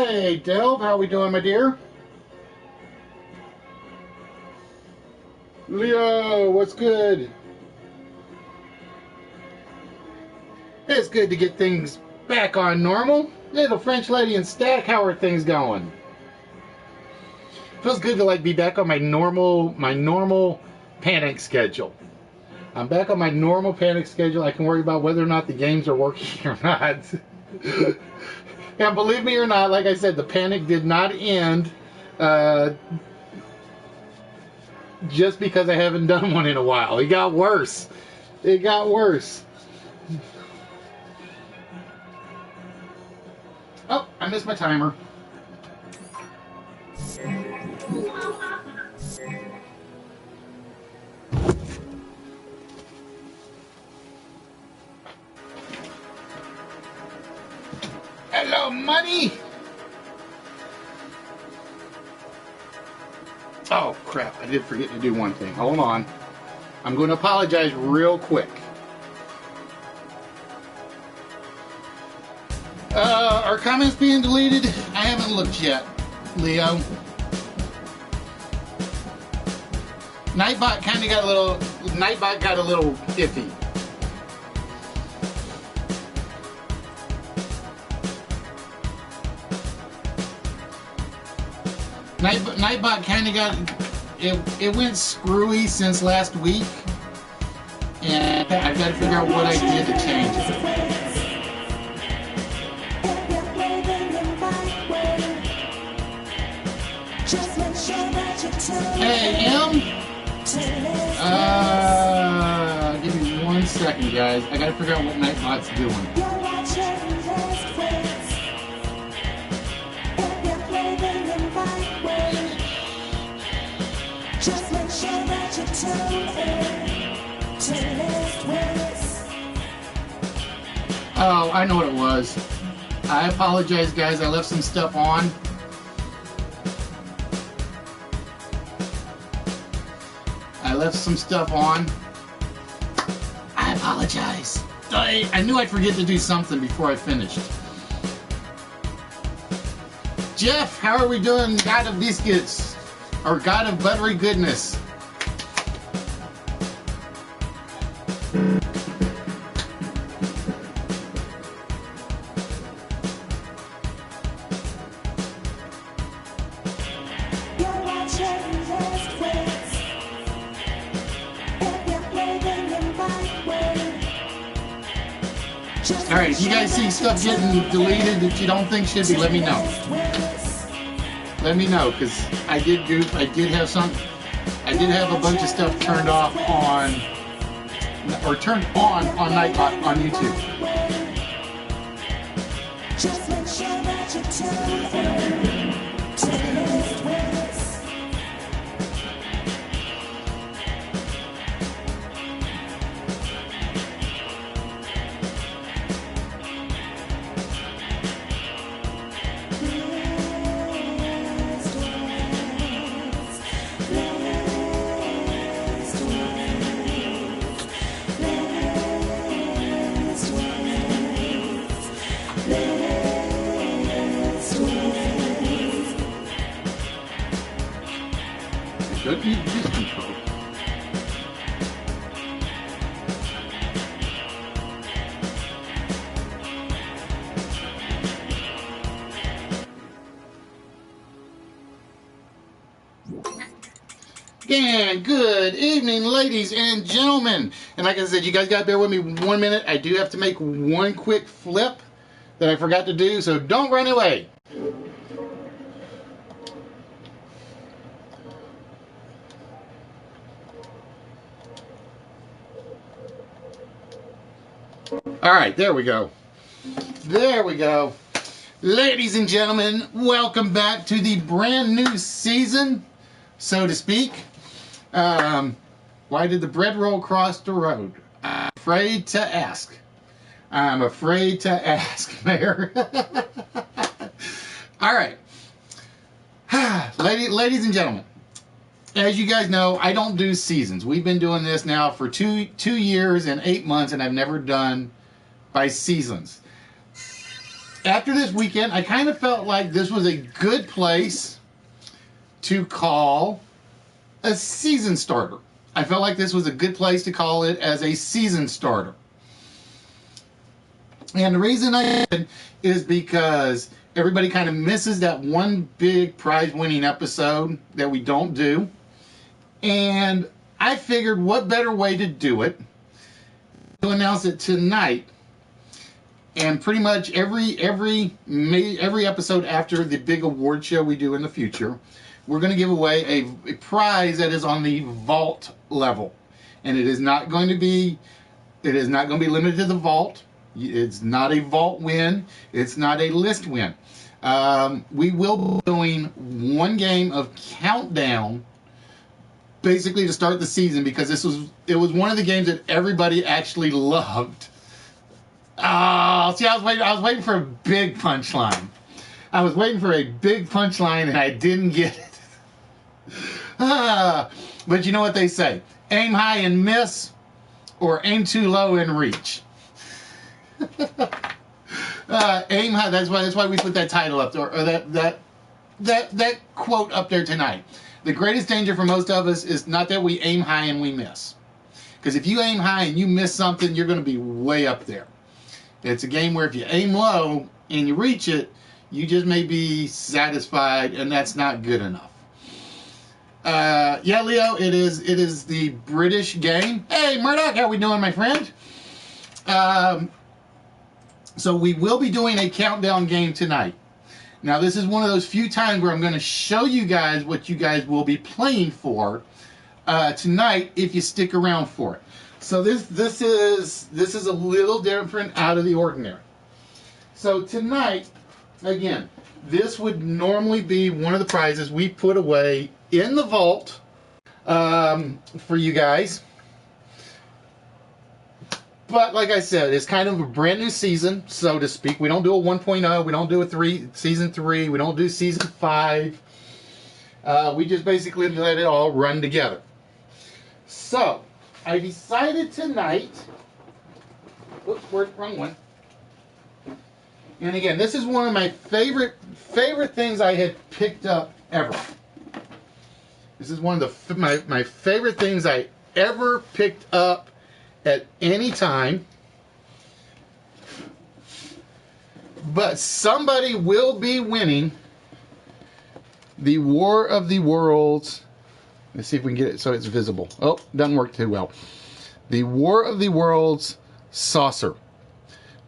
Hey, Delve, how we doing, my dear? Leo, what's good? It's good to get things back on normal. Little French lady and Stack, how are things going? Feels good to be back on my normal panic schedule. I'm back on my normal panic schedule. I can worry about whether or not the games are working or not. And believe me or not, like I said, the panic did not end just because I haven't done one in a while. It got worse. It got worse. Oh, I missed my timer. Hello, money! Oh, crap. I did forget to do one thing. Hold on. I'm going to apologize real quick. Are comments being deleted? I haven't looked yet, Leo. Nightbot kind of got a little... Nightbot got a little iffy. Nightbot kind of got... It went screwy since last week. And I've got to figure out what I did to change it. Hey, M? Give me 1 second, guys. I gotta figure out what Nightbot's doing. Oh, I know what it was. I apologize, guys. I left some stuff on. I apologize. I knew I'd forget to do something before I finished. Jeff, how are we doing? God of biscuits. Or God of buttery goodness. Alright, if you guys see stuff getting deleted that you don't think should be, let me know. Let me know, because I did goof. I did have a bunch of stuff turned off on, or turned on Nightbot on YouTube. Just make sure that you Should be this control. Again, good evening, ladies and gentlemen. And like I said, you guys got to bear with me 1 minute. I do have to make one quick flip that I forgot to do, so don't run away. All right, there we go. There we go. Ladies and gentlemen, welcome back to the brand new season, so to speak. Why did the bread roll cross the road? I'm afraid to ask. I'm afraid to ask, Mayor. All right. Ladies and gentlemen, as you guys know, I don't do seasons. We've been doing this now for two years and 8 months, and I've never done by seasons. after this weekend, I kind of felt like this was a good place to call a season starter. I felt like this was a good place to call it as a season starter. And the reason I did is because everybody kind of misses that one big prize-winning episode that we don't do. And I figured what better way to do it to announce it tonight. And pretty much every episode after the big award show we do in the future, we're going to give away a prize that is on the vault level. And it is not going to be limited to the vault. It's not a vault win. It's not a list win. We will be doing one game of countdown, basically to start the season, because it was one of the games that everybody actually loved. Oh, see, I was waiting for a big punchline. I was waiting for a big punchline, and I didn't get it. But you know what they say: aim high and miss, or aim too low and reach. Aim high. That's why we put that title up there, or that quote up there tonight. The greatest danger for most of us is not that we aim high and we miss, because if you aim high and you miss something, you're going to be way up there. It's a game where if you aim low and you reach it, you just may be satisfied, and that's not good enough. Yeah, Leo, it is the British game. Hey, Murdoch, how we doing, my friend? So we will be doing a countdown game tonight. Now, this is one of those few times where I'm going to show you guys what you guys will be playing for tonight if you stick around for it. So this is a little different, out of the ordinary. So tonight, again, this would normally be one of the prizes we put away in the vault for you guys. But like I said, it's kind of a brand new season, so to speak. We don't do a 1.0. We don't do a season 3. We don't do season 5. We just basically let it all run together. So I decided tonight. Oops, wrong one. And again, this is one of my favorite things I had picked up ever. This is one of my favorite things I ever picked up at any time. But somebody will be winning the War of the Worlds. Let's see if we can get it so it's visible. Oh, doesn't work too well. The War of the Worlds saucer.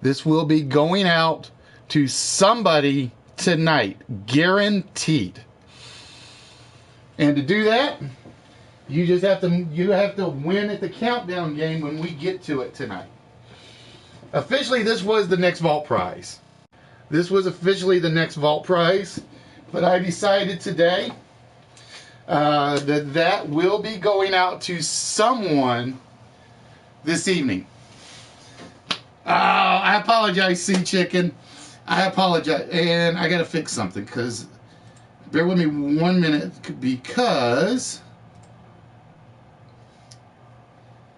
This will be going out to somebody tonight, guaranteed. And to do that, you have to win at the countdown game when we get to it tonight. Officially, this was the next vault prize. This was officially the next vault prize, but I decided today that will be going out to someone this evening. Oh, I apologize, Sea Chicken. I apologize, and I got to fix something, because bear with me 1 minute, because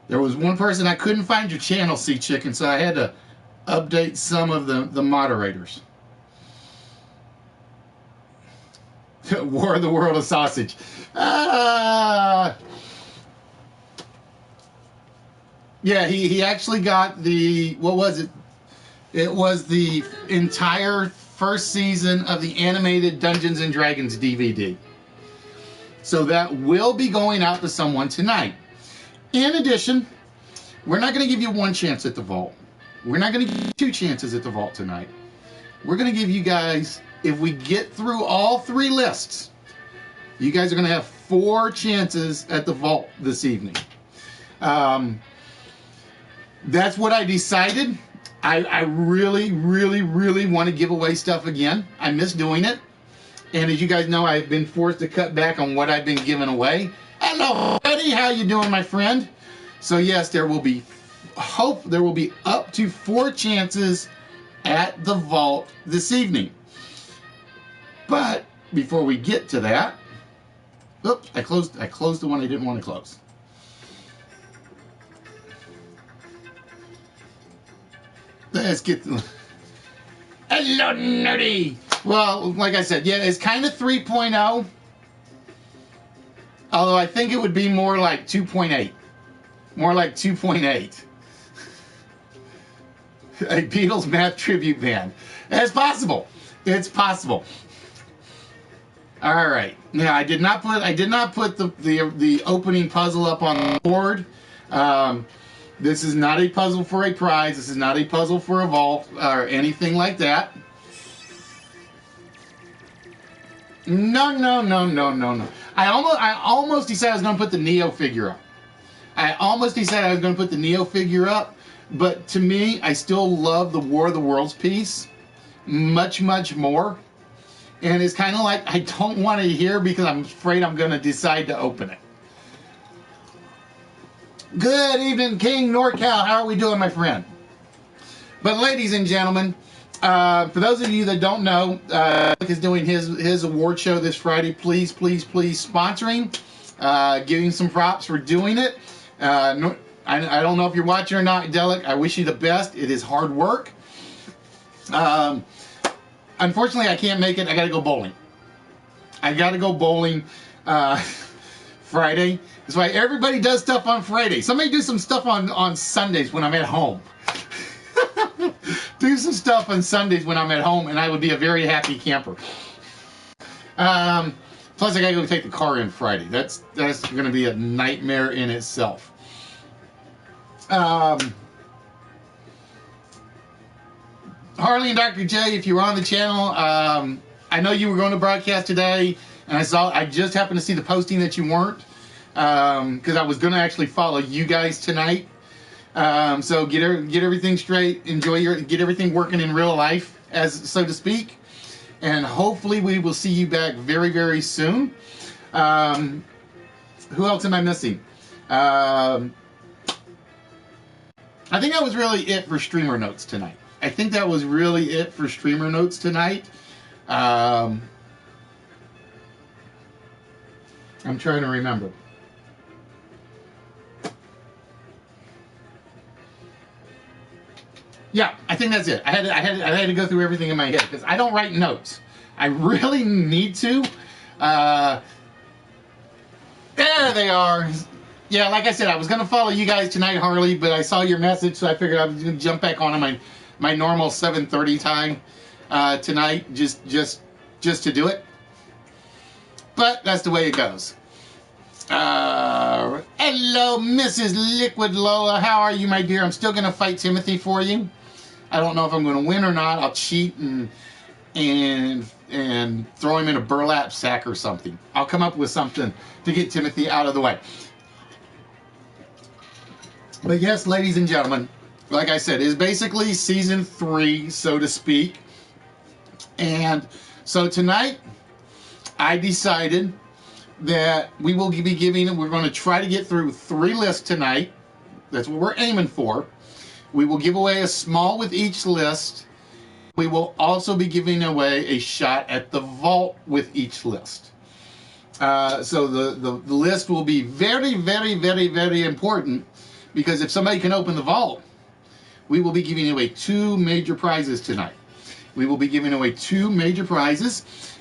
there was one person I couldn't find your channel, Sea Chicken, so I had to update some of the moderators. War of the World of Sausage. Yeah, he actually got the, what was it? It was the entire first season of the animated Dungeons and Dragons DVD. So that will be going out to someone tonight. In addition, we're not going to give you one chance at the vault. We're not going to give you 2 chances at the vault tonight. We're going to give you guys, if we get through all 3 lists, you guys are going to have 4 chances at the vault this evening. That's what I decided. I really, really, really want to give away stuff again. I miss doing it. And as you guys know, I've been forced to cut back on what I've been giving away. Hello, buddy. How you doing, my friend? So yes, there will be up to 4 chances at the vault this evening. But before we get to that, oops, I closed the one I didn't want to close. Let's get Hello, nerdy. Well, like I said, yeah, it's kind of 3.0. Although I think it would be more like 2.8. More like 2.8. A Beatles math tribute band. It's possible. It's possible. All right. Now I did not put the opening puzzle up on the board. This is not a puzzle for a prize. This is not a puzzle for a vault or anything like that. No. I almost decided I was going to put the Neo figure up. But to me, I still love the War of the Worlds piece much more. And it's kind of like I don't want to hear because I'm afraid I'm going to decide to open it. Good evening, King NorCal. How are we doing, my friend? But ladies and gentlemen, for those of you that don't know, Nick is doing his award show this Friday. Please sponsoring, giving some props for doing it. I don't know if you're watching or not, Delic. I wish you the best. It is hard work. Unfortunately, I can't make it. I got to go bowling. Friday. That's why everybody does stuff on Friday. Somebody do some stuff on Sundays when I'm at home. Do some stuff on Sundays when I'm at home, and I would be a very happy camper. Plus, I got to go take the car in Friday. That's going to be a nightmare in itself. Harley and Dr. J, if you were on the channel, I know you were going to broadcast today, and I just happened to see the posting that you weren't, because I was going to actually follow you guys tonight. So get everything straight, get everything working in real life, as so to speak, and hopefully we will see you back very soon. Who else am I missing? I think that was really it for streamer notes tonight. I'm trying to remember. Yeah, I think that's it. I had to go through everything in my head because I don't write notes. I really need to. There they are. Yeah, like I said, I was going to follow you guys tonight, Harley, but I saw your message, so I figured I was going to jump back on my normal 7:30 time tonight, just to do it. But that's the way it goes. Hello, Mrs. Liquid Lola. How are you, my dear? I'm still going to fight Timothy for you. I don't know if I'm going to win or not. I'll cheat and throw him in a burlap sack or something. I'll come up with something to get Timothy out of the way. But yes, ladies and gentlemen, like I said, it's basically season 3, so to speak. And so tonight, I decided that we're going to try to get through 3 lists tonight. That's what we're aiming for. We will give away a small with each list. We will also be giving away a shot at the vault with each list. So the list will be very important, because if somebody can open the vault, we will be giving away 2 major prizes tonight.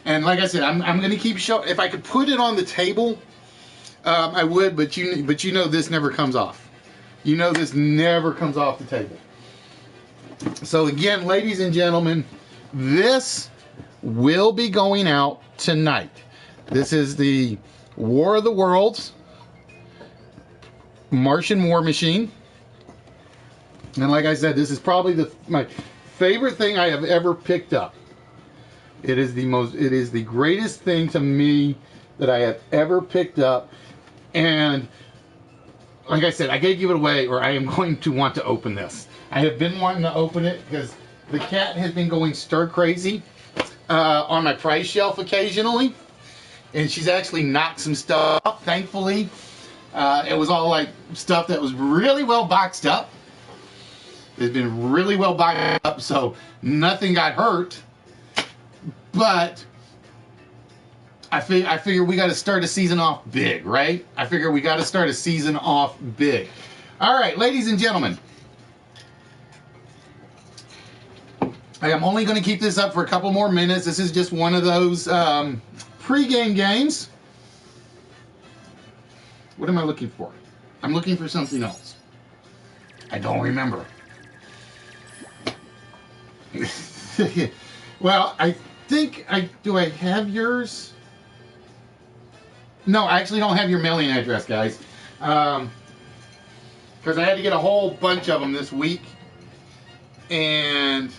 And like I said, I'm going to keep showing. If I could put it on the table, I would. But you know this never comes off. This never comes off the table. So again, ladies and gentlemen, this will be going out tonight. This is the War of the Worlds Martian War Machine. And like I said, this is probably my favorite thing I have ever picked up. It is the greatest thing to me that I have ever picked up. And like I said, I gotta give it away, or I am going to want to open this. I have been wanting to open it because the cat has been going stir crazy on my prize shelf occasionally. And she's actually knocked some stuff up, thankfully. It was all like stuff that was really well boxed up. It's been really well boxed up, so nothing got hurt. But I figure we got to start a season off big, right? All right, ladies and gentlemen. I am only going to keep this up for a couple more minutes. This is just one of those pre-game games. What am I looking for? I'm looking for something else. I don't remember. Well, I think do I have yours? No, I actually don't have your mailing address, guys. Because I had to get a whole bunch of them this week. And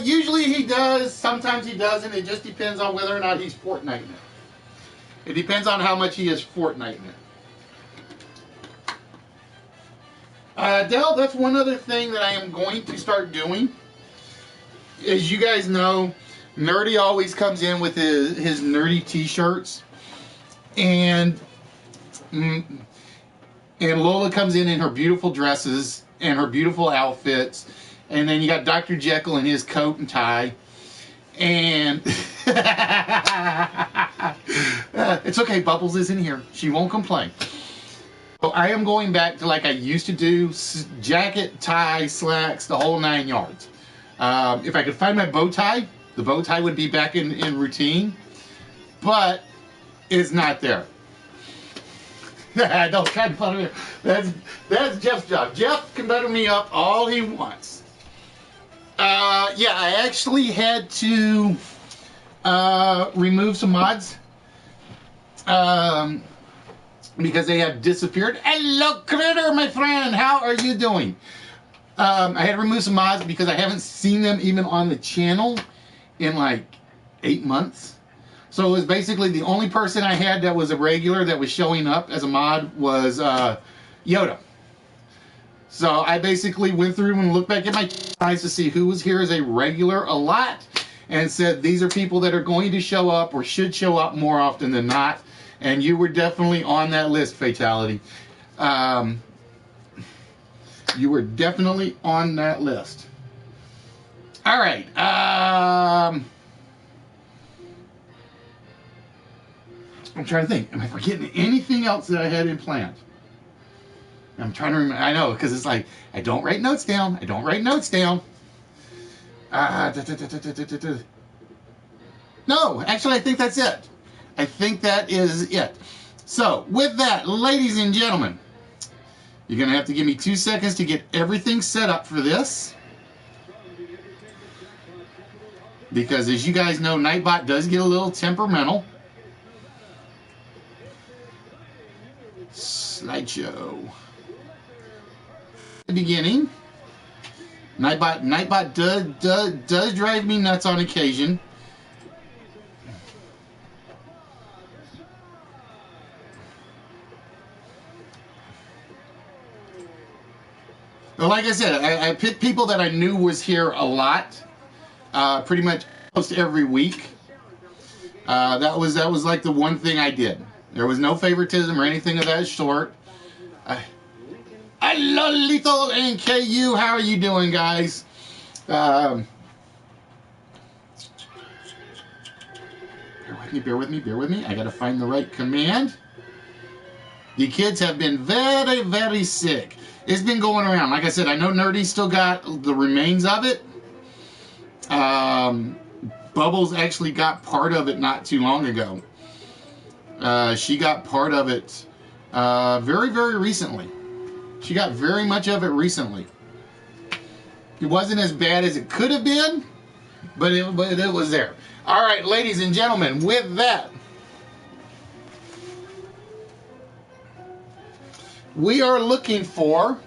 usually he does. Sometimes he doesn't. It just depends on whether or not he's Fortniting it. It depends on how much he is Fortniting it. Dell, that's one other thing that I am going to start doing. As you guys know, Nerdy always comes in with his nerdy t-shirts. And Lola comes in her beautiful dresses and her beautiful outfits. And then you got Dr. Jekyll in his coat and tie. And it's okay, Bubbles is in here. She won't complain. So I am going back to like I used to do, jacket, tie, slacks, the whole 9 yards. If I could find my bow tie, the bow tie would be back in routine. But it's not there. Don't try to butter me. That's Jeff's job. Jeff can butter me up all he wants. Yeah, I actually had to remove some mods because they have disappeared. Hello, Critter, my friend. How are you doing? I had to remove some mods because I haven't seen them even on the channel in like 8 months. So it was basically the only person I had that was a regular that was showing up as a mod was Yoda. So I basically went through and looked back at my eyes to see who was here as a regular a lot and said these are people that are going to show up or should show up more often than not. And you were definitely on that list, Fatality. You were definitely on that list. All right. I'm trying to think. Am I forgetting anything else that I had in planned? I'm trying to remember. I know, because it's like, I don't write notes down. I don't write notes down. No, actually, I think that's it. I think that is it. So, with that, ladies and gentlemen, you're going to have to give me 2 seconds to get everything set up for this. Because, as you guys know, Nightbot does get a little temperamental. Slideshow. The beginning. Nightbot does drive me nuts on occasion. But like I said, I picked people that I knew was here a lot, pretty much almost every week. That was like the one thing I did. There was no favoritism or anything of that sort. Hello, Lethal and KU. How are you doing, guys? Bear with me. I gotta find the right command. The kids have been very, very sick. It's been going around. Like I said, I know Nerdy still got the remains of it. Bubbles actually got part of it not too long ago. She got part of it very, very recently. She got very much of it recently. It wasn't as bad as it could have been, but it was there. All right, ladies and gentlemen, with that, we are looking for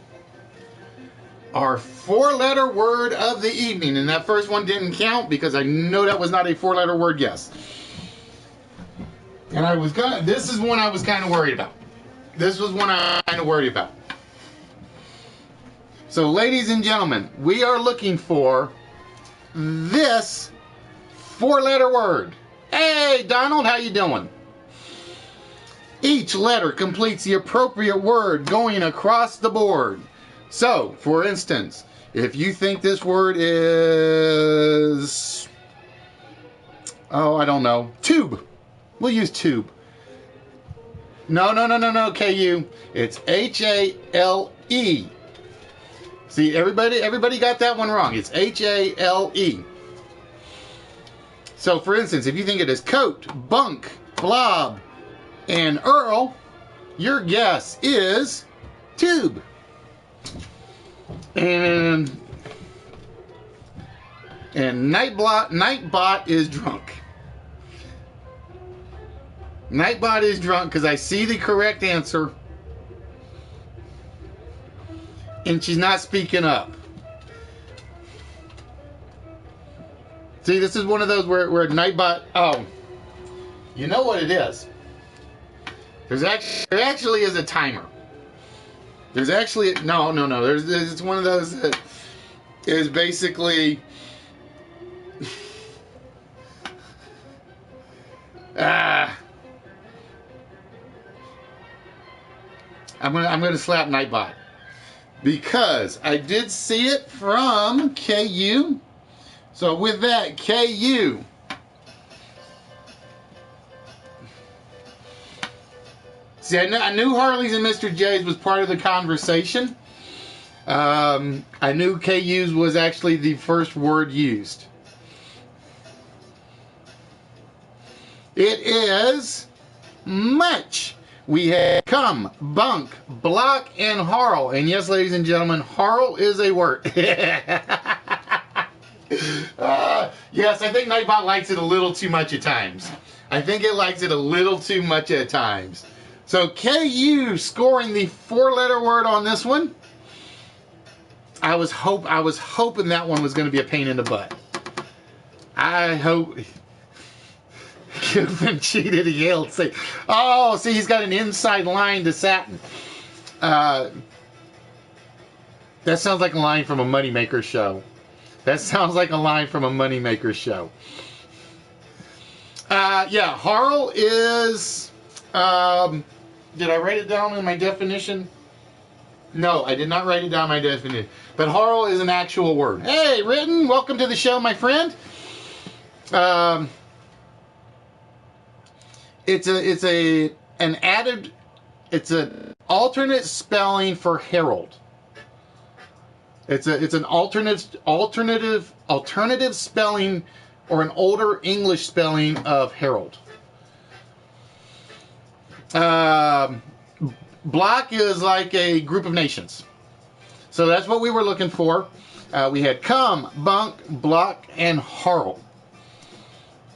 our 4-letter word of the evening. And that first one didn't count because I know that was not a 4-letter word guess. And this is one I was kind of worried about. So, ladies and gentlemen, we are looking for this 4-letter word. Hey, Donald, how you doing? Each letter completes the appropriate word going across the board. So, for instance, if you think this word is, I don't know, tube. We'll use tube. No, KU. It's HALE. See, everybody got that one wrong. It's H-A-L-E. So, for instance, if you think it is coat, bunk, blob, and Earl, your guess is tube. And Nightbot is drunk. Nightbot is drunk because I see the correct answer. And she's not speaking up. See, this is one of those where Nightbot... Oh, you know what it is. There actually is a timer. There's actually... No. It's one of those that is basically... I'm gonna slap Nightbot. Because I did see it from KU. So with that, KU. See, I knew Harley's and Mr. J's was part of the conversation. I knew KU's was actually the first word used. It is much. We have come, bunk, block, and Harl. And yes, ladies and gentlemen, Harl is a word. Yes, I think Nightbot likes it a little too much at times. I think it likes it a little too much at times. So KU scoring the 4-letter word on this one. I was hoping that one was going to be a pain in the butt. I hope... Cuban cheated, he yelled. Say, oh, see, he's got an inside line to Satin. That sounds like a line from a Moneymaker show. That sounds like a line from a Moneymaker show. Yeah, Harl is... did I write it down in my definition? No, I did not write it down in my definition. But Harl is an actual word. Hey, Written, welcome to the show, my friend. It's an alternate spelling for Herald. It's an alternative spelling or an older English spelling of Herald. Block is like a group of nations. So that's what we were looking for. We had come, bunk, block, and Harl.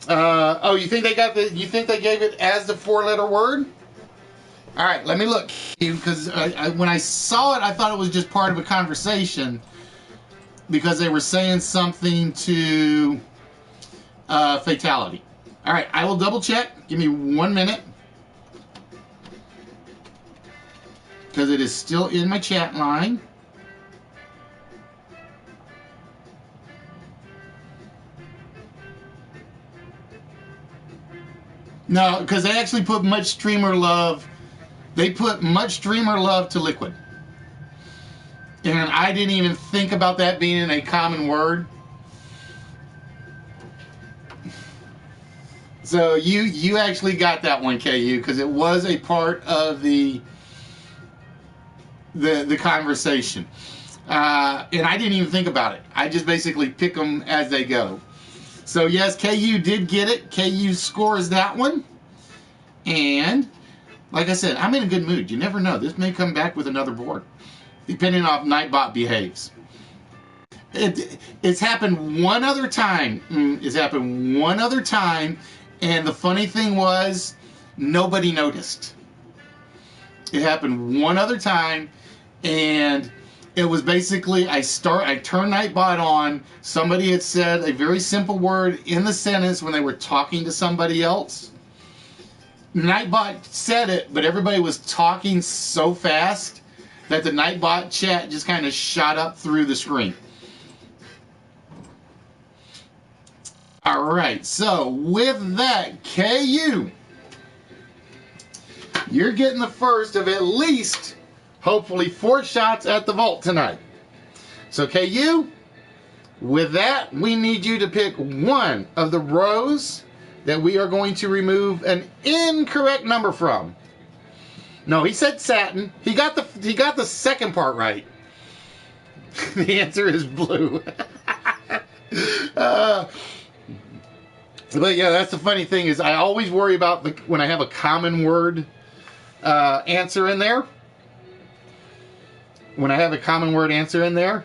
Oh, you think they gave it as the 4-letter word? All right, let me look, because when I saw it, I thought it was just part of a conversation because they were saying something to fatality. All right, I will double check. Give me 1 minute because it is still in my chat line. No, because they actually put much streamer love. They put much streamer love to liquid. And I didn't even think about that being a common word. So you actually got that one, KU, because it was a part of the conversation. And I didn't even think about it. I just basically pick them as they go. So yes, KU did get it. KU scores that one. And like I said, I'm in a good mood. You never know. This may come back with another board, depending on how Nightbot behaves. It's happened one other time. It's happened one other time. And the funny thing was, nobody noticed. It happened one other time. And it was basically, I turned Nightbot on. Somebody had said a very simple word in the sentence when they were talking to somebody else. Nightbot said it, but everybody was talking so fast that the Nightbot chat just kind of shot up through the screen. All right, so with that, KU, you're getting the first of at least, hopefully, 4 shots at the vault tonight. So KU, with that, we need you to pick one of the rows that we are going to remove an incorrect number from. No, he said Satin. He got the second part right. The answer is blue. But yeah, that's the funny thing is I always worry about when I have a common word answer in there. When I have a common word answer in there.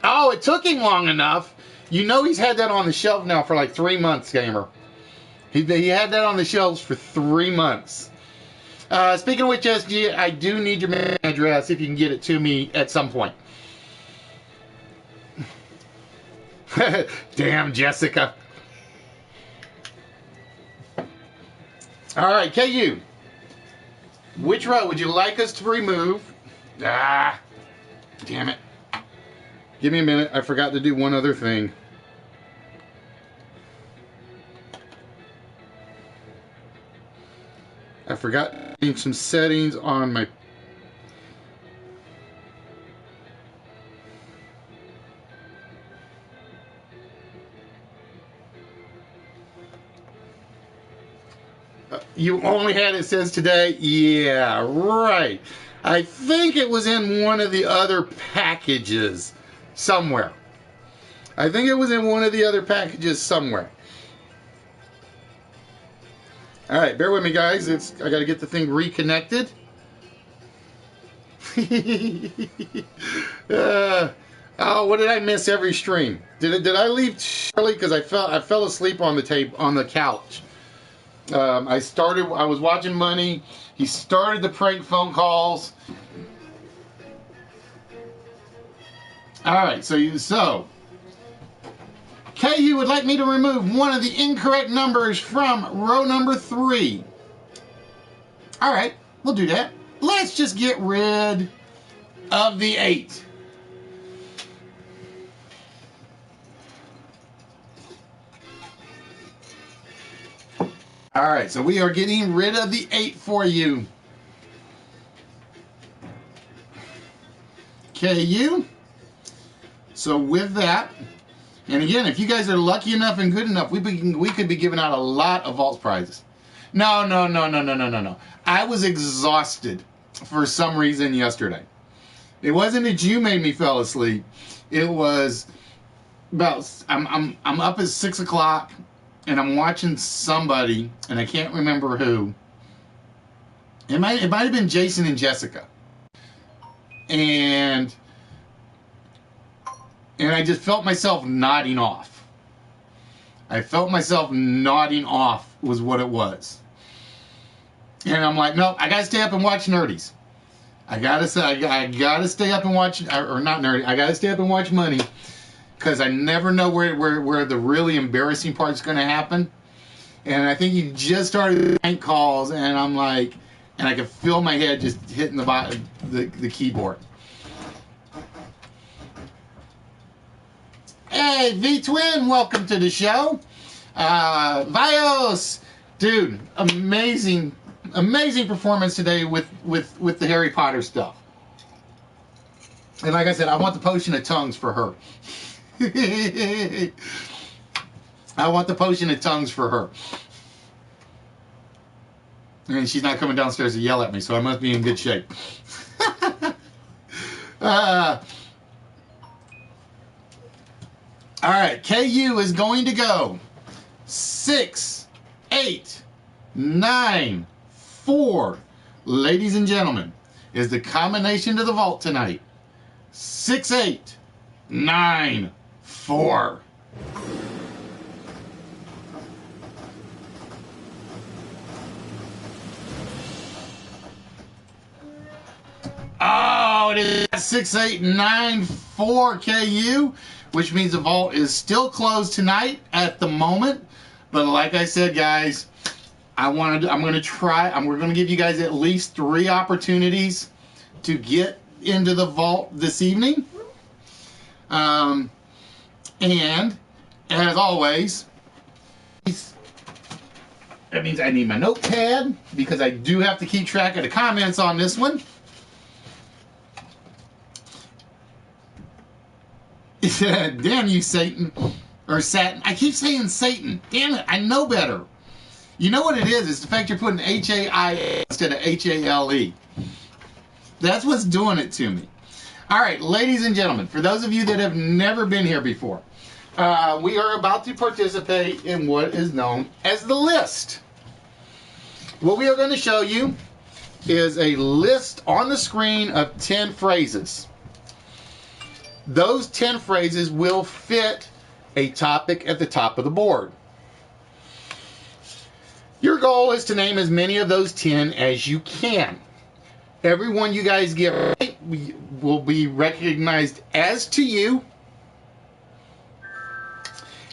Oh, it took him long enough. You know he's had that on the shelf now for like 3 months, gamer. He had that on the shelves for 3 months. Speaking of which, SG, I do need your mailing address if you can get it to me at some point. Damn, Jessica. All right, KU. Which row would you like us to remove? Ah, damn it. Give me a minute. I forgot to do one other thing. I forgot to change some settings on my... You only had it says today? Yeah, right. I think it was in one of the other packages somewhere. I think it was in one of the other packages somewhere. All right, bear with me, guys. I got to get the thing reconnected. Oh, what did I miss every stream? Did I leave early because I fell asleep on the couch. I was watching Money. He started the prank phone calls. All right, so KU would like me to remove one of the incorrect numbers from row number 3. All right, we'll do that. Let's just get rid of the 8. All right, so we are getting rid of the 8 for you. KU. So with that, and again, if you guys are lucky enough and good enough, we could be giving out a lot of vault prizes. No. I was exhausted for some reason yesterday. It wasn't that you made me fall asleep. It was about I'm up at 6 o'clock and I'm watching somebody, and I can't remember who. It might have been Jason and Jessica, and I just felt myself nodding off. I felt myself nodding off was what it was. And I'm like, nope, I gotta stay up and watch Nerdies. I gotta stay up and watch, or not Nerdy, I gotta stay up and watch Money, because I never know where the really embarrassing part's gonna happen. And I think he just started the prank calls, and I'm like, and I could feel my head just hitting the keyboard. Hey, V-Twin, welcome to the show. Vios, dude, amazing performance today with the Harry Potter stuff. And like I said, I want the potion of tongues for her. I want the potion of tongues for her. And she's not coming downstairs to yell at me, so I must be in good shape. All right, KU is going to go 6, 8, 9, 4. Ladies and gentlemen, is the combination to the vault tonight. 6, 8, 9, 4. Oh, it is 6, 8, 9, 4 KU, which means the vault is still closed tonight at the moment. But like I said, guys, we're going to give you guys at least 3 opportunities to get into the vault this evening. And as always, that means I need my notepad, because I do have to keep track of the comments on this one. Damn you, Satan. Or Satin. I keep saying Satan. Damn it, I know better. You know what it is? It's the fact you're putting H-A-I instead of H-A-L-E. That's what's doing it to me. All right, ladies and gentlemen, for those of you that have never been here before, we are about to participate in what is known as the list. What we are going to show you is a list on the screen of 10 phrases. Those 10 phrases will fit a topic at the top of the board. Your goal is to name as many of those 10 as you can. Every one you guys get right will be recognized as to you.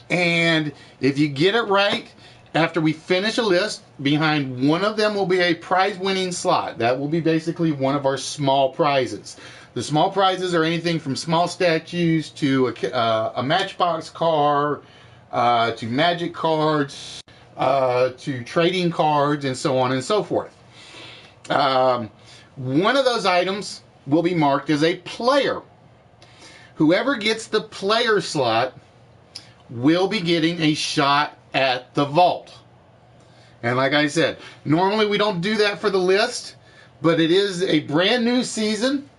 And if you get it right, after we finish a list, behind one of them will be a prize winning slot. That will be basically one of our small prizes. The small prizes are anything from small statues to a Matchbox car, to magic cards, to trading cards, and so on and so forth. One of those items will be marked as a player. Whoever gets the player slot will be getting a shot at the vault. And like I said, normally we don't do that for the list, but it is a brand new season.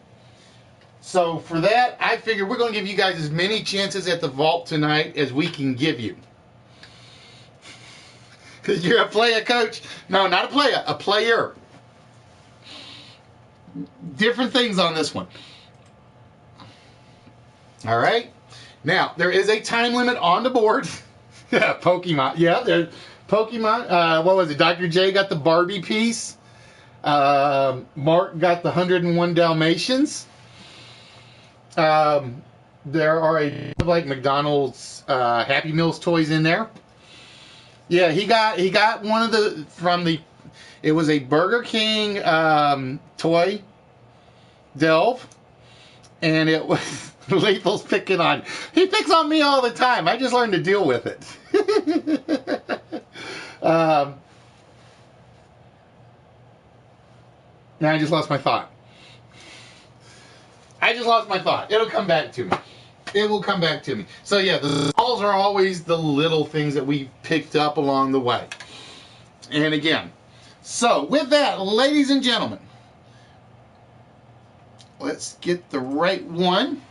So for that, I figure we're going to give you guys as many chances at the vault tonight as we can give you. Because you're a player, coach. No, not a player, a player. Different things on this one. All right. Now, there is a time limit on the board. Yeah, Pokemon. Yeah, there's Pokemon. What was it? Dr. J got the Barbie piece. Mark got the 101 Dalmatians. There are like McDonald's Happy Meals toys in there. Yeah, he got one of the from the. It was a Burger King toy delve, and it was Lethal's picking on. He picks on me all the time. I just learned to deal with it. Now I just lost my thought. It'll come back to me. It will come back to me. So yeah, the balls are always the little things that we picked up along the way. And again, so with that, ladies and gentlemen, let's get the right one.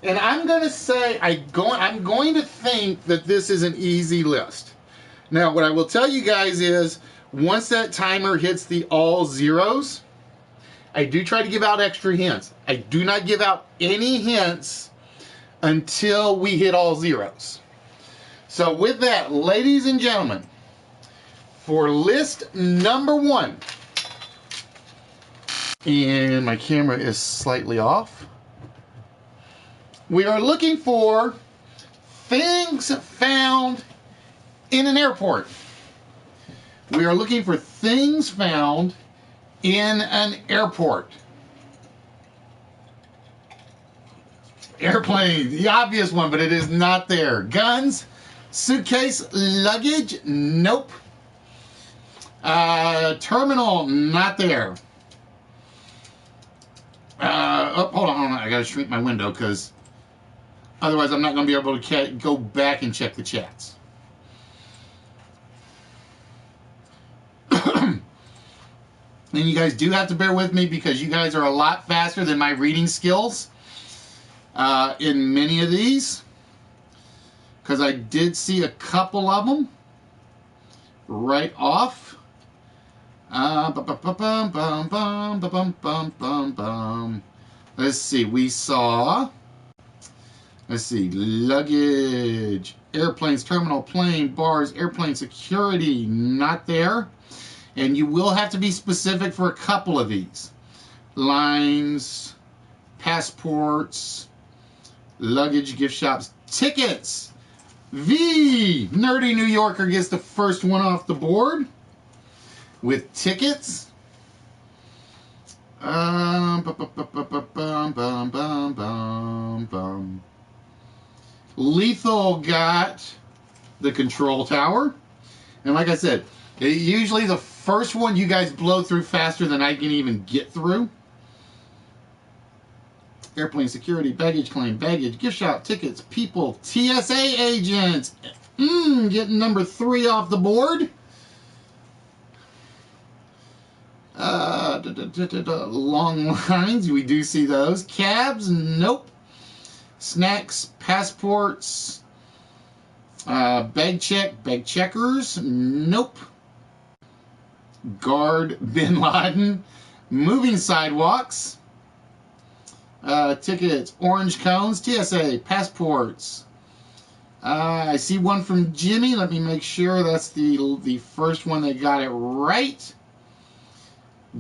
And I'm going to say, I'm going to think that this is an easy list. Now, what I will tell you guys is, once that timer hits the all zeros, I do try to give out extra hints. I do not give out any hints until we hit all zeros. So with that, ladies and gentlemen, for list number 1, and my camera is slightly off, we are looking for things found in an airport. We are looking for things found in an airport. Airplane, the obvious one, but it is not there. Guns, suitcase, luggage, nope. Terminal, not there. Hold on. I gotta shrink my window because otherwise I'm not gonna be able to go back and check the chats. And you guys do have to bear with me because you guys are a lot faster than my reading skills in many of these. Because I did see a couple of them right off. Let's see, we saw, luggage, airplanes, terminal, plane, bars, airplane security, not there. And you will have to be specific for a couple of these. Lines, passports, luggage, gift shops, tickets. Nerdy New Yorker gets the first one off the board with tickets. Lethal got the control tower. And like I said, usually the first one you guys blow through faster than I can even get through. Airplane security, baggage claim, baggage, gift shop, tickets, people, TSA agents. Getting number 3 off the board. Long lines, we do see those. Cabs, nope. Snacks, passports, bag checkers, nope. Guard bin Laden, moving sidewalks, tickets, orange cones, TSA, passports. I see one from Jimmy. Let me make sure that's the first one that got it right.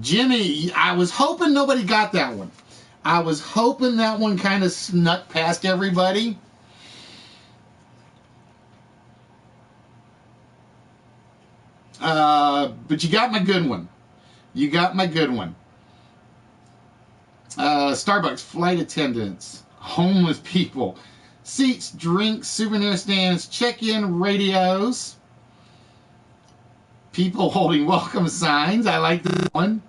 Jimmy, I was hoping nobody got that one. I was hoping that one kind of snuck past everybody. But you got my good one. You got my good one. Starbucks, flight attendants, homeless people, seats, drinks, souvenir stands, check-in radios, people holding welcome signs. I like this one.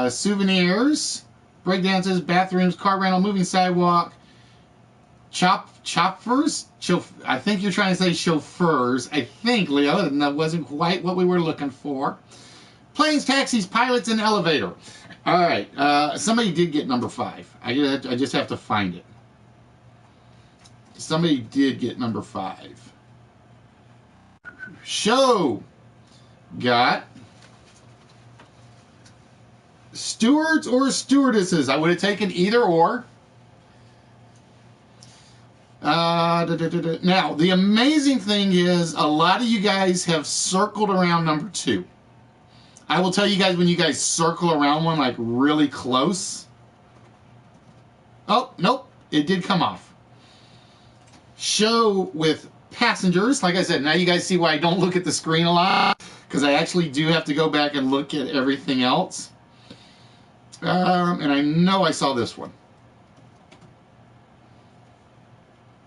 Souvenirs, breakdances, bathrooms, car rental, moving sidewalk, choppers. I think you're trying to say chauffeurs. I think, Leo, and that wasn't quite what we were looking for. Planes, taxis, pilots, and elevator. All right. Somebody did get number 5. I just have to find it. Somebody did get number 5. Show got stewards or stewardesses. I would have taken either or. Now, the amazing thing is a lot of you guys have circled around number 2. I will tell you guys when you guys circle around one like really close. Oh, nope. It did come off. Show with passengers. Like I said, now you guys see why I don't look at the screen a lot. Because I actually do have to go back and look at everything else. And I know I saw this one.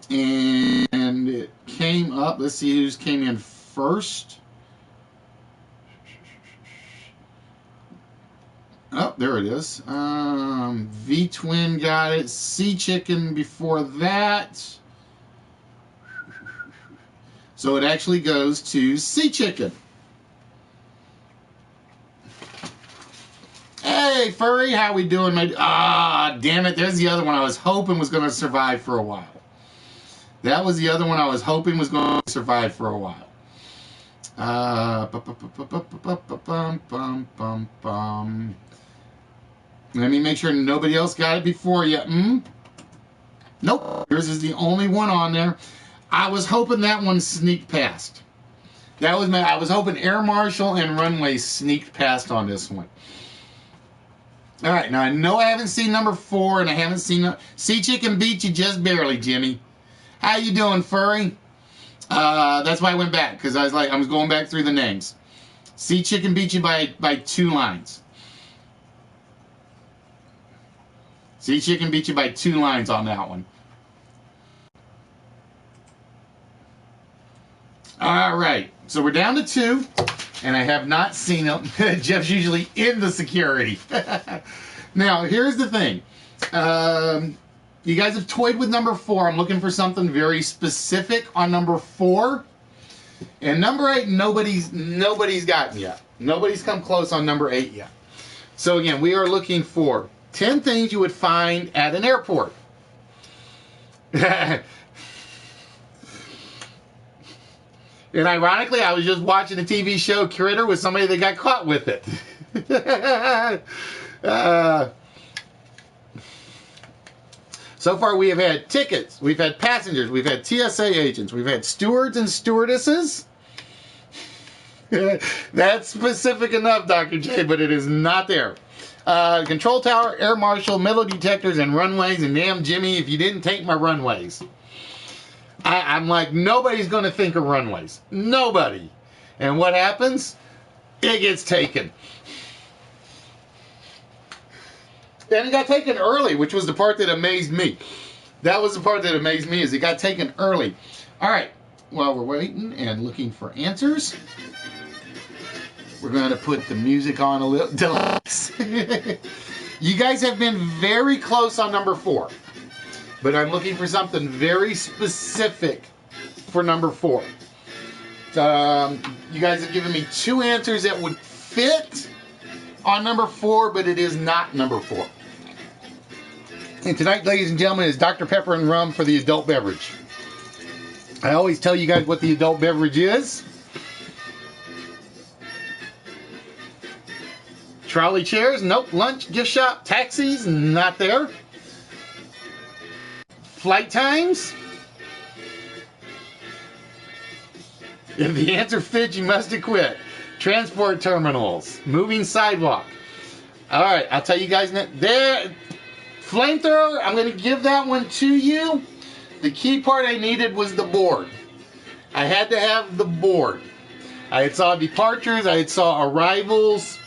And it came up. Let's see who's came in first. Oh, there it is. V-Twin got it. Sea Chicken before that. So it actually goes to Sea Chicken. Hey, Furry, how we doing, mate? Damn it. There's the other one I was hoping was going to survive for a while. That was the other one I was hoping was going to survive for a while. Let me make sure nobody else got it before yet. Nope. Yours is the only one on there. I was hoping that one sneaked past. I was hoping Air Marshal and Runway sneaked past on this one. All right. Now, I know I haven't seen number 4, and I haven't seen... Sea Chicken beat you just barely, Jimmy. How you doing, Furry? That's why I went back, because I was going back through the names. Sea Chicken beat you by 2 lines. Sea Chicken beat you by 2 lines on that one. All right, so we're down to 2, and I have not seen them. Jeff's usually in the security. Now, here's the thing. You guys have toyed with number 4. I'm looking for something very specific on number 4. And number 8, nobody's gotten yet. Nobody's come close on number 8 yet. So again, we are looking for 10 things you would find at an airport. And ironically, I was just watching a TV show, Critter, with somebody that got caught with it. So far, we have had tickets, we've had passengers, we've had TSA agents, we've had stewards and stewardesses. That's specific enough, Dr. J, but it is not there. Control tower, air marshal, metal detectors, and runways. And damn, Jimmy, if you didn't take my runways. I'm like, nobody's going to think of runways. Nobody. And what happens? It gets taken. And it got taken early, which was the part that amazed me. That was the part that amazed me, is it got taken early. All right. While we're waiting and looking for answers, we're going to put the music on a little. Deluxe. You guys have been very close on number 4. But I'm looking for something very specific for number 4. You guys have given me 2 answers that would fit on number 4, but it is not number 4. And tonight, ladies and gentlemen, is Dr. Pepper and rum for the adult beverage. I always tell you guys what the adult beverage is. Trolley chairs, nope. Lunch, gift shop, taxis, not there. Flight times. If the answer fits, you must have quit. Transport terminals, moving sidewalk. All right, I'll tell you guys now. There, flamethrower, I'm going to give that one to you. The key part I needed was the board. I had to have the board. I had saw departures, I had saw arrivals,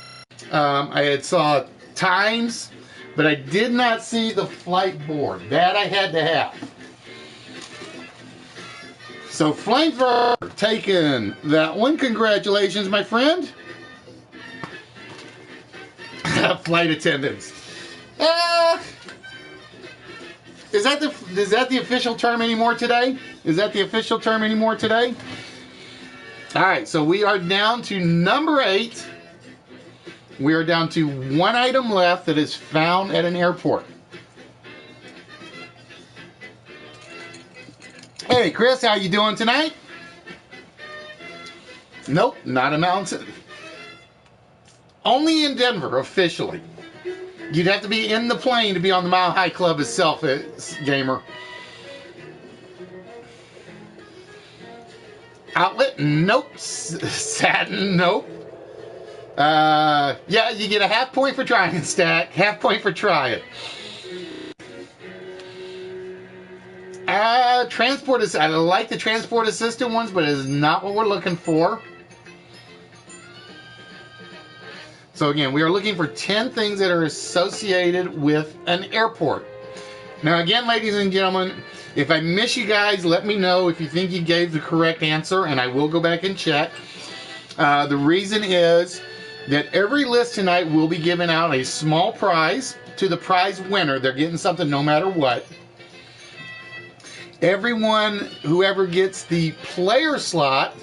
I had saw times, but I did not see the flight board. That I had to have. So flamethrower, taken that one. Congratulations, my friend. Flight attendants. Is that the official term anymore today? Is that the official term anymore today? All right, so we are down to number 8. We are down to one item left that is found at an airport. Hey, Chris, how you doing tonight? Nope, not a mountain. Only in Denver, officially. You'd have to be in the plane to be on the Mile High Club itself, gamer. Outlet, nope. Satin, nope. Yeah, you get a half point for trying, Stack. Half point for trying. Transport is. I like the transport assistant ones, but it is not what we're looking for. So again, we are looking for 10 things that are associated with an airport. Now again, ladies and gentlemen, if I miss you guys, let me know if you think you gave the correct answer, and I will go back and check. The reason is that every list tonight will be giving out a small prize to the prize winner. They're getting something no matter what. Everyone, whoever gets the player slot,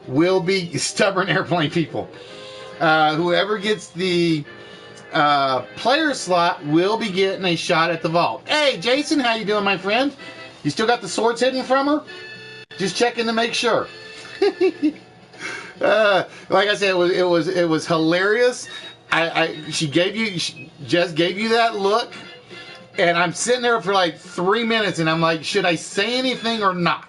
will be stubborn airplane people. Whoever gets the player slot will be getting a shot at the vault. Hey, Jason, how you doing, my friend? You still got the swords hidden from her? Just checking to make sure. Like I said, it was hilarious. She just gave you that look, and I'm sitting there for like 3 minutes, and I'm like, should I say anything or not?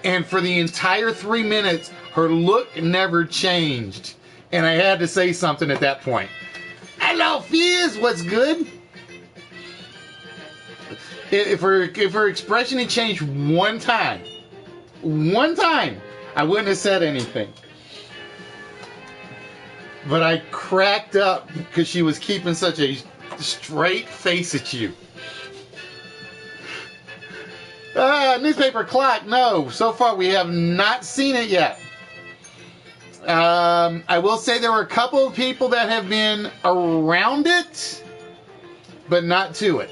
And for the entire 3 minutes, her look never changed. And I had to say something at that point. Hello, Fizz, what's good? If her expression had changed one time, I wouldn't have said anything. But I cracked up because she was keeping such a straight face at you. Newspaper clock, no. So far we have not seen it yet. I will say there were a couple of people that have been around it, but not to it.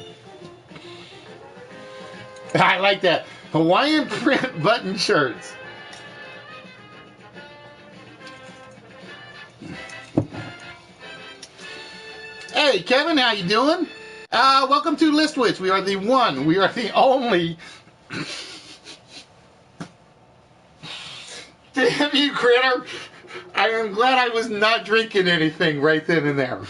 I like that. Hawaiian print button shirts. Hey, Kevin, how you doing? Welcome to Listwits. We are the one, we are the only. Damn you, critter. I am glad I was not drinking anything right then and there.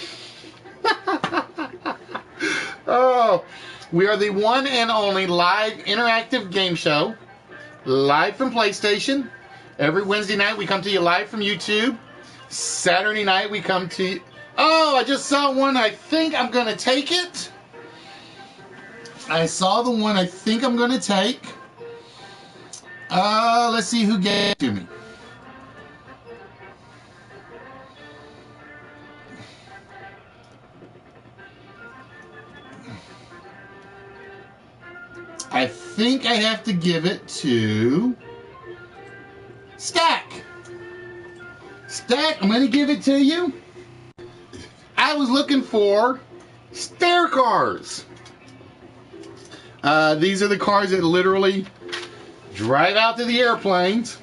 Oh, we are the one and only live interactive game show, live from PlayStation. Every Wednesday night we come to you live from YouTube. Saturday night we come to you. Oh, I just saw one. I think I'm going to take it. I saw the one I think I'm going to take. Let's see who gave it to me. I think I have to give it to Stack. Stack, I'm going to give it to you. I was looking for stair cars. These are the cars that literally drive out to the airplanes.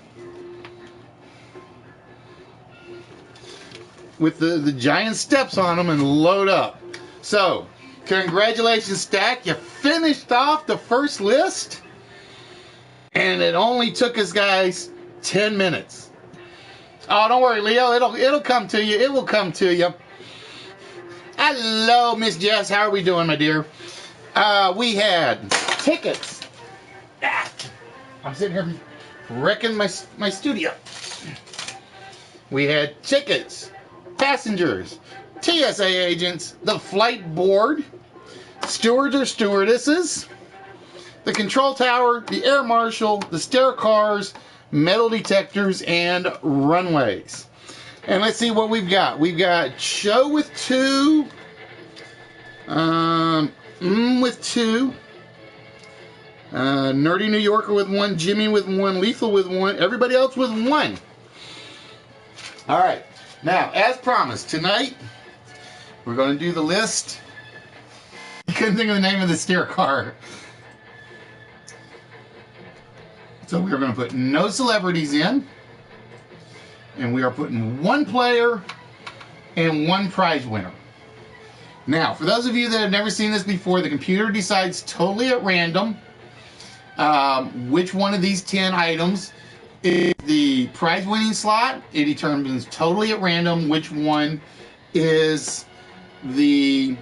with the giant steps on them and load up. So, congratulations, Stack. You finished off the first list, and it only took us, guys, 10 minutes. Oh, don't worry, Leo. It'll come to you. It will come to you. Hello, Miss Jess. How are we doing, my dear? We had tickets. I'm sitting here wrecking my studio. We had tickets, passengers, TSA agents, the flight board, stewards or stewardesses, the control tower, the air marshal, the stair cars, metal detectors, and runways. And let's see what we've got. We've got Show with 2, with 2, Nerdy New Yorker with 1, Jimmy with 1, Lethal with 1, everybody else with 1. All right. Now, as promised, tonight we're going to do the list. I couldn't think of the name of the stair car. So we're going to put no celebrities in. And we are putting 1 player and 1 prize winner. Now, for those of you that have never seen this before, the computer decides totally at random which one of these 10 items is the prize winning slot. It determines totally at random which one is the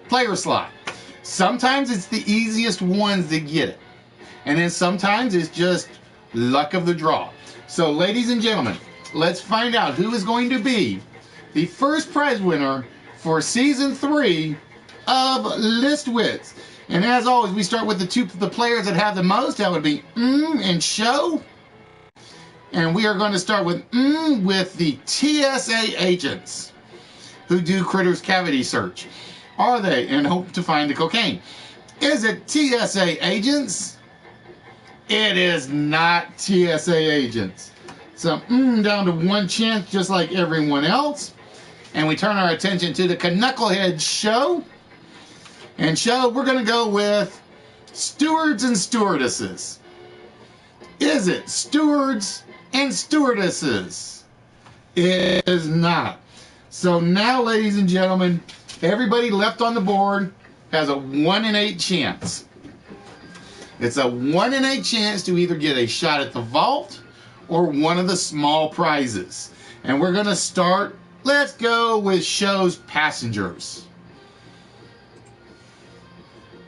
player slot. Sometimes it's the easiest ones that get it. And then sometimes it's just luck of the draw. So, ladies and gentlemen, let's find out who is going to be the first prize winner for Season 3 of List Wits. And as always, we start with the players that have the most. That would be and Show. And we are going to start with the TSA agents who do Critters Cavity Search. Are they and hope to find the cocaine? Is it TSA agents? It is not TSA agents. So, down to 1 chance, just like everyone else. And we turn our attention to the Knucklehead Show. And Show, we're going to go with stewards and stewardesses. Is it stewards and stewardesses? It is not. So now, ladies and gentlemen, everybody left on the board has a 1 in 8 chance. It's a 1 in 8 chance to either get a shot at the vault or one of the small prizes. And we're going to start, let's go with Show's passengers.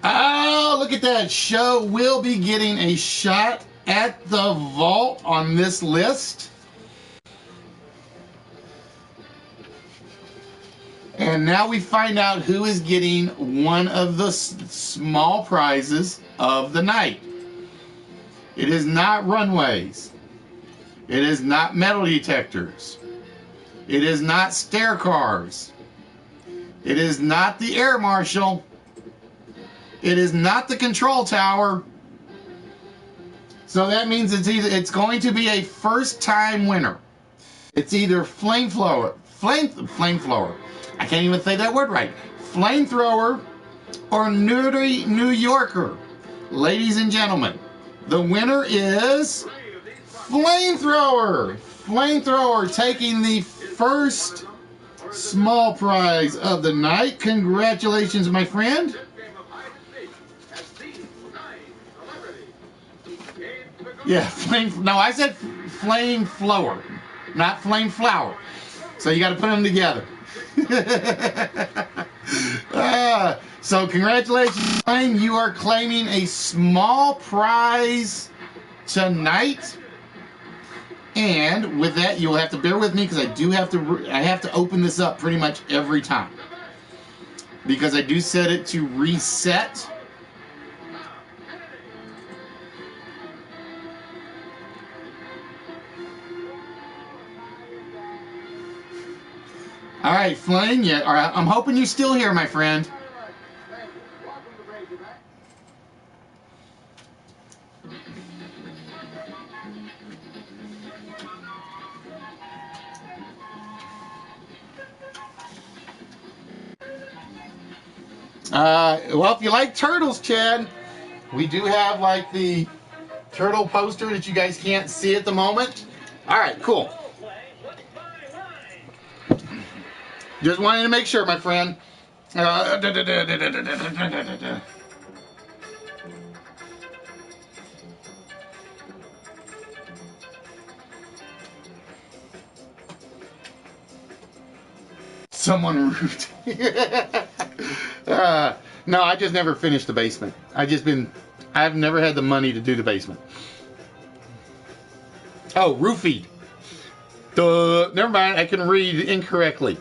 Oh, look at that. Show will be getting a shot at the vault on this list. And now we find out who is getting one of the small prizes of the night. It is not runways. It is not metal detectors. It is not stair cars. It is not the air marshal. It is not the control tower. So that means it's going to be a first-time winner. It's either flamethrower. I can't even say that word right. Flamethrower or Nerdy New Yorker. Ladies and gentlemen, the winner is Flamethrower. Flamethrower taking the first small prize of the night. Congratulations, my friend. Yeah, no, I said Flamethrower, not Flameflower. So you got to put them together. So congratulations, Flame. You are claiming a small prize tonight. And with that, you'll have to bear with me because I have to open this up pretty much every time. Because I do set it to reset. All right, Flame. Yeah, all right, I'm hoping you're still here, my friend. Well, if you like turtles, Chad, we do have like the turtle poster that you guys can't see at the moment. All right, cool. Just wanted to make sure, my friend. Someone roofed. No, I just never finished the basement. I've never had the money to do the basement. Oh, roofie. Duh. Never mind, I can read incorrectly.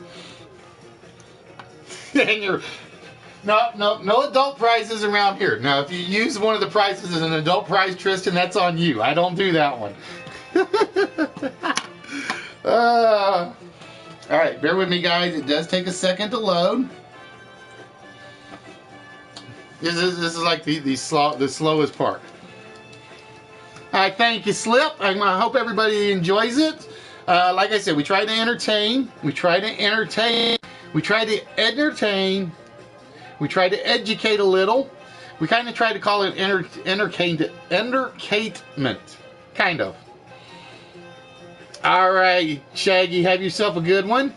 And no adult prizes around here. Now, if you use one of the prizes as an adult prize, Tristan, that's on you. I don't do that one. All right, bear with me, guys. It does take a second to load. This is like the slowest part. All right, thank you, Slip. I hope everybody enjoys it. Like I said, we try to entertain. We try to entertain. We try to entertain. We try to educate a little. We kind of try to call it entertainment. Kind of. All right, Shaggy, have yourself a good one.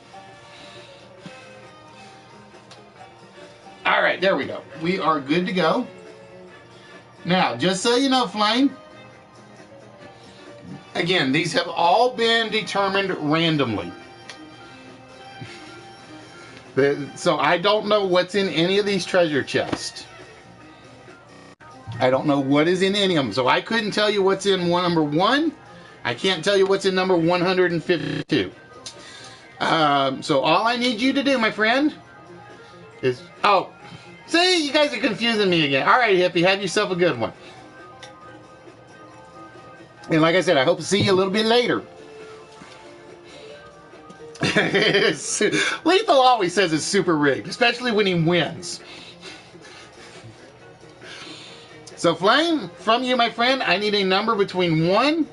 All right, there we go. We are good to go. Now, just so you know, Flame, again, these have all been determined randomly. So I don't know what's in any of these treasure chests. I don't know what is in any of them. So I couldn't tell you what's in number 1. I can't tell you what's in number 152. So all I need you to do, my friend, is... Oh, see, you guys are confusing me again. All right, Hippie, have yourself a good one. And like I said, I hope to see you a little bit later. Lethal always says it's super rigged, especially when he wins. So, Flame, from you, my friend, I need a number between 1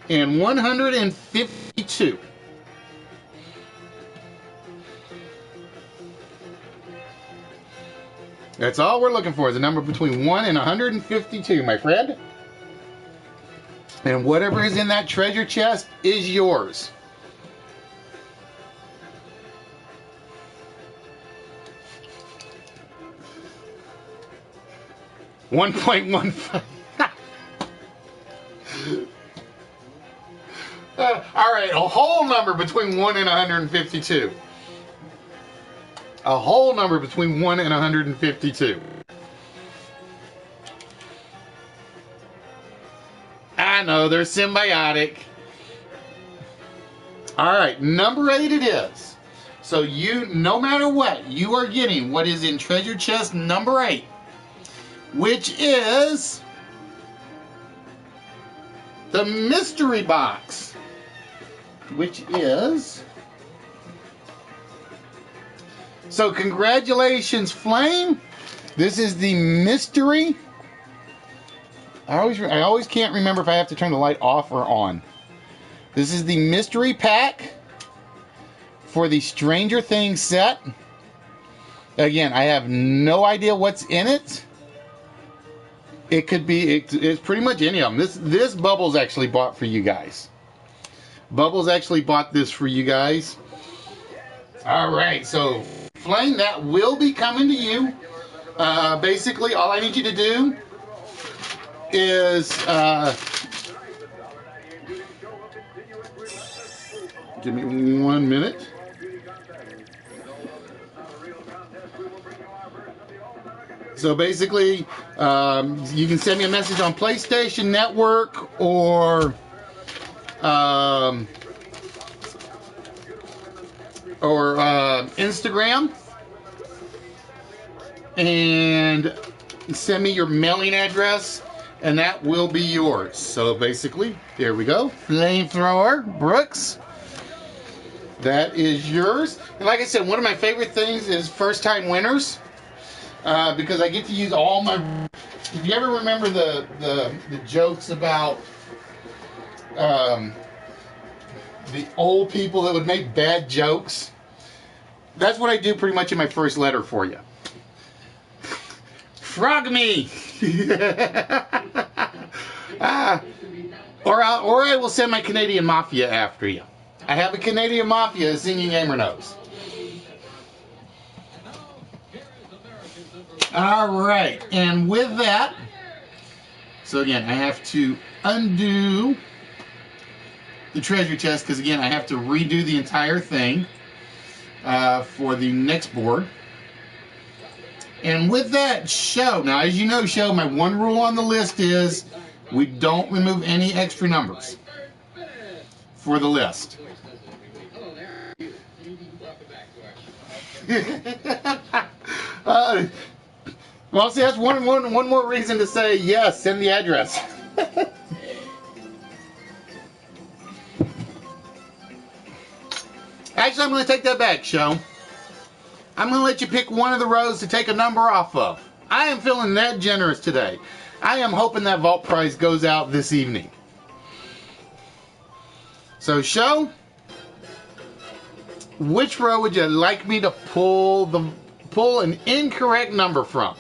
and 152. That's all we're looking for, is a number between 1 and 152, my friend. And whatever is in that treasure chest is yours. $1.15. All right, a whole number between 1 and 152. A whole number between 1 and 152. I know, they're symbiotic. All right, number 8 it is. So you, no matter what, you are getting what is in treasure chest number 8, which is the mystery box, which is... So congratulations, Flame. This is the mystery. I always can't remember if I have to turn the light off or on. This is the mystery pack for the Stranger Things set. Again, I have no idea what's in it. It could be, it's pretty much any of them. This Bubbles actually bought for you guys. Bubbles actually bought this for you guys. All right, so Flame, that will be coming to you. Basically, all I need you to do is give me 1 minute. So basically, you can send me a message on PlayStation Network or Instagram, and send me your mailing address, and that will be yours. So basically, there we go. Flamethrower Brooks. That is yours. And like I said, one of my favorite things is first-time winners, because I get to use all my... If you ever remember the jokes about the old people that would make bad jokes, that's what I do pretty much in my first letter for you. Frog me! Or I will send my Canadian Mafia after you. I have a Canadian Mafia, as Singing Gamer knows. All right, and with that, so again, I have to undo the treasure chest because again, I have to redo the entire thing for the next board. And with that, show. Now, as you know, show, my one rule on the list is we don't remove any extra numbers for the list. Well, see, that's one more reason to say yes, send the address. Actually, I'm going to take that back, show. I'm going to let you pick one of the rows to take a number off of. I am feeling that generous today. I am hoping that vault prize goes out this evening. So, show, which row would you like me to pull an incorrect number from?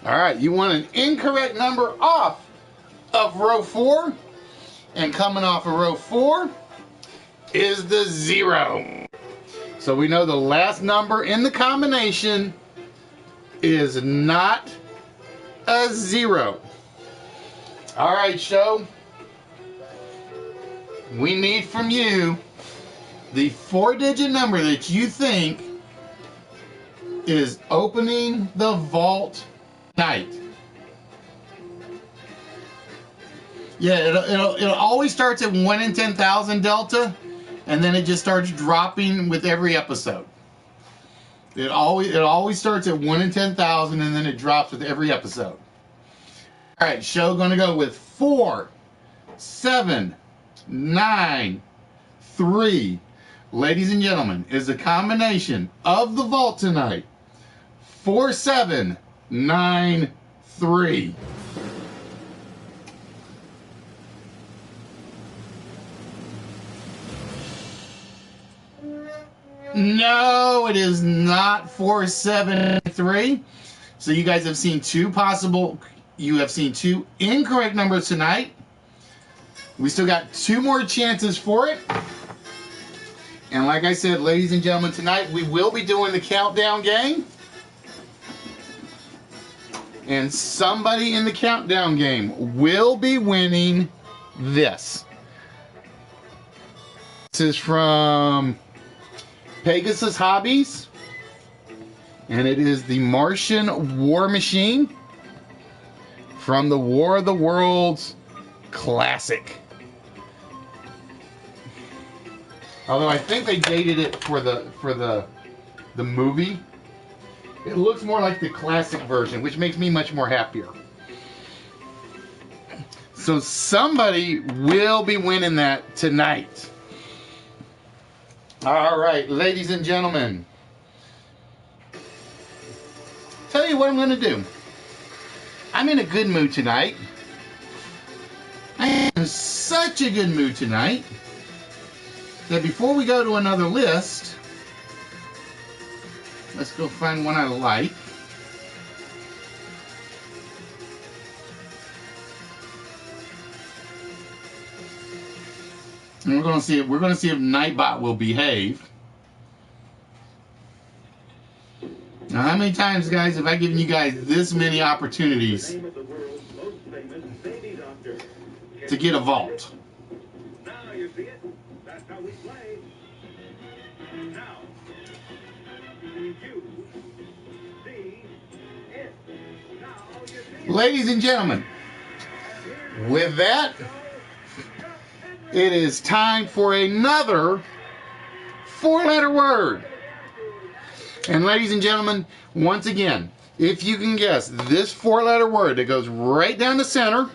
All right, you want an incorrect number off of row 4, and coming off of row 4 is the 0. So we know the last number in the combination is not a 0. All right, show. We need from you the 4-digit number that you think is opening the vault night. Yeah, it always starts at 1 in 10,000 delta, and then it just starts dropping with every episode. It always starts at 1 in 10,000, and then it drops with every episode. All right, show going to go with 4, 7, 9, 3. Ladies and gentlemen, is a combination of the vault tonight. 4, 7, 9, 3. No, it is not 4, 7, 3. So you guys have seen two incorrect numbers tonight. We still got 2 more chances for it. And like I said, ladies and gentlemen, tonight we will be doing the countdown game. And somebody in the countdown game will be winning this. This is from Pegasus Hobbies, and it is the Martian War Machine from the War of the Worlds Classic. Although I think they dated it for the movie. It looks more like the classic version, which makes me much more happier. So somebody will be winning that tonight. All right, ladies and gentlemen. Tell you what I'm going to do. I'm in a good mood tonight. I am in such a good mood tonight that before we go to another list, let's go find one I like. And we're going to see if Nightbot will behave. Now, how many times, guys, have I given you guys this many opportunities to get a vault? Now you see it. That's how we play. Now, Q, C, S. Now you see it. Ladies and gentlemen, with that, it is time for another 4-letter word. And ladies and gentlemen, once again, if you can guess this 4-letter word that goes right down the center,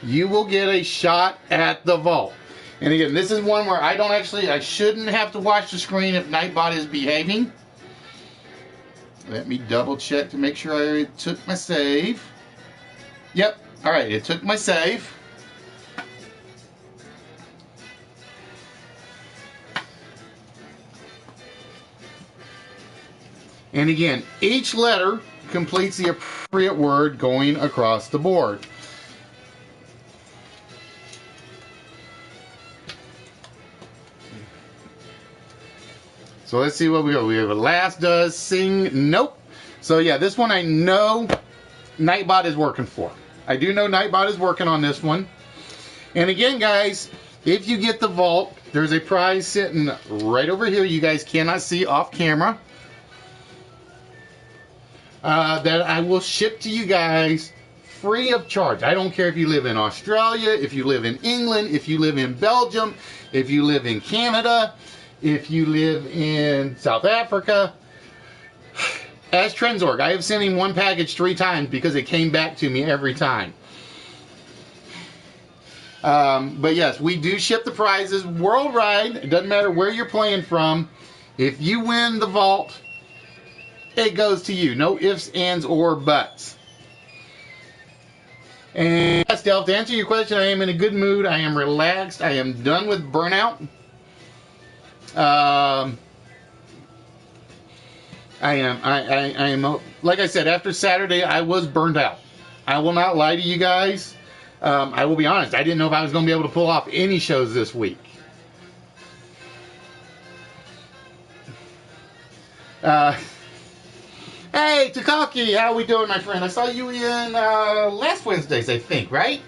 you will get a shot at the vault. And again, this is one where I shouldn't have to watch the screen if Nightbot is behaving. Let me double check to make sure I took my save. Yep, all right, it took my save. And again, each letter completes the appropriate word going across the board. So let's see what we got. We have a Last Does Sing. Nope. So yeah, this one I know Nightbot is working for. I do know Nightbot is working on this one. And again, guys, if you get the vault, there's a prize sitting right over here. You guys cannot see off camera. That I will ship to you guys free of charge. I don't care if you live in Australia, if you live in England, if you live in Belgium, if you live in Canada, if you live in South Africa. As Trenzorg, I have sent him one package 3 times because it came back to me every time. But yes, we do ship the prizes worldwide. It doesn't matter where you're playing from. If you win the vault, it goes to you. No ifs, ands, or buts. And yes, Delph, to answer your question, I am in a good mood. I am relaxed. I am done with burnout. I am, like I said, after Saturday, I was burned out. I will not lie to you guys. I will be honest, I didn't know if I was going to be able to pull off any shows this week. Hey, Takaki, how we doing, my friend? I saw you in last Wednesday's, I think, right?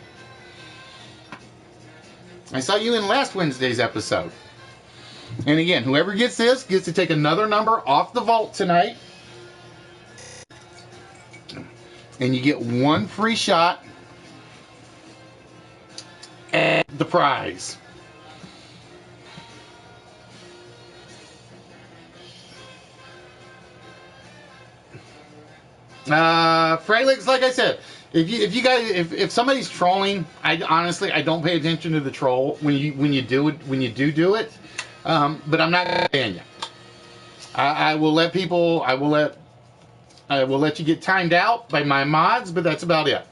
I saw you in last Wednesday's episode. And again, whoever gets this gets to take another number off the vault tonight. And you get 1 free shot at the prize. Fralix, like I said, if somebody's trolling, I honestly don't pay attention to the troll when you do it. But I'm not gonna ban you. I will let you get timed out by my mods, but that's about it.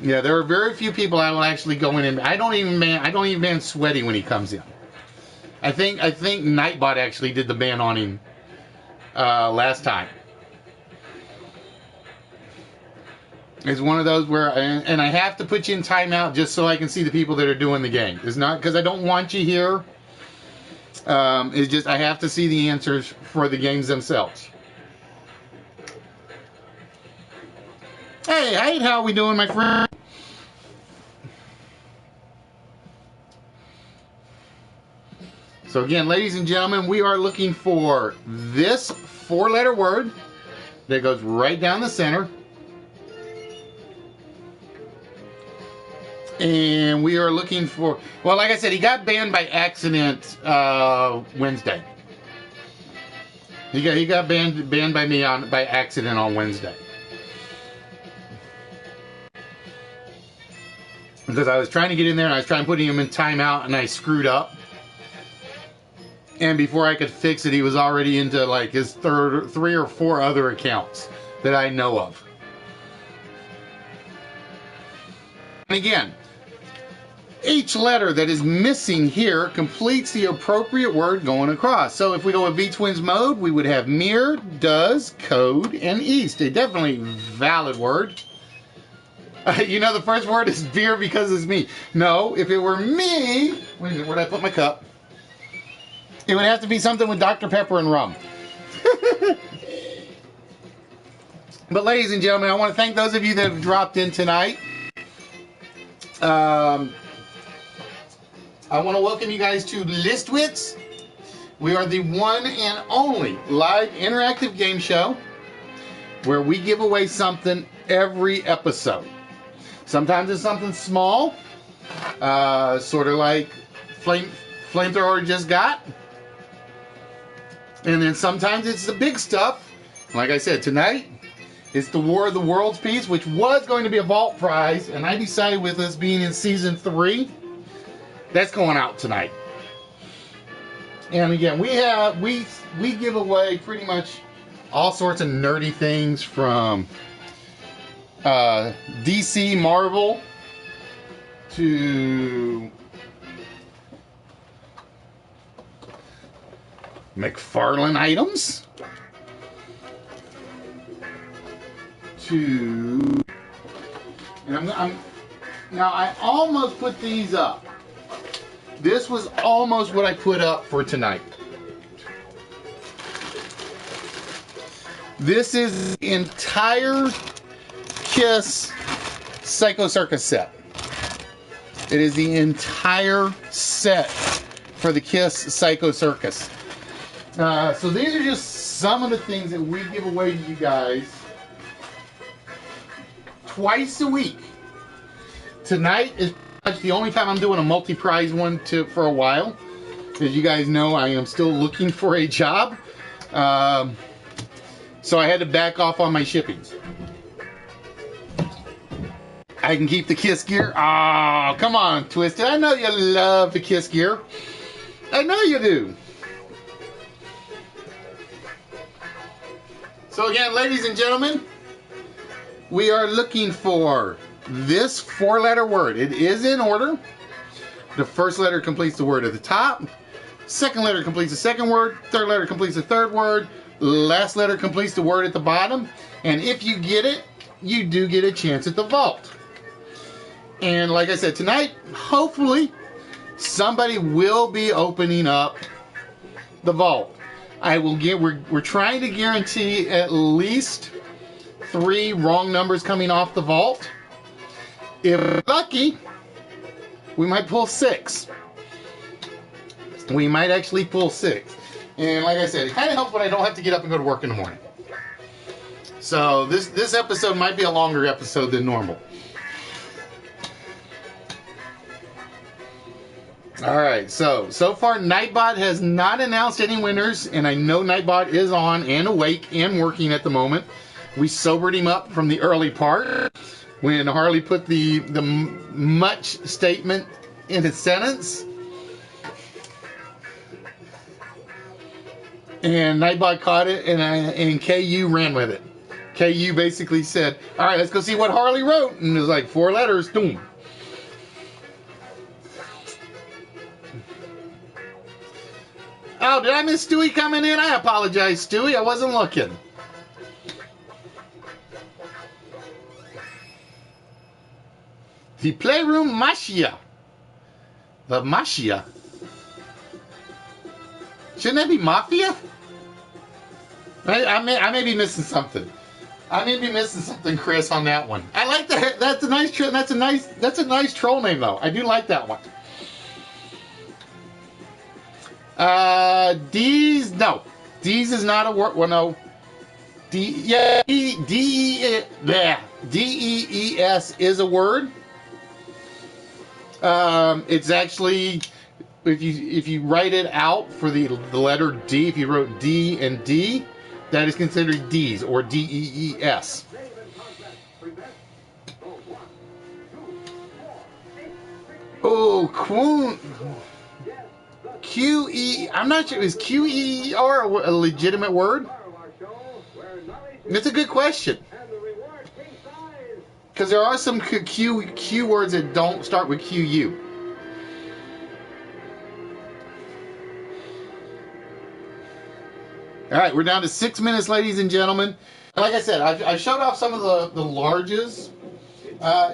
Yeah, there are very few people I will actually go in and I don't even ban Sweaty when he comes in. I think Nightbot actually did the ban on him last time. It's one of those where, and I have to put you in timeout just so I can see the people that are doing the game. It's not because I don't want you here. It's just I have to see the answers for the games themselves. Hey, how are we doing, my friend? So again, ladies and gentlemen, we are looking for this 4-letter word that goes right down the center. And we are looking for, well, like I said, he got banned by accident Wednesday. He got banned by me by accident on Wednesday. Because I was trying to get in there and I was trying to put him in timeout and I screwed up. And before I could fix it, he was already into like his 3 or 4 other accounts that I know of. And again, each letter that is missing here completes the appropriate word going across. So if we go with V-Twins mode, we would have mirror, does, code, and east. A definitely valid word. You know the first word is beer because it's me. No, if it were me, where did I put my cup? It would have to be something with Dr. Pepper and rum. But ladies and gentlemen, I want to thank those of you that have dropped in tonight. I want to welcome you guys to Wits. We are the one and only live interactive game show where we give away something every episode. Sometimes it's something small, sort of like Flamethrower just got. And then sometimes it's the big stuff. Like I said, tonight, it's the War of the Worlds piece, which was going to be a vault prize. And I decided with us being in Season 3, that's going out tonight. And again, we give away pretty much all sorts of nerdy things from DC, Marvel, to McFarlane items, to, and I'm Now, I almost put these up. This was almost what I put up for tonight. This is the entire Kiss Psycho Circus set. It is the entire set for the Kiss Psycho Circus. So these are just some of the things that we give away to you guys twice a week. Tonight is the only time I'm doing a multi-prize one for a while. As you guys know, I am still looking for a job. So I had to back off on my shippings. I can keep the Kiss gear. Oh, come on, Twisted. I know you love the Kiss gear. I know you do. So again, ladies and gentlemen, we are looking for this 4-letter word. It is in order. The first letter completes the word at the top. Second letter completes the second word. Third letter completes the third word. Last letter completes the word at the bottom. And if you get it, you do get a chance at the vault. And like I said, tonight, hopefully, somebody will be opening up the vault. We're trying to guarantee at least 3 wrong numbers coming off the vault. If we're lucky, we might pull 6. We might actually pull 6. And like I said, it kind of helps when I don't have to get up and go to work in the morning. So this episode might be a longer episode than normal. Alright, so far Nightbot has not announced any winners, and I know Nightbot is on and awake and working at the moment. We sobered him up from the early part when Harley put the much statement in a sentence. And Nightbot caught it, and KU ran with it. KU basically said, alright, let's go see what Harley wrote. And it was like 4 letters, boom. Oh, did I miss Stewie coming in? I apologize, Stewie. I wasn't looking. The Playroom Mafia. The Mafia. Shouldn't that be Mafia? I may be missing something. I may be missing something, Chris, on that one. I like that. That's a nice troll name, though. I do like that one. D's, no. D's is not a word. Well, no. D-E-E-S is a word. It's actually, if you write it out for the letter D, if you wrote D and D, that is considered D's, or D-E-E-S. Oh, Q-E, I'm not sure, is Q-E-R a legitimate word? It's a good question. Because there are some Q words that don't start with Q-U. Alright, we're down to 6 minutes, ladies and gentlemen. Like I said, I showed off some of the larges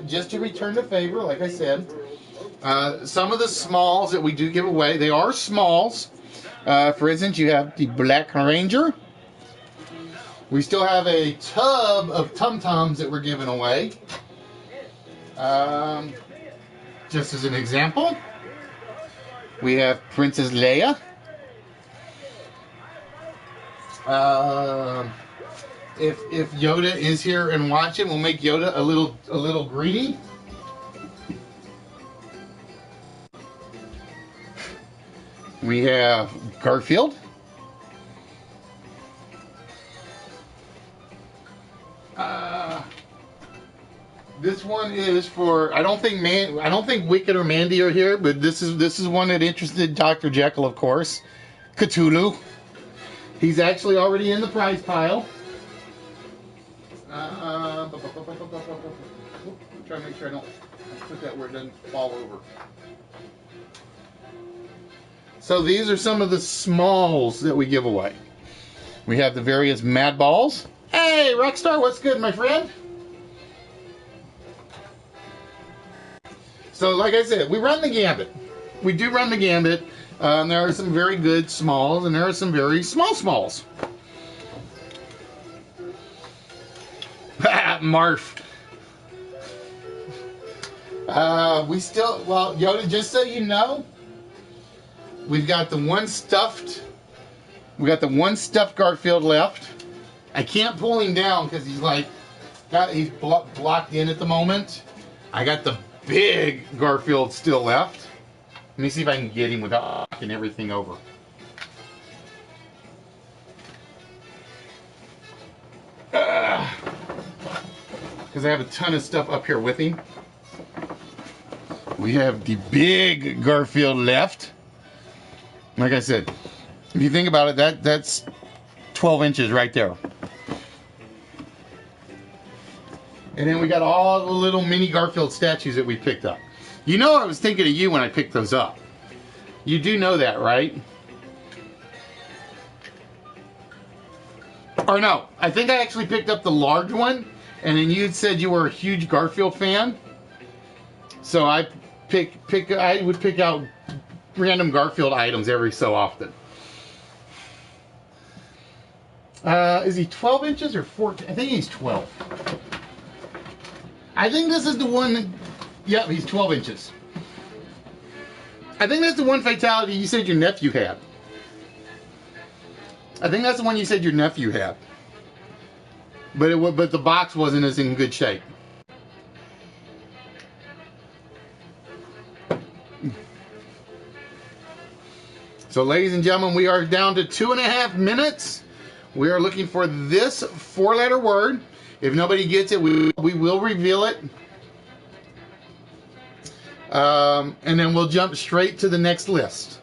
just to return the favor, like I said. Some of the smalls that we do give away, they are smalls. For instance, you have the Black Ranger. We still have a tub of Tum-Tums that we're giving away. Just as an example, we have Princess Leia. If Yoda is here and watching, we'll make Yoda a little greedy. We have Garfield. This one is for, I don't think Wicked or Mandy are here, but this is one that interested Dr. Jekyll, of course. Cthulhu. He's actually already in the prize pile. Try to make sure I don't put that where it doesn't fall over. So these are some of the smalls that we give away. We have the various Mad Balls. Hey, Rockstar, what's good, my friend? So like I said, we run the gambit. We do run the gambit. There are some very good smalls, and there are some very small smalls. Marf. We still, well, Yoda, just so you know, we've got the one stuffed Garfield left. I can't pull him down because he's like, he's blocked in at the moment. I got the big Garfield still left. Let me see if I can get him without knocking everything over. Because I have a ton of stuff up here with him. We have the big Garfield left. Like I said, if you think about it, that's 12 inches right there. And then we got all the little mini Garfield statues that we picked up. You know I was thinking of you when I picked those up. You do know that, right? Or no, I think I actually picked up the large one, and then you had said you were a huge Garfield fan. So I would pick out random Garfield items every so often. Is he 12 inches or 14? I think he's 12. I think this is the one that, yep, he's 12 inches. I think that's the one fatality you said your nephew had. I think that's the one you said your nephew had. But the box wasn't as in good shape. So ladies and gentlemen, we are down to 2.5 minutes. We are looking for this 4-letter word. If nobody gets it, we will reveal it. And then we'll jump straight to the next list.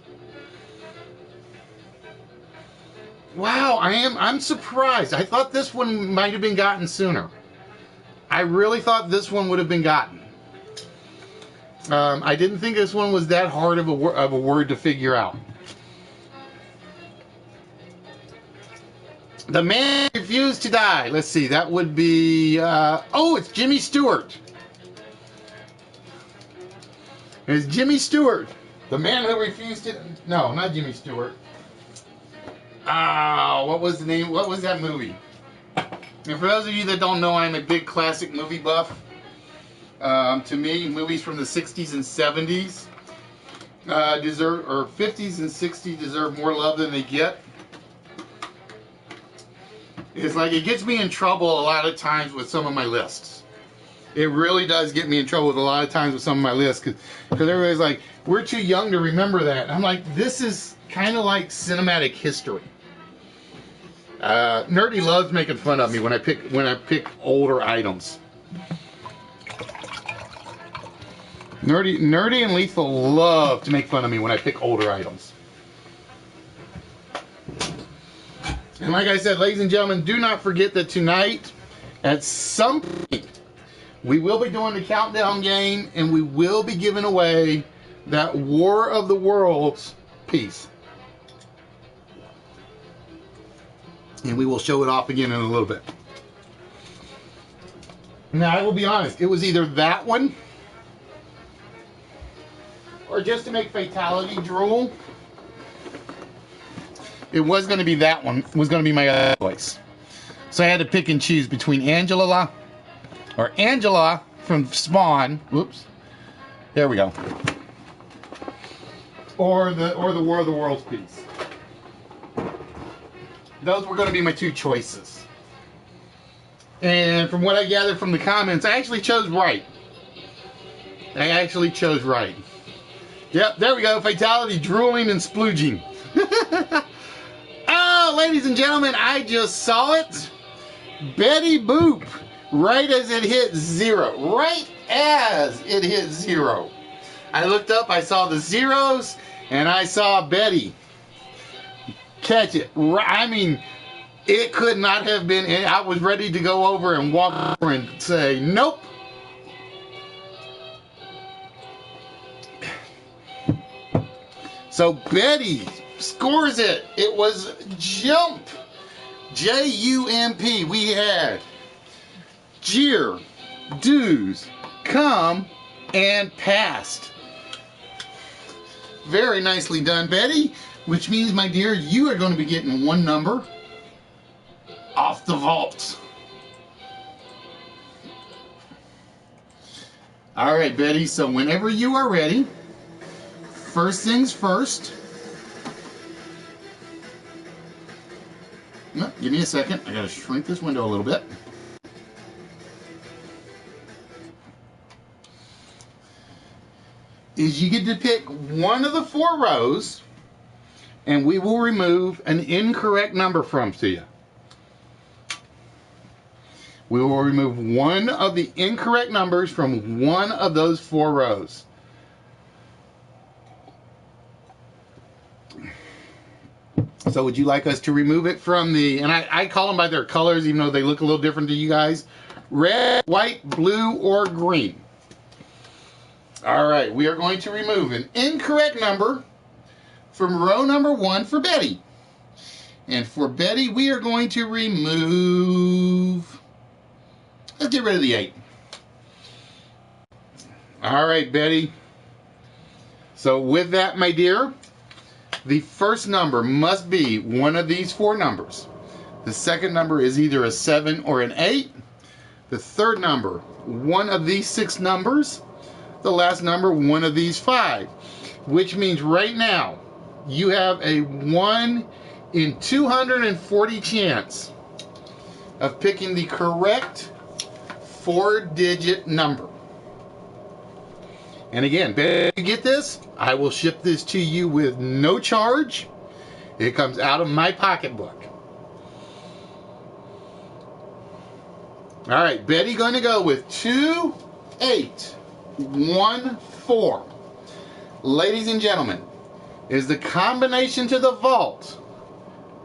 Wow, I'm surprised. I thought this one might have been gotten sooner. I really thought this one would have been gotten. I didn't think this one was that hard of a word to figure out. The man refused to die. Let's see, that would be, oh, it's Jimmy Stewart. It's Jimmy Stewart. The man who refused to, no, not Jimmy Stewart. What was the name, what was that movie? And for those of you that don't know, I'm a big classic movie buff. To me, movies from the 60s and 70s deserve, or 50s and 60s deserve more love than they get. It's like it gets me in trouble a lot of times with some of my lists. It really does get me in trouble with a lot of times with some of my lists because everybody's like, we're too young to remember that. And I'm like, this is kind of like cinematic history. Nerdy loves making fun of me when I pick older items. Nerdy and Lethal love to make fun of me when I pick older items. And like I said, ladies and gentlemen, do not forget that tonight, at some point, we will be doing the countdown game, and we will be giving away that War of the Worlds piece. And we will show it off again in a little bit. Now, I will be honest, it was either that one, or just to make Fatality drool, it was going to be that one. It was going to be my other choice. So I had to pick and choose between Angela from Spawn. Whoops. There we go. Or the War of the Worlds piece. Those were going to be my two choices. And from what I gathered from the comments, I actually chose right. Yep, there we go. Fatality, drooling, and splooging. Oh, ladies and gentlemen, I just saw it. Betty Boop, right as it hit 0. Right as it hit 0. I looked up, I saw the zeros, and I saw Betty catch it. I mean, it could not have been. I was ready to go over and walk over and say, nope. So Betty scores it. It was Jump. J-U-M-P. We had Jeer, Doos, Come, and passed. Very nicely done, Betty. Which means, my dear, you are going to be getting one number off the vault. All right, Betty. So whenever you are ready, first things first. No, give me a second. I got to shrink this window a little bit. Is you get to pick one of the 4 rows, and we will remove an incorrect number from to you. We will remove one of the incorrect numbers from one of those 4 rows. So would you like us to remove it from the, and I call them by their colors, even though they look a little different to you guys, red, white, blue, or green? All right, we are going to remove an incorrect number from row number 1 for Betty. And for Betty, we are going to remove, let's get rid of the 8. All right, Betty. So with that, my dear, the first number must be one of these 4 numbers. The second number is either a 7 or an 8. The third number, one of these 6 numbers. The last number, one of these 5. Which means right now, you have a 1 in 240 chance of picking the correct 4-digit number. And again, if you get this, I will ship this to you with no charge. It comes out of my pocketbook. All right, Betty going to go with 2814. Ladies and gentlemen, is the combination to the vault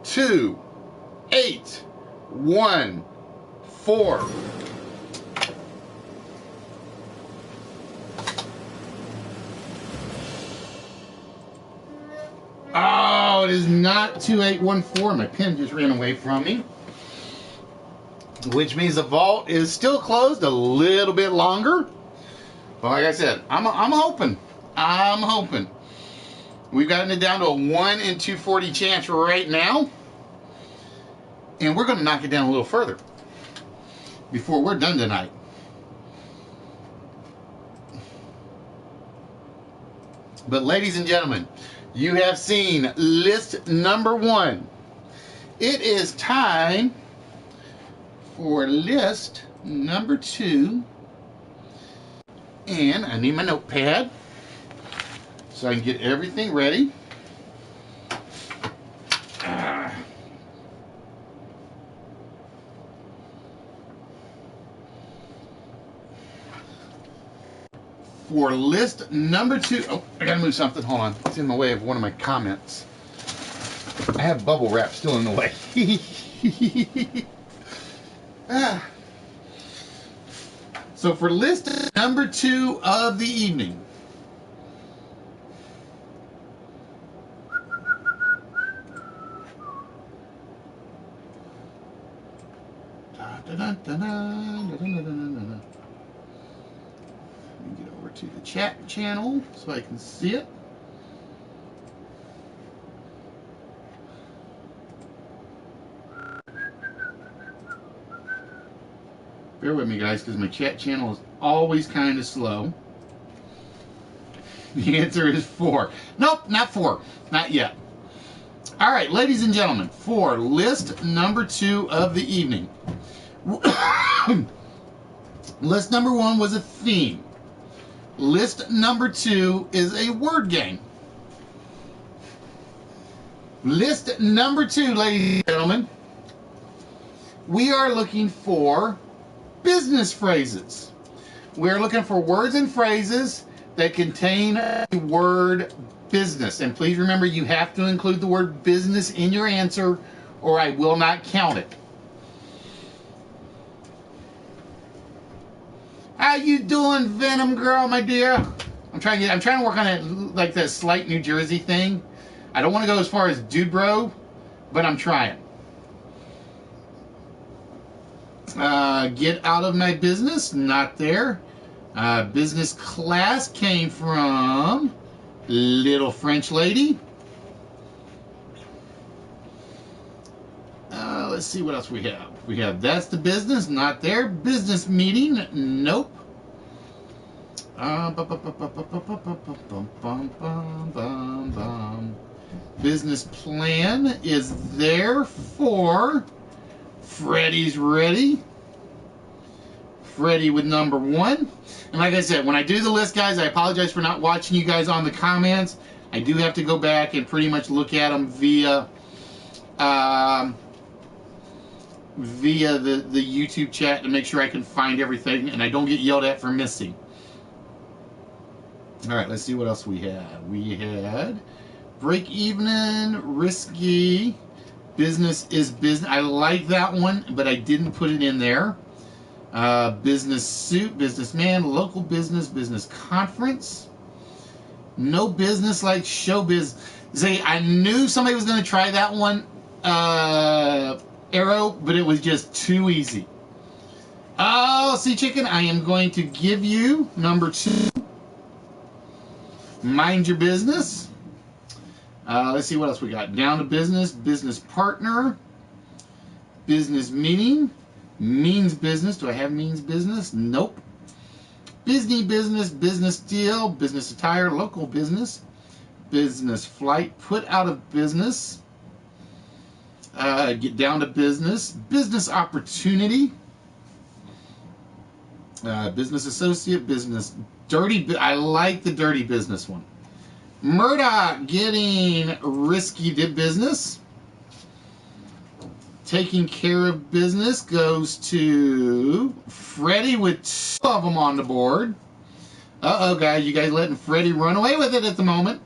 2814. Oh, it is not 2814. My pen just ran away from me. Which means the vault is still closed a little bit longer. But like I said, I'm hoping. I'm hoping. We've gotten it down to a 1 in 240 chance right now. And we're going to knock it down a little further before we're done tonight. But ladies and gentlemen, you have seen list number 1. It is time for list number 2. And I need my notepad so I can get everything ready. For list number 2, oh, I gotta move something. Hold on, it's in the way of one of my comments. I have bubble wrap still in the way. So for list number 2 of the evening, let me get over to the chat channel so I can see it. Bear with me, guys, because my chat channel is always kind of slow. The answer is 4. Nope, not 4. Not yet. All right, ladies and gentlemen, for list number 2 of the evening. List number 1 was a theme. List number 2 is a word game. List number 2, ladies and gentlemen, we are looking for business phrases. We're looking for words and phrases that contain the word business. And please remember, you have to include the word business in your answer or I will not count it. How you doing, Venom Girl, my dear? I'm trying to work on it like that slight New Jersey thing. I don't want to go as far as dude bro, but I'm trying. Get out of my business, not there. Business class came from Little French Lady. Let's see what else we have. We have that's the business, not there. Business meeting, nope. Business plan is there for Freddie's Ready. Freddie with number 1. And like I said, when I do the list, guys, I apologize for not watching you guys on the comments. I do have to go back and pretty much look at them via the YouTube chat to make sure I can find everything and I don't get yelled at for missing. All right, let's see what else we had. We had break even, risky, business is business. I like that one, but I didn't put it in there. Business suit, businessman, local business, business conference. No business like showbiz. See, I knew somebody was going to try that one, Arrow, but it was just too easy. Oh, see, chicken, I am going to give you number 2. Mind your business. Let's see what else we got. Down to business, business partner, business meeting, means business. Do I have means business? Nope. Disney business, business deal, business attire, local business, business flight, put out of business, get down to business, business opportunity, business associate, business dirty. I like the dirty business one. Murdoch getting risky business. Taking care of business goes to Freddie with 2 of them on the board. Uh-oh, guys. You guys letting Freddie run away with it at the moment.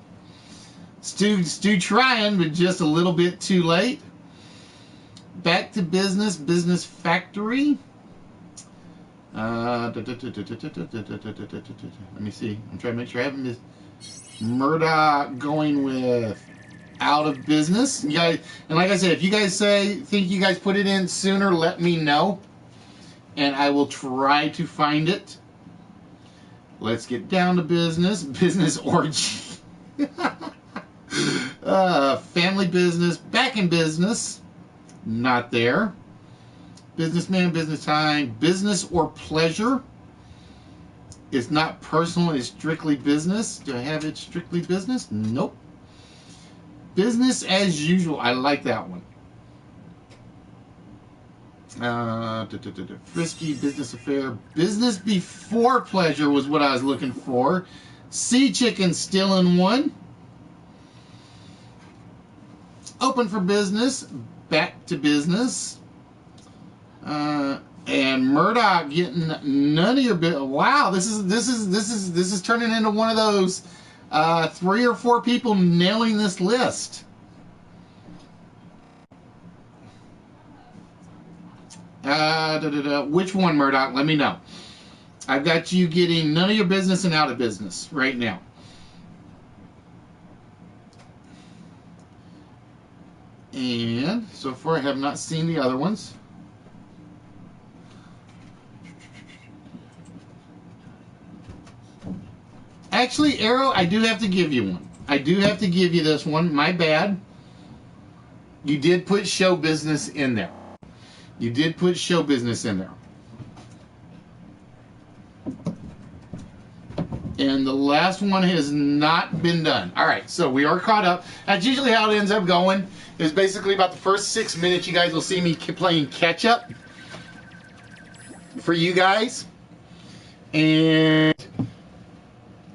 Stu trying, but just a little bit too late. Back to business. Business factory. Let me see. I'm trying to make sure I haven't missed. Murdoch going with out of business. You guys, and like I said, if you guys think you guys put it in sooner, let me know and I will try to find it. Let's get down to business. Business orgy. Family business. Back in business. Not there. Businessman, business time. Business or pleasure. It's not personal, it's strictly business. Do I have it strictly business? Nope. Business as usual. I like that one. Frisky, business affair. Business before pleasure was what I was looking for. Sea chicken still in 1. Open for business. Back to business. And Murdoch getting none of your business. Wow, this is turning into one of those 3 or 4 people nailing this list. Which one, Murdoch? Let me know. I've got you getting none of your business and out of business right now. And so far I have not seen the other ones. Actually, Arrow, I do have to give you one. I do have to give you this one. My bad. You did put show business in there. You did put show business in there. And the last one has not been done. All right, so we are caught up. That's usually how it ends up going. It's basically about the first 6 minutes you guys will see me playing catch up for you guys. And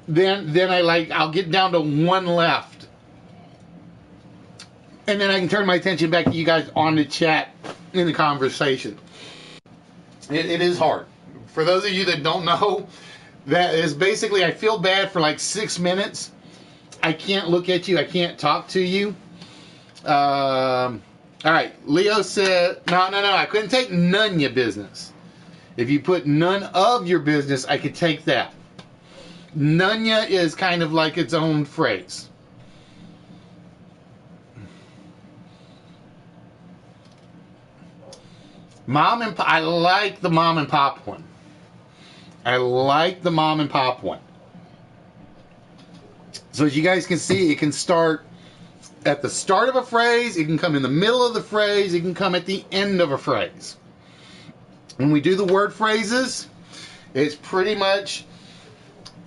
then I'll get down to 1 left. And then I can turn my attention back to you guys on the chat in the conversation. It is hard. For those of you that don't know, that is basically, I feel bad for like 6 minutes. I can't look at you. I can't talk to you. All right. Leo said, no, I couldn't take none your business. If you put none of your business, I could take that. None ya is kind of like its own phrase. Mom and pop, I like the mom and pop one. I like the mom and pop one. So as you guys can see, it can start at the start of a phrase, it can come in the middle of the phrase, it can come at the end of a phrase. When we do the word phrases, it's pretty much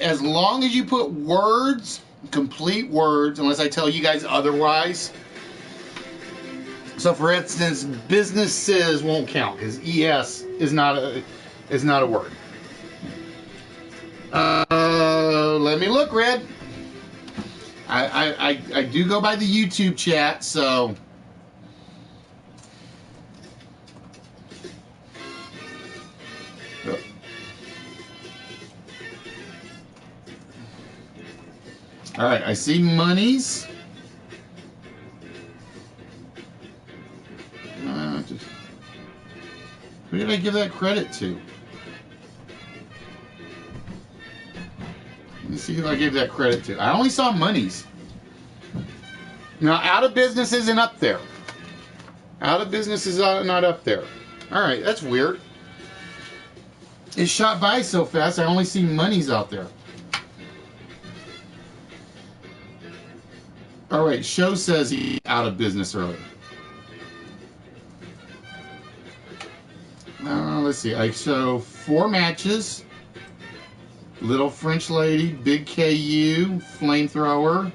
as long as you put words, complete words, unless I tell you guys otherwise. So for instance, businesses won't count because ES is not a word. Let me look, Red. I do go by the YouTube chat, so all right, I see monies. Who did I give that credit to? Let me see who I gave that credit to. I only saw monies. Now, out of business isn't up there. Out of business is not up there. All right, that's weird. It shot by so fast, I only see monies out there. All right, show says he's out of business early. Let's see. I show 4 matches. Little French Lady, Big KU, Flamethrower.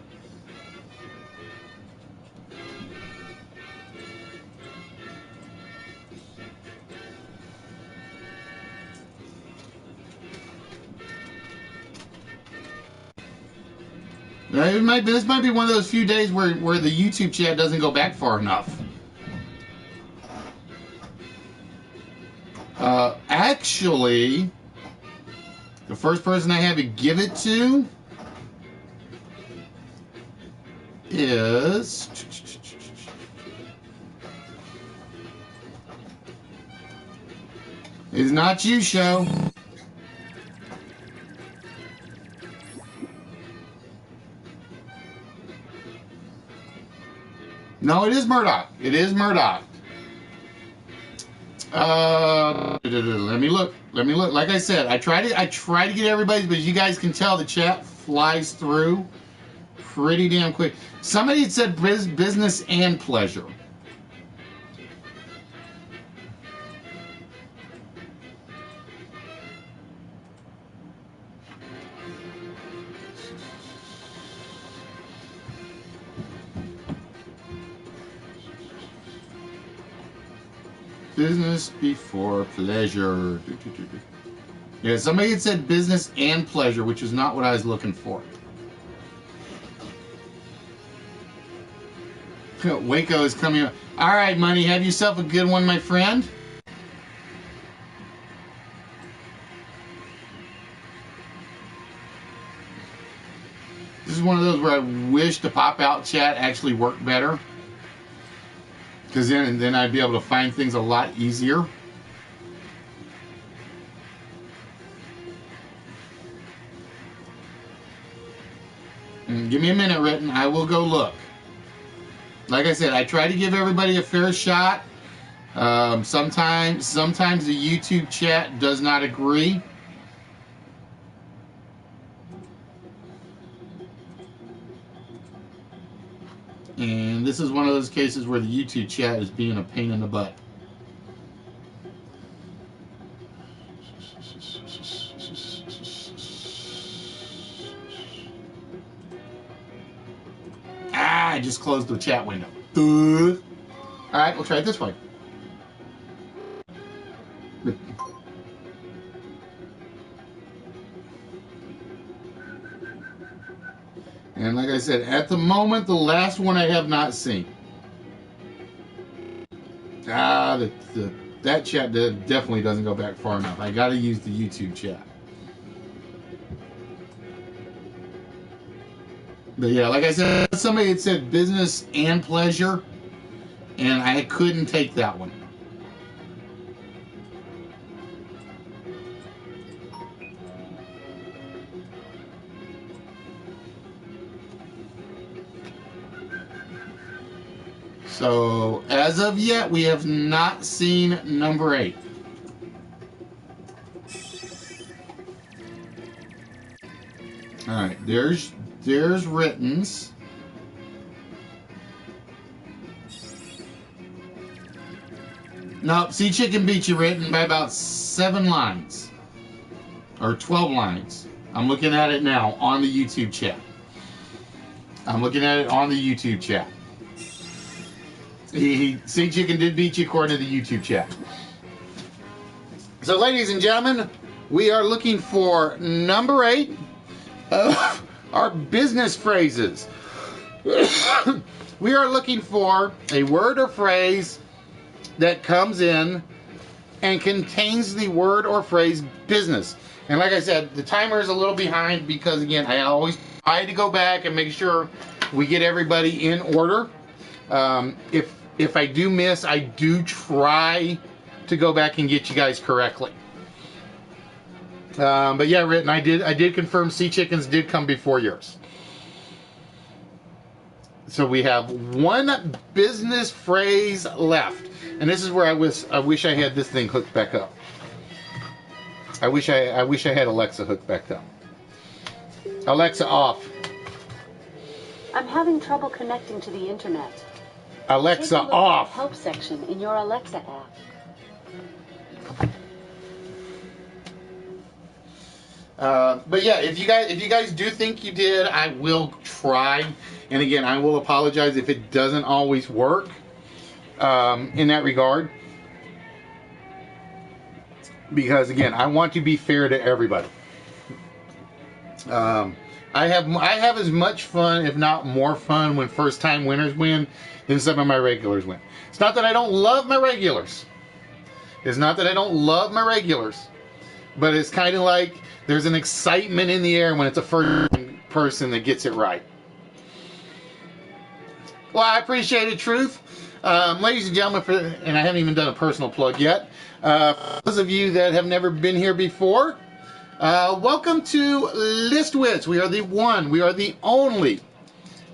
This might be one of those few days where the YouTube chat doesn't go back far enough. Actually, the first person I have to give it to is not you, Show. No, it is Murdoch. It is Murdoch. Let me look. Like I said, I try to get everybody's, but as you guys can tell, the chat flies through pretty damn quick. Somebody had said business and pleasure. Business before pleasure. Yeah, somebody had said business and pleasure, which is not what I was looking for. Waco is coming up. All right, Money, have yourself a good one, my friend. This is one of those where I wish the pop-out chat actually worked better. Because then I'd be able to find things a lot easier. Give me a minute, Ritten. I will go look. Like I said, I try to give everybody a fair shot. Sometimes the YouTube chat does not agree. And this is one of those cases where the YouTube chat is being a pain in the butt. I just closed the chat window. All right, we'll try it this way. And like I said, at the moment, the last one I have not seen. That chat definitely doesn't go back far enough. I got to use the YouTube chat. But yeah, like I said, somebody had said business and pleasure, and I couldn't take that one. So, as of yet, we have not seen number 8. All right, there's writtens. No, Sea Chicken beat you written by about 7 lines. Or 12 lines. I'm looking at it now on the YouTube chat. I'm looking at it on the YouTube chat. Sea Chicken did beat you according to the YouTube chat. So, ladies and gentlemen, we are looking for number 8 of our business phrases. We are looking for a word or phrase that comes in and contains the word or phrase business. And like I said, the timer is a little behind because, again, I always try to go back and make sure we get everybody in order. If I do miss, I do try to go back and get you guys correctly. But yeah, Ritten, I did confirm Sea Chickens did come before yours. So we have one business phrase left. And this is where I wish I had this thing hooked back up. I wish I had Alexa hooked back up. Alexa off. I'm having trouble connecting to the internet. Alexa Take a look off. at the help section in your Alexa app. But yeah, if you guys do think you did, I will try. And again, I will apologize if it doesn't always work in that regard. Because again, I want to be fair to everybody. I have as much fun, if not more fun, when first time winners win than some of my regulars win. It's not that I don't love my regulars. It's not that I don't love my regulars. But it's kind of like there's an excitement in the air when it's a first person that gets it right. Well, I appreciate it, Truth. Ladies and gentlemen, and I haven't even done a personal plug yet. For those of you that have never been here before, welcome to List Wits. We are the only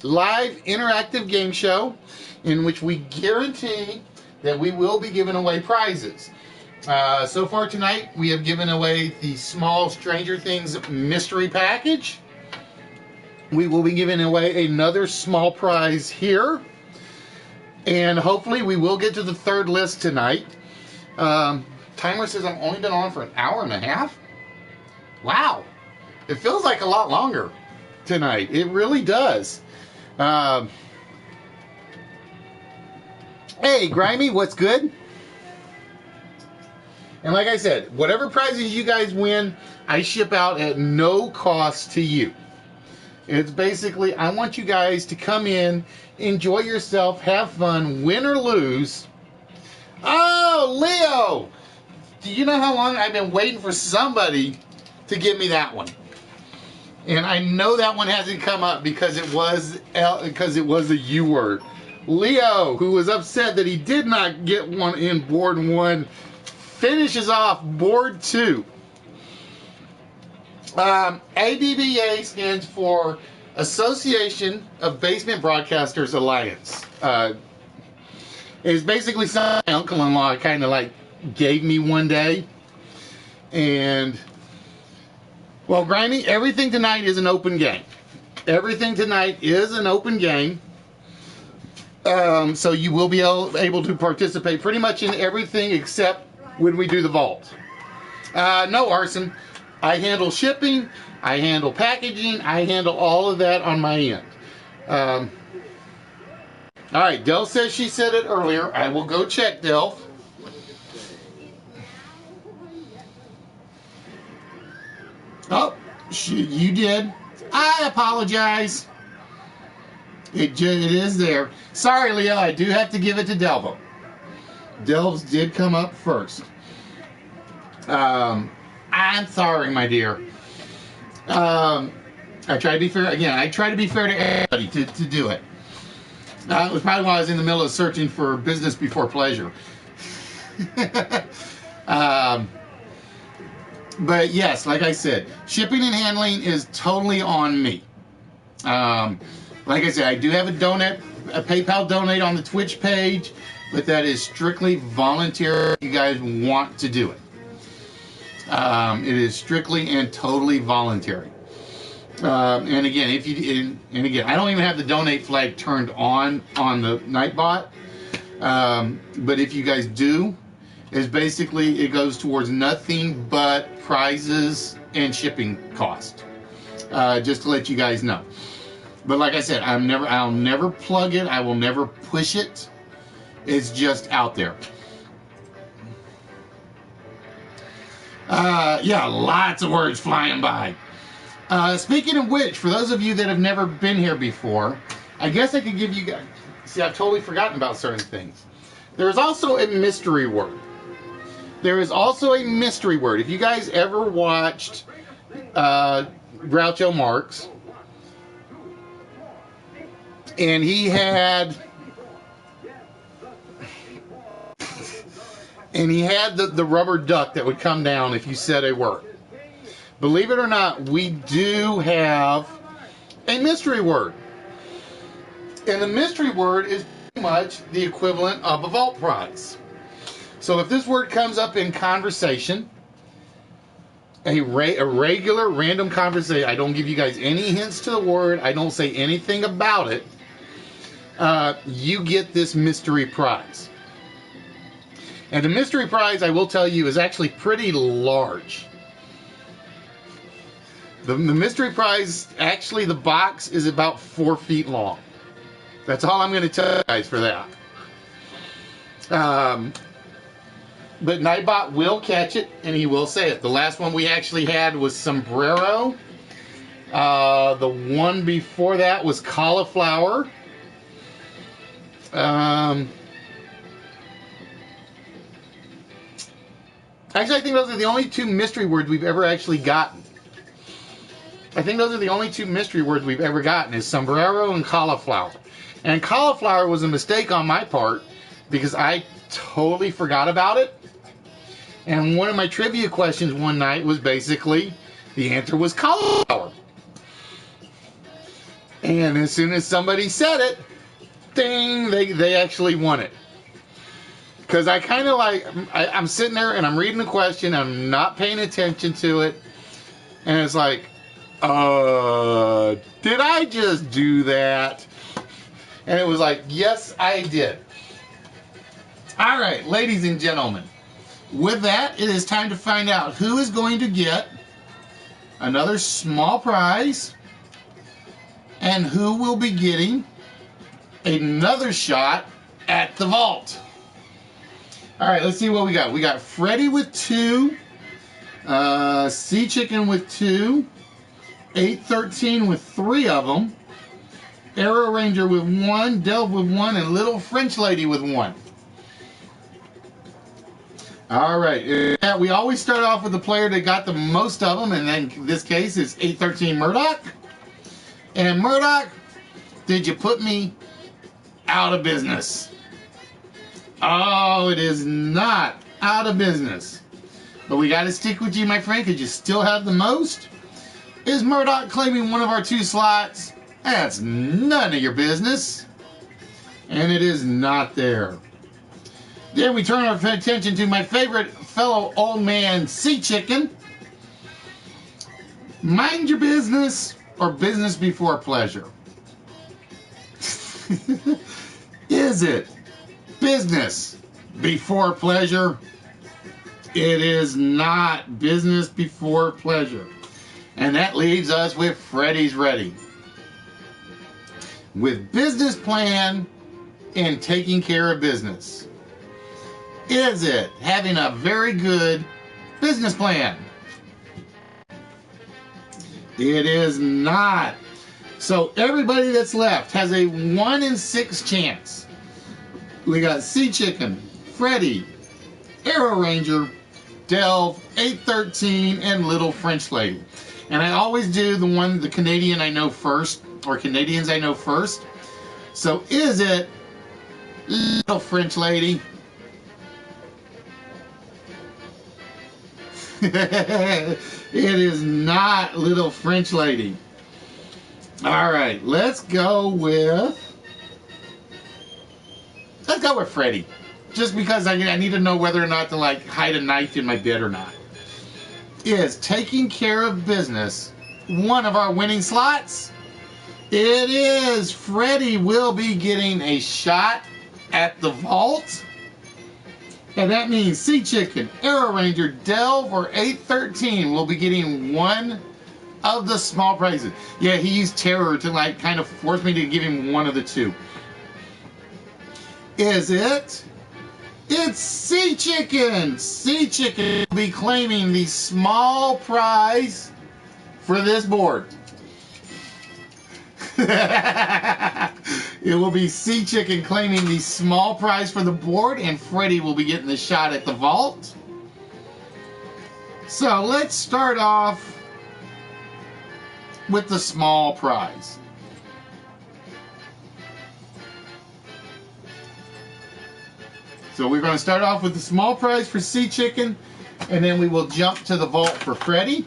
live interactive game show in which we guarantee that we will be giving away prizes. So far tonight, we have given away the small Stranger Things mystery package. We will be giving away another small prize here. And hopefully we will get to the third list tonight. Timer says I've only been on for an hour and a half. Wow. It feels like a lot longer tonight. It really does. Hey, Grimy, what's good? And like I said, whatever prizes you guys win, I ship out at no cost to you. It's basically, I want you guys to come in, enjoy yourself, have fun, win or lose. Oh, Leo! Do you know how long I've been waiting for somebody to give me that one? And I know that one hasn't come up because it was a U word. Leo, who was upset that he did not get one in board 1, finishes off board 2. ABBA stands for Association of Basement Broadcasters Alliance. It's basically something my uncle-in-law kind of like gave me one day. And, well, Grimy, everything tonight is an open game. Everything tonight is an open game. So you will be able to participate pretty much in everything except when we do the vault. No, Arson. I handle shipping, I handle packaging, I handle all of that on my end. All right, Del says she said it earlier. I will go check, Del. Oh, you did. I apologize. It is there. Sorry, Leo, I do have to give it to Delvo. Delv's did come up first. I'm sorry, my dear. I try to be fair. Again, I try to be fair to everybody to do it. It was probably while I was in the middle of searching for business before pleasure. But yes, like I said, shipping and handling is totally on me. Like I said, I do have a PayPal donate on the Twitch page, but that is strictly voluntary if you guys want to do it. It is strictly and totally voluntary. And again, and again, I don't even have the donate flag turned on the Nightbot. But if you guys do, is basically it goes towards nothing but prizes and shipping cost. Just to let you guys know. But like I said, I'll never plug it. I will never push it. It's just out there. Yeah, lots of words flying by. Speaking of which, for those of you that have never been here before, I guess I could give you guys... See, I've totally forgotten about certain things. There's also a mystery word. There is also a mystery word. If you guys ever watched Groucho Marx, and he had... And he had the rubber duck that would come down if you said a word. Believe it or not, we do have a mystery word. And the mystery word is pretty much the equivalent of a vault prize. So if this word comes up in conversation, a regular random conversation, I don't give you guys any hints to the word, I don't say anything about it, you get this mystery prize. And the mystery prize, I will tell you, is actually pretty large. The mystery prize, actually, the box is about 4 feet long. That's all I'm going to tell you guys for that. But Nightbot will catch it, and he will say it. The last one we actually had was sombrero. The one before that was cauliflower. Actually, I think those are the only 2 mystery words we've ever actually gotten. I think those are the only 2 mystery words we've ever gotten, is sombrero and cauliflower. And cauliflower was a mistake on my part because I totally forgot about it. And one of my trivia questions one night was basically, the answer was cauliflower. And as soon as somebody said it, ding, they actually won it. Because I kind of like, I'm sitting there and I'm reading the question, I'm not paying attention to it, and it's like, did I just do that? And it was like, yes, I did. All right, ladies and gentlemen, with that, it is time to find out who is going to get another small prize and who will be getting another shot at the vault. All right, let's see what we got. We got Freddy with 2, Sea Chicken with 2, 813 with 3 of them, Arrow Ranger with 1, Delve with 1, and Little French Lady with 1. All right, we always start off with the player that got the most of them, and then in this case it's 813 Murdoch. And Murdoch, did you put me out of business? Oh, it is not out of business. But we got to stick with you, my friend, because you still have the most. Is Murdoch claiming one of our 2 slots? That's none of your business. And it is not there. Then we turn our attention to my favorite fellow old man, Sea Chicken. Mind your business or business before pleasure? Is it business before pleasure? It is not business before pleasure. And that leaves us with Freddy's Ready. With business plan and taking care of business. Is it having a very good business plan? It is not. So everybody that's left has a 1 in 6 chance. We got Sea Chicken, Freddy, Arrow Ranger, Delve, 813, and Little French Lady. And I always do the Canadian I know first, or Canadians I know first. So is it Little French Lady? It is not Little French Lady. All right, let's go with Freddy. Just because I need to know whether or not to hide a knife in my bed or not. Is taking care of business one of our winning slots. It is Freddie will be getting a shot at the vault. And that means Sea Chicken, Arrow Ranger, Delve, or 813 will be getting one of the small prizes. Yeah, he used terror to like kind of force me to give him one of the two. Is it? It's Sea Chicken! Sea Chicken will be claiming the small prize for this board. It will be Sea Chicken claiming the small prize for the board, and Freddie will be getting the shot at the vault. So let's start off with the small prize. So we're going to start off with the small prize for Sea Chicken, and then we will jump to the vault for Freddie.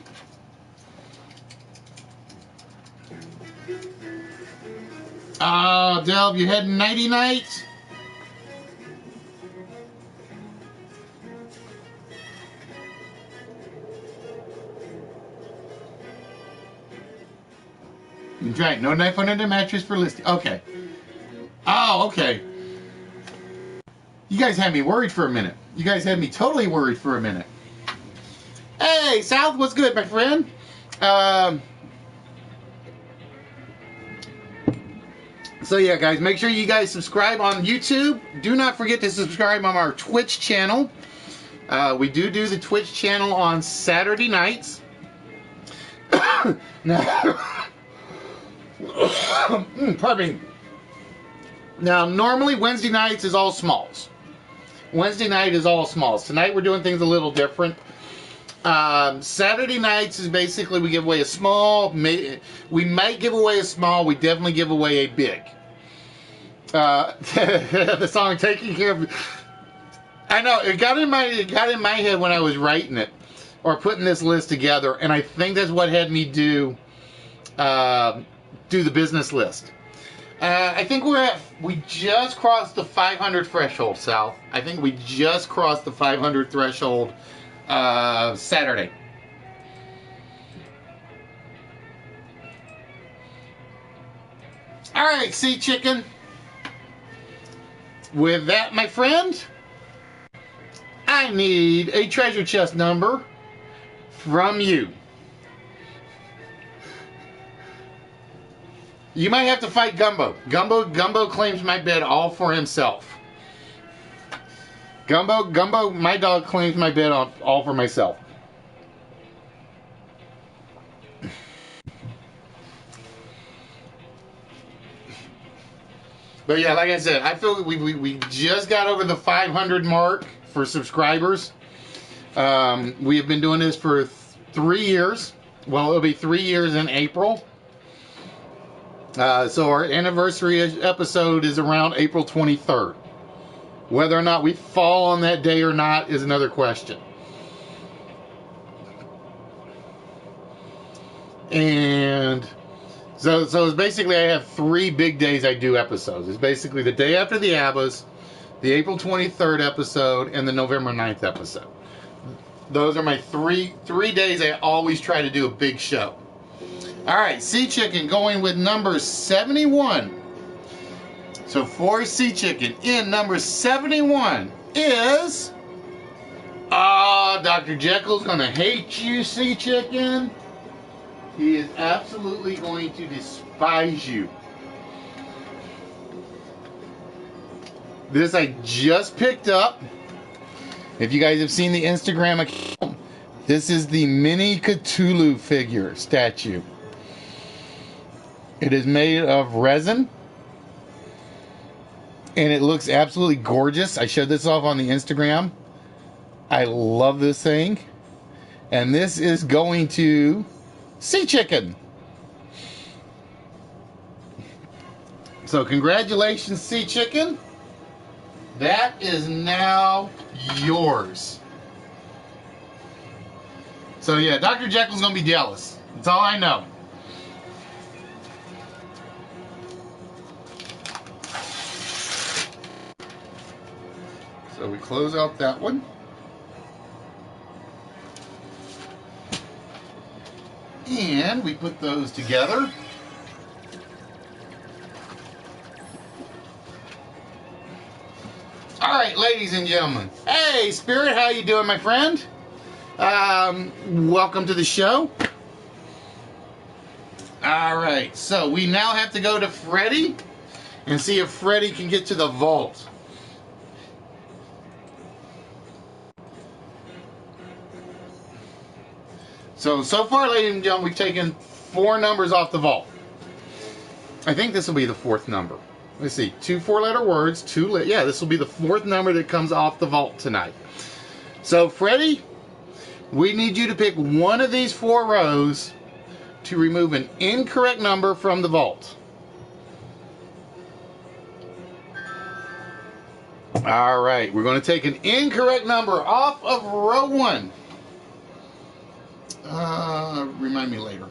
Oh, Delv, you had Nighty Night? That's right. No knife under the mattress for listing. Okay. Oh, okay. You guys had me worried for a minute. You guys had me totally worried for a minute. Hey, South, what's good, my friend? So yeah, guys, make sure you guys subscribe on YouTube. Do not forget to subscribe on our Twitch channel. We do the Twitch channel on Saturday nights. Now, pardon me. Now, normally Wednesday nights is all smalls. Wednesday night is all smalls. Tonight we're doing things a little different. Saturday nights is basically we give away a small. We might give away a small. We definitely give away a big. The song "Taking Care of." I know it got in my head when I was writing it or putting this list together, and I think that's what had me do the business list. I think we just crossed the 500 threshold, Sal. I think we just crossed the 500 threshold Saturday. All right, Sea Chicken. With that, my friend, I need a treasure chest number from you. You might have to fight Gumbo. Gumbo claims my bed all for himself. Gumbo, my dog claims my bed all for myself. But yeah, like I said, I feel we just got over the 500 mark for subscribers. We have been doing this for 3 years. Well, it'll be 3 years in April. So our anniversary episode is around April 23rd. Whether or not we fall on that day or not is another question. And so it's basically I have 3 big days I do episodes. It's basically the day after the ABBAs, the April 23rd episode, and the November 9th episode. Those are my three days I always try to do a big show. All right, Sea Chicken going with number 71. So for Sea Chicken in number 71 is... Dr. Jekyll's going to hate you, Sea Chicken. He is absolutely going to despise you. This I just picked up. If you guys have seen the Instagram account, this is the mini Cthulhu figure statue. It is made of resin. And it looks absolutely gorgeous. I showed this off on the Instagram. I love this thing. And this is going to Sea Chicken. So congratulations, Sea Chicken. That is now yours. So yeah, Dr. Jekyll's going to be jealous. That's all I know. So we close out that one. And we put those together. All right, ladies and gentlemen. Hey, Spirit, how you doing, my friend? Welcome to the show. All right, so we now have to go to Freddie and see if Freddie can get to the vault. So far, ladies and gentlemen, we've taken 4 numbers off the vault. I think this will be the 4th number. Let's see, 2 4-letter words, yeah, this will be the 4th number that comes off the vault tonight. So, Freddie, we need you to pick one of these 4 rows to remove an incorrect number from the vault. All right, we're going to take an incorrect number off of row 1. Remind me later.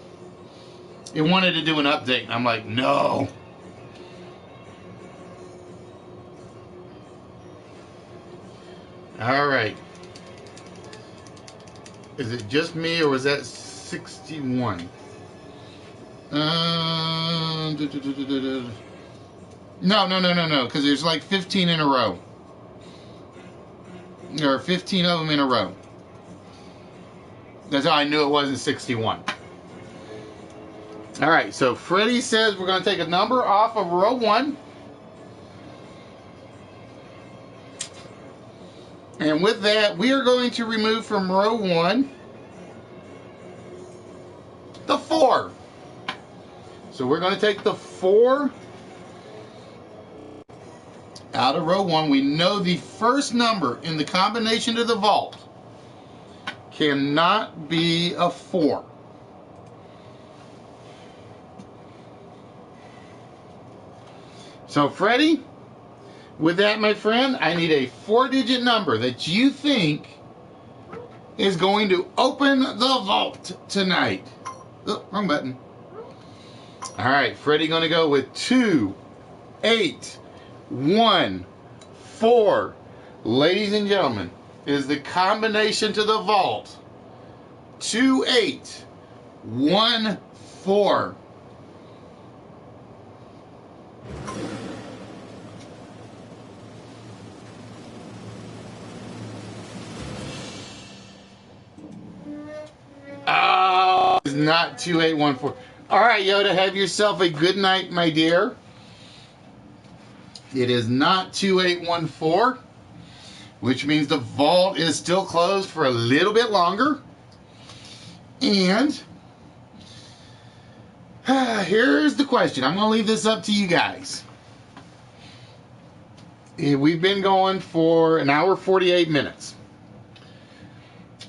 It wanted to do an update, and I'm like, no. All right. Is it just me, or was that 61? No, because there's like 15 in a row. There are 15 of them in a row. That's how I knew it wasn't 61. All right, so Freddie says we're going to take a number off of row 1. And with that, we are going to remove from row 1 the 4. So we're going to take the 4 out of row 1. We know the first number in the combination to the vault cannot be a 4. So, Freddie, with that, my friend, I need a 4-digit number that you think is going to open the vault tonight. Oh, wrong button. All right, Freddie going to go with 2, 8, 1, 4. Ladies and gentlemen, is the combination to the vault 2, 8, 1, 4. Oh, it's not 2814. All right, Yoda, have yourself a good night, my dear. It is not 2814, which means the vault is still closed for a little bit longer. And here's the question. I'm going to leave this up to you guys. We've been going for an hour 48 minutes.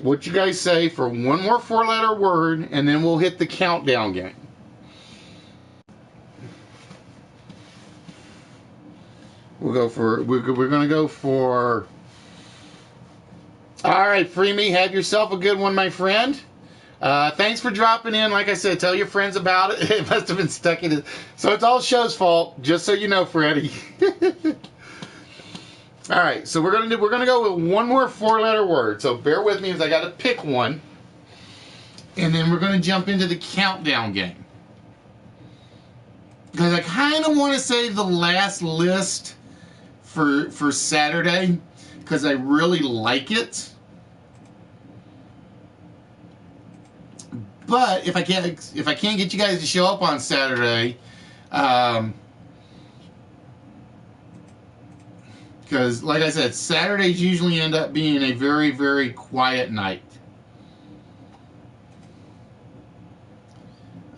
What you guys say for one more 4-letter word, and then we'll hit the countdown game. We're going to go for. All right, Freemy, have yourself a good one, my friend. Thanks for dropping in. Like I said, tell your friends about it. It must have been stuck in it. So it's all show's fault, just so you know, Freddie. All right, so we're gonna go with one more 4-letter word. So bear with me, as I got to pick one, and then we're gonna jump into the countdown game. Because I kind of want to save the last list for Saturday, because I really like it. But if I can't get you guys to show up on Saturday, because, like I said, Saturdays usually end up being a very, very quiet night.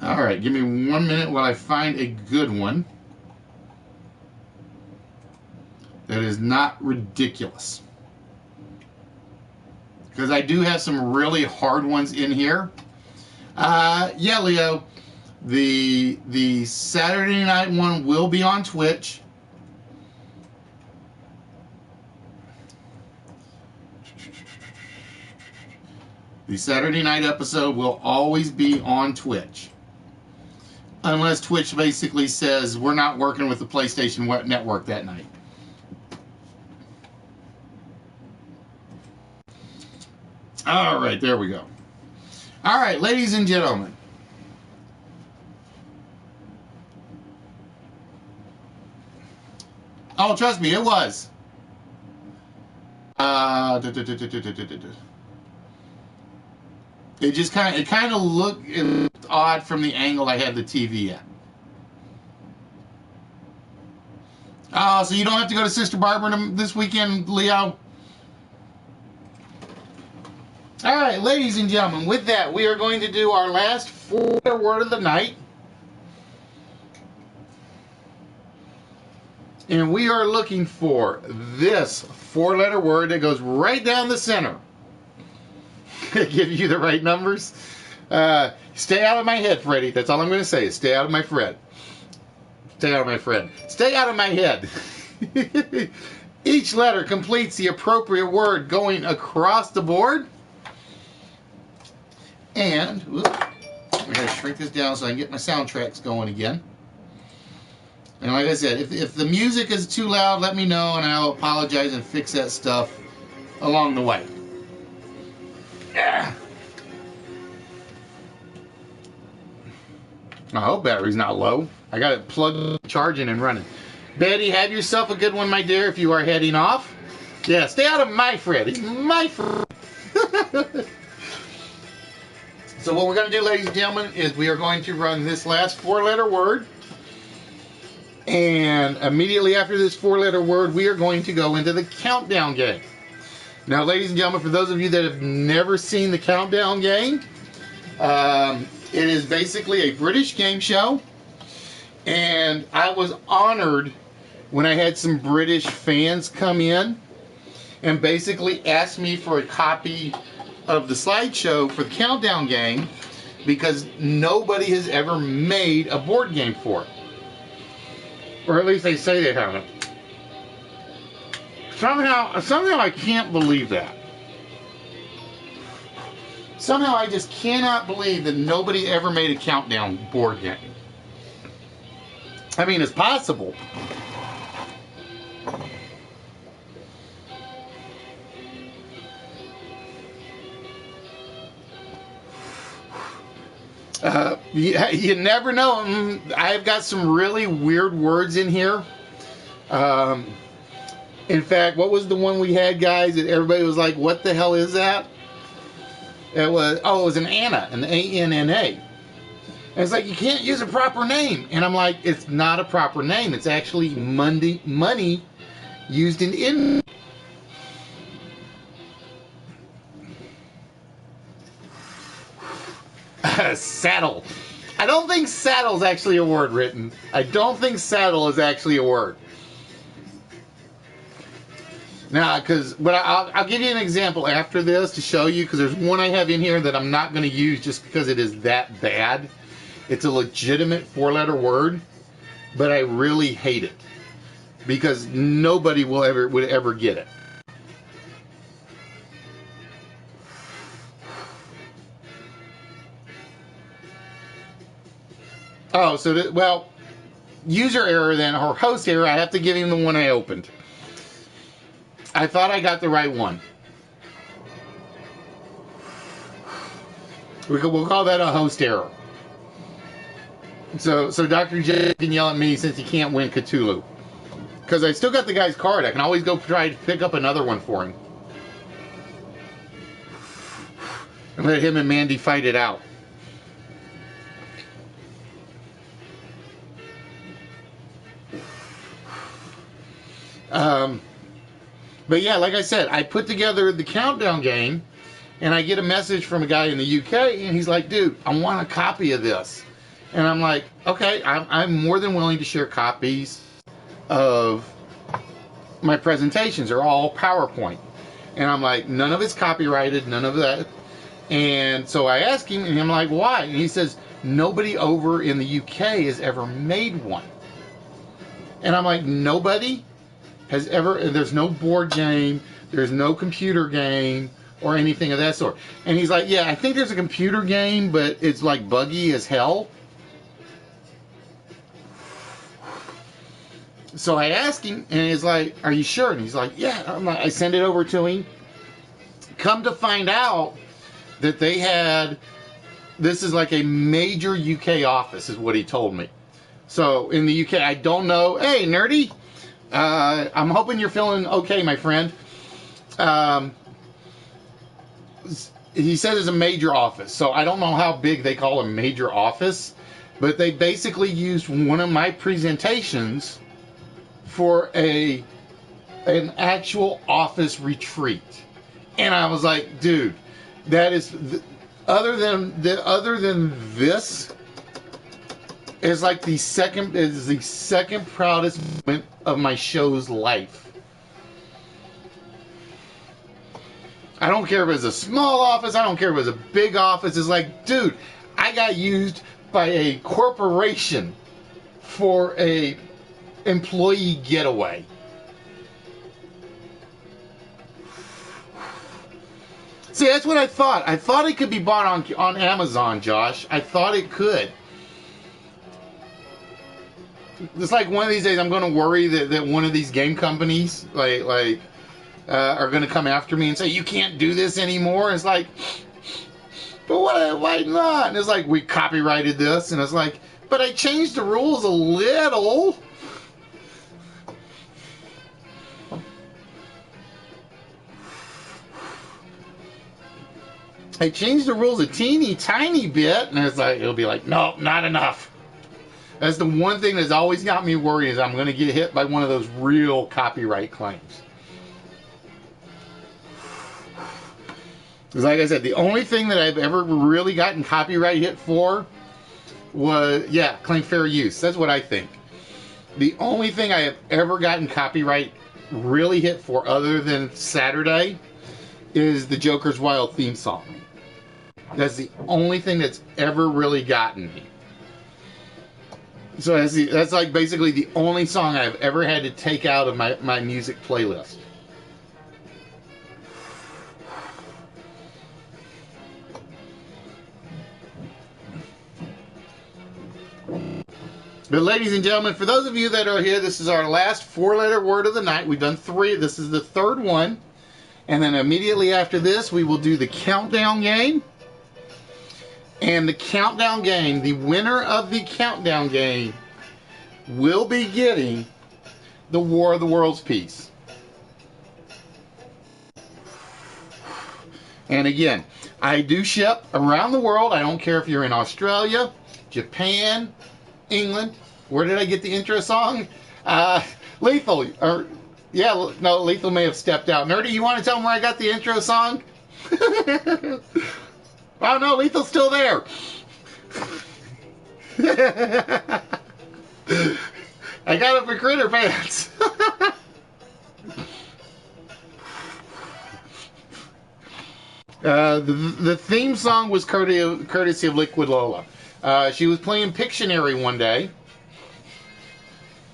All right, give me 1 minute while I find a good one that is not ridiculous. Because I do have some really hard ones in here. Yeah, Leo, the Saturday night one will be on Twitch. The Saturday night episode will always be on Twitch. Unless Twitch basically says we're not working with the PlayStation Network that night. All right, there we go. All right, ladies and gentlemen. Oh, trust me, it was. It just kind of looked odd from the angle I had the TV at. Oh, so you don't have to go to Sister Barbara this weekend, Leo? All right, ladies and gentlemen, with that, we are going to do our last four-letter word of the night. And we are looking for this four-letter word that goes right down the center. Give you the right numbers. Stay out of my head, Freddie. That's all I'm going to say is stay out of my Fred. Stay out of my Fred. Stay out of my head. Each letter completes the appropriate word going across the board. And I'm going to shrink this down so I can get my soundtracks going again. And like I said, if the music is too loud, let me know and I'll apologize and fix that stuff along the way. I hope battery's not low. I got it plugged, charging, and running. Betty, have yourself a good one, my dear, if you are heading off. Yeah, stay out of my Fred. It's my Fred. So what we're going to do, ladies and gentlemen, is we are going to run this last four-letter word. And immediately after this four-letter word, we are going to go into the countdown game. Now, ladies and gentlemen, for those of you that have never seen the countdown game, it is basically a British game show. And I was honored when I had some British fans come in and basically ask me for a copy of the slideshow for the countdown game because nobody has ever made a board game for it. Or at least they say they haven't. Somehow I can't believe that. Somehow I just cannot believe that nobody ever made a countdown board game. I mean, it's possible. You never know. I've got some really weird words in here. In fact, what was the one we had, guys, that everybody was like, what the hell is that? It was an Anna, an A-N-N-A. And it's like, you can't use a proper name. And I'm like, it's not a proper name. It's actually money used in saddle. I don't think saddle is actually a word written. I don't think saddle is actually a word. Now, but I'll give you an example after this to show you, because there's one I have in here that I'm not going to use just because it is that bad. It's a legitimate four-letter word, but I really hate it because nobody would ever get it. Oh, well, user error then, or host error. I have to give him the one I opened. I thought I got the right one. We'll call that a host error. So Dr. J can yell at me since he can't win Cthulhu. Because I still got the guy's card. I can always go try to pick up another one for him. And let him and Mandy fight it out. But yeah, like I said, I put together the countdown game, and I get a message from a guy in the UK, and he's like, dude, I want a copy of this. And I'm like, okay, I'm more than willing to share copies of my presentations. They're all PowerPoint. And I'm like, none of it's copyrighted, none of that. And so I asked him, and I'm like, why? And he says, nobody over in the UK has ever made one. And I'm like, nobody has ever, there's no board game, there's no computer game, or anything of that sort. And he's like, yeah, I think there's a computer game, but it's like buggy as hell. So I asked him, and he's like, are you sure? And he's like, yeah. I send it over to him. Come to find out that they had, this is like a major UK office, is what he told me. So in the UK, I don't know. Hey, nerdy. I'm hoping you're feeling okay, my friend. He said it's a major office, so I don't know how big they call a major office, but they basically used one of my presentations for an actual office retreat. And I was like, dude, that is other than this is like the second proudest moment of my show's life. I don't care if it's a small office, I don't care if it's a big office. It's like, dude, I got used by a corporation for a employee getaway. See, that's what I thought. I thought it could be bought on Amazon, Josh. I thought it could. It's like one of these days I'm going to worry that one of these game companies are going to come after me and say, you can't do this anymore. It's like, but why not? And it's like, we copyrighted this. And it's like, but I changed the rules a little. I changed the rules a teeny tiny bit. And it's like, it'll be like, no, not enough. That's the one thing that's always got me worried, is I'm going to get hit by one of those real copyright claims. Because like I said, the only thing that I've ever really gotten copyright hit for was, claim fair use. That's what I think. The only thing I have ever gotten copyright really hit for, other than Saturday, is the Joker's Wild theme song. That's the only thing that's ever really gotten me. So that's like basically the only song I've ever had to take out of my music playlist. But ladies and gentlemen, for those of you that are here, this is our last 4-letter word of the night. We've done 3. This is the 3rd one. And then immediately after this, we will do the countdown game. And the countdown game, the winner of the countdown game will be getting the War of the Worlds piece. And again, I do ship around the world. I don't care if you're in Australia, Japan, England. Where did I get the intro song? Lethal. Lethal may have stepped out. Nerdy, you want to tell them where I got the intro song? Oh no, Lethal's still there. I got it for Critter fans. The theme song was courtesy of Liquid Lola. She was playing Pictionary one day,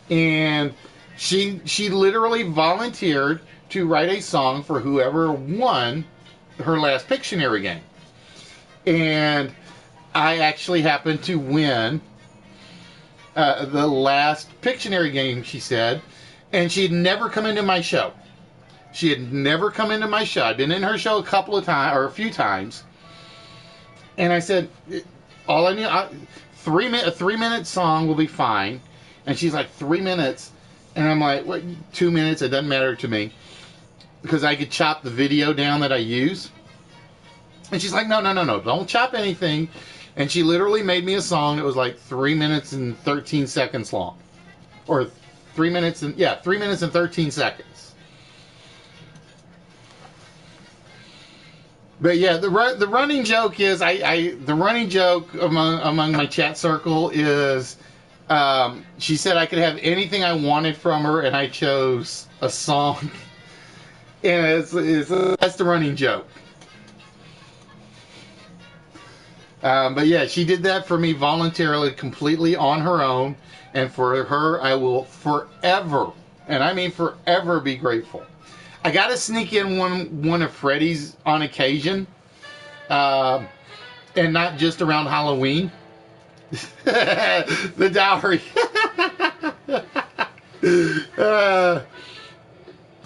and she literally volunteered to write a song for whoever won her last Pictionary game. And I actually happened to win the last Pictionary game, she said. And she had never come into my show. I'd been in her show a few times. And I said, all I need, a 3-minute song will be fine. And she's like, 3 minutes? And I'm like, what, 2 minutes? It doesn't matter to me. Because I could chop the video down that I use. And she's like, no, don't chop anything. And she literally made me a song that was like 3 minutes and 13 seconds long. Or 3 minutes and 13 seconds. But yeah, the running joke is, the running joke among my chat circle is, she said I could have anything I wanted from her, and I chose a song. And that's the running joke. But yeah, she did that for me voluntarily, completely on her own. And for her, I will forever, and I mean forever, be grateful. I got to sneak in one of Freddie's on occasion. And not just around Halloween. The dowry.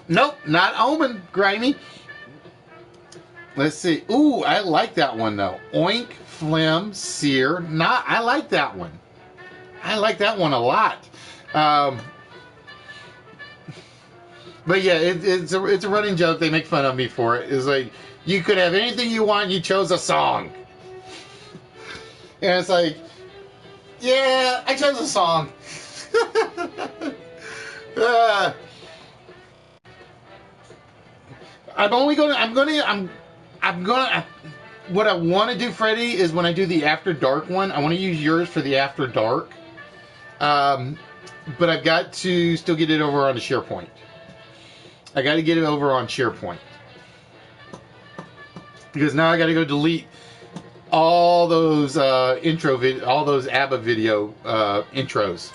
Nope, not Omen, Grimy. Let's see. Ooh, I like that one though. Oink, Phlegm, Sear. I like that one. I like that one a lot. But yeah, it's a running joke. They make fun of me for it. It's like, you could have anything you want. You chose a song. And it's like, yeah, I chose a song. What I want to do, Freddie, is when I do the After Dark one, I want to use yours for the After Dark. But I've got to still get it over on the SharePoint. I got to get it over on SharePoint. Because now I got to go delete all those all those ABBA video intros.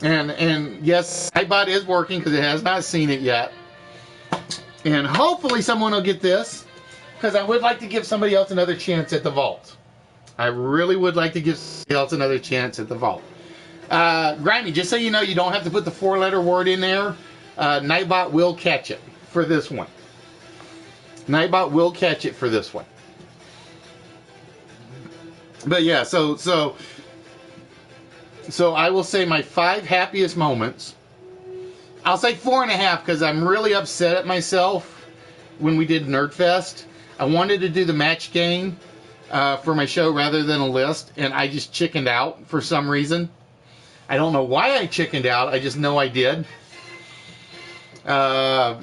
And yes, iBot is working because it has not seen it yet. And hopefully someone will get this, because I would like to give somebody else another chance at the vault. I really would like to give somebody else another chance at the vault. Grimy, just so you know, you don't have to put the 4-letter word in there. Nightbot will catch it for this one. Nightbot will catch it for this one. But yeah, so I will say my 5 happiest moments. I'll say 4.5 because I'm really upset at myself when we did Nerdfest. I wanted to do the match game for my show rather than a list, and I just chickened out for some reason. I don't know why I chickened out. I just know I did. But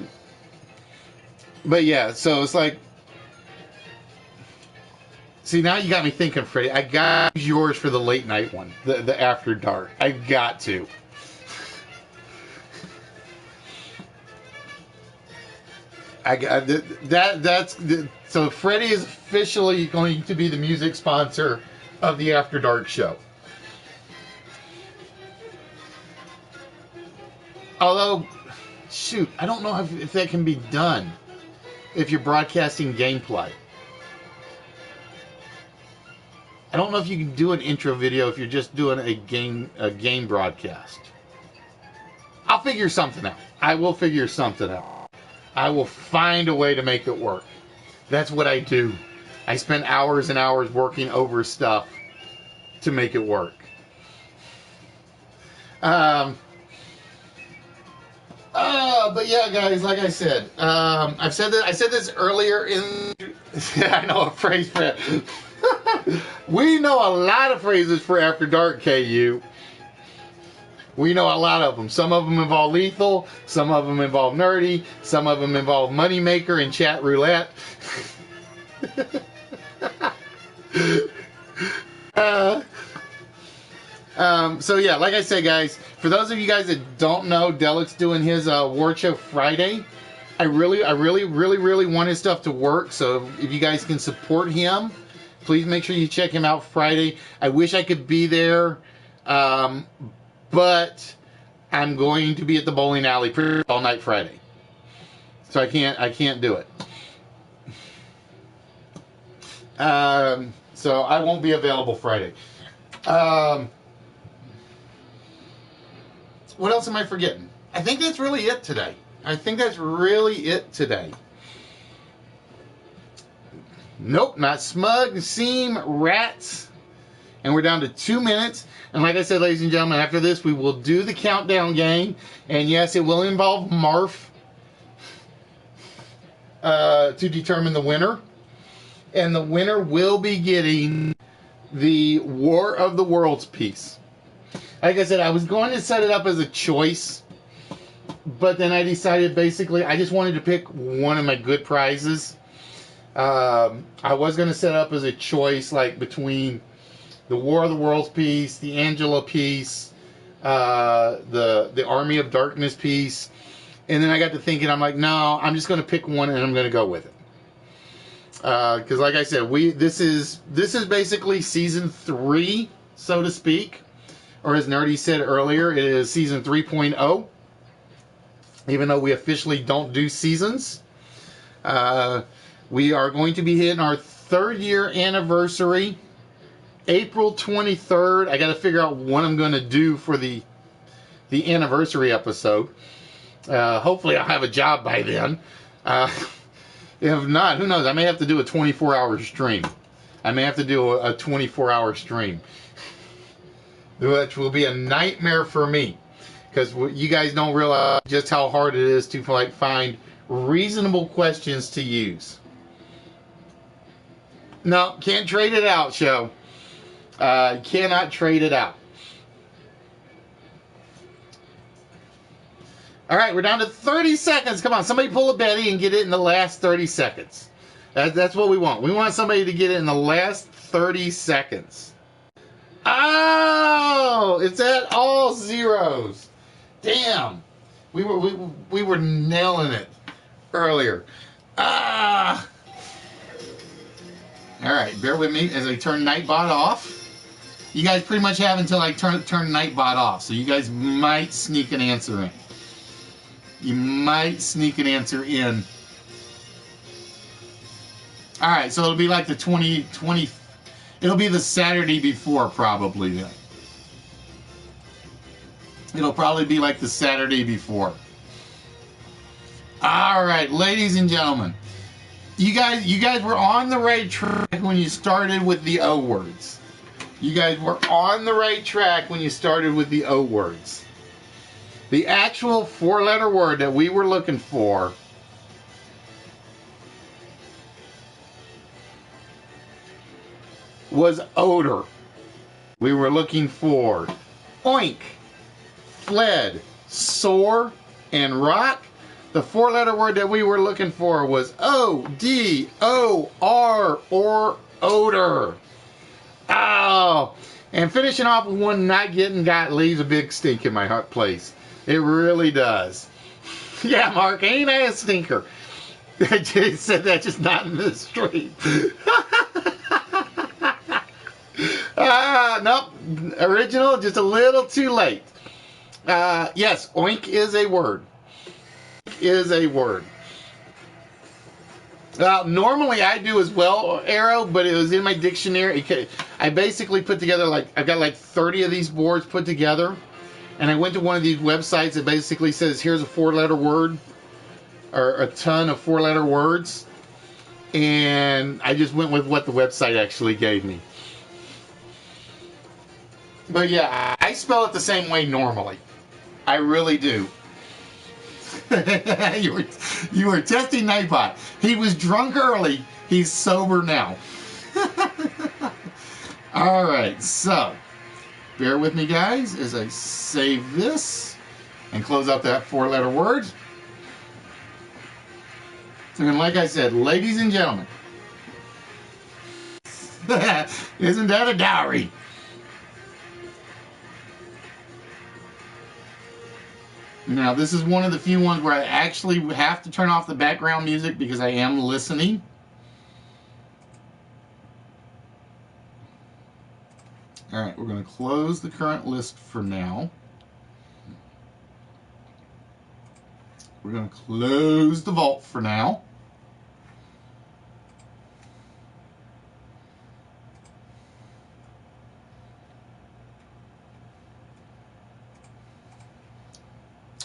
yeah, so it's like, see, now you got me thinking, Freddie. I got to use yours for the late night one, the After Dark. I got to. So Freddie is officially going to be the music sponsor of the After Dark show. Although, shoot, I don't know if that can be done if you're broadcasting gameplay. I don't know if you can do an intro video if you're just doing a game broadcast. I'll figure something out. I will figure something out. I will find a way to make it work. That's what I do. I spend hours and hours working over stuff to make it work. But yeah, guys, like I said, I said this earlier in. I know a phrase for it. We know a lot of phrases for After Dark, KU. We know a lot of them. Some of them involve lethal. Some of them involve nerdy. Some of them involve moneymaker and chat roulette. So yeah, like I said, guys, for those of you guys that don't know, Delic's doing his award show Friday. I really want his stuff to work. So if you guys can support him, please make sure you check him out Friday. I wish I could be there, but I'm going to be at the bowling alley all night Friday, so I can't do it. So I won't be available Friday. What else am I forgetting? I think that's really it today. Nope, not smug, seam, rats. And we're down to 2 minutes. And like I said, ladies and gentlemen, after this, we will do the countdown game. And yes, it will involve Marf to determine the winner. And the winner will be getting the War of the Worlds piece. Like I said, I was going to set it up as a choice, but then I decided basically I just wanted to pick one of my good prizes. I was going to set up as a choice, like between the War of the Worlds piece, the Angela piece, the Army of Darkness piece, and then I got to thinking, I'm like, no, I'm just going to pick one and I'm going to go with it. Because like I said, this is basically season 3, so to speak. Or as Nerdy said earlier, it is season 3.0. Even though we officially don't do seasons. We are going to be hitting our 3rd year anniversary. April 23rd. I got to figure out what I'm going to do for the anniversary episode. Hopefully I'll have a job by then. If not, who knows? I may have to do a 24-hour stream. I may have to do a 24-hour stream. which will be a nightmare for me, because you guys don't realize just how hard it is to like find reasonable questions to use. No, can't trade it out, show. Cannot trade it out. All right, we're down to 30 seconds. Come on, somebody pull a Betty and get it in the last 30 seconds. That's what we want. We want somebody to get it in the last 30 seconds. Oh, it's at all zeros. Damn. We were nailing it earlier. Ah. All right, bear with me as I turn Nightbot off. You guys pretty much have until I turn Nightbot off, so you guys might sneak an answer in. You might sneak an answer in. All right, so it'll be like the 20. It'll be the Saturday before, probably then. It'll probably be like the Saturday before. All right, ladies and gentlemen, you guys were on the right track when you started with the O words. You guys were on the right track when you started with the O words. The actual four-letter word that we were looking for was odor. We were looking for oink, fled, soar, and rock. The four-letter word that we were looking for was O-D-O-R, or odor. Oh, and finishing off with one not getting got leaves a big stink in my hot place. It really does. Yeah, Mark, ain't I a stinker? Jay said that, just not in the street. Nope. Original, just a little too late. Yes, oink is a word. Is a word. Normally I do as well, Arrow, but it was in my dictionary. I basically put together, I've got like 30 of these boards put together. And I went to one of these websites that basically says, here's a four-letter word, or a ton of four-letter words. And I just went with what the website actually gave me. But yeah, I spell it the same way normally. I really do. you were testing Nightbot. He was drunk early. He's sober now. All right, so bear with me, guys, as I save this and close out that four-letter word. And like I said, ladies and gentlemen, isn't that a dowry? Now, this is one of the few ones where I actually have to turn off the background music because I am listening. All right, we're going to close the current list for now. We're going to close the vault for now.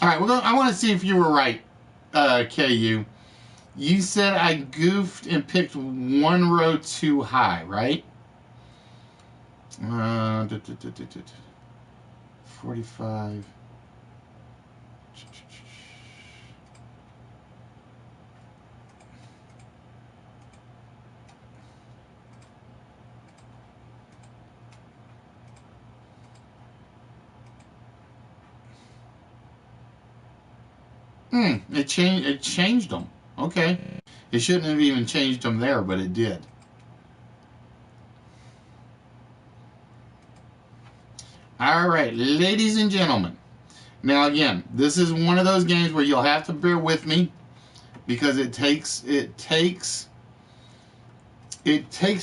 All right, I want to see if you were right, KU. You said I goofed and picked one row too high, right? 45. It changed them. Okay. It shouldn't have even changed them there, but it did. All right, ladies and gentlemen. Now again, this is one of those games where you'll have to bear with me because it takes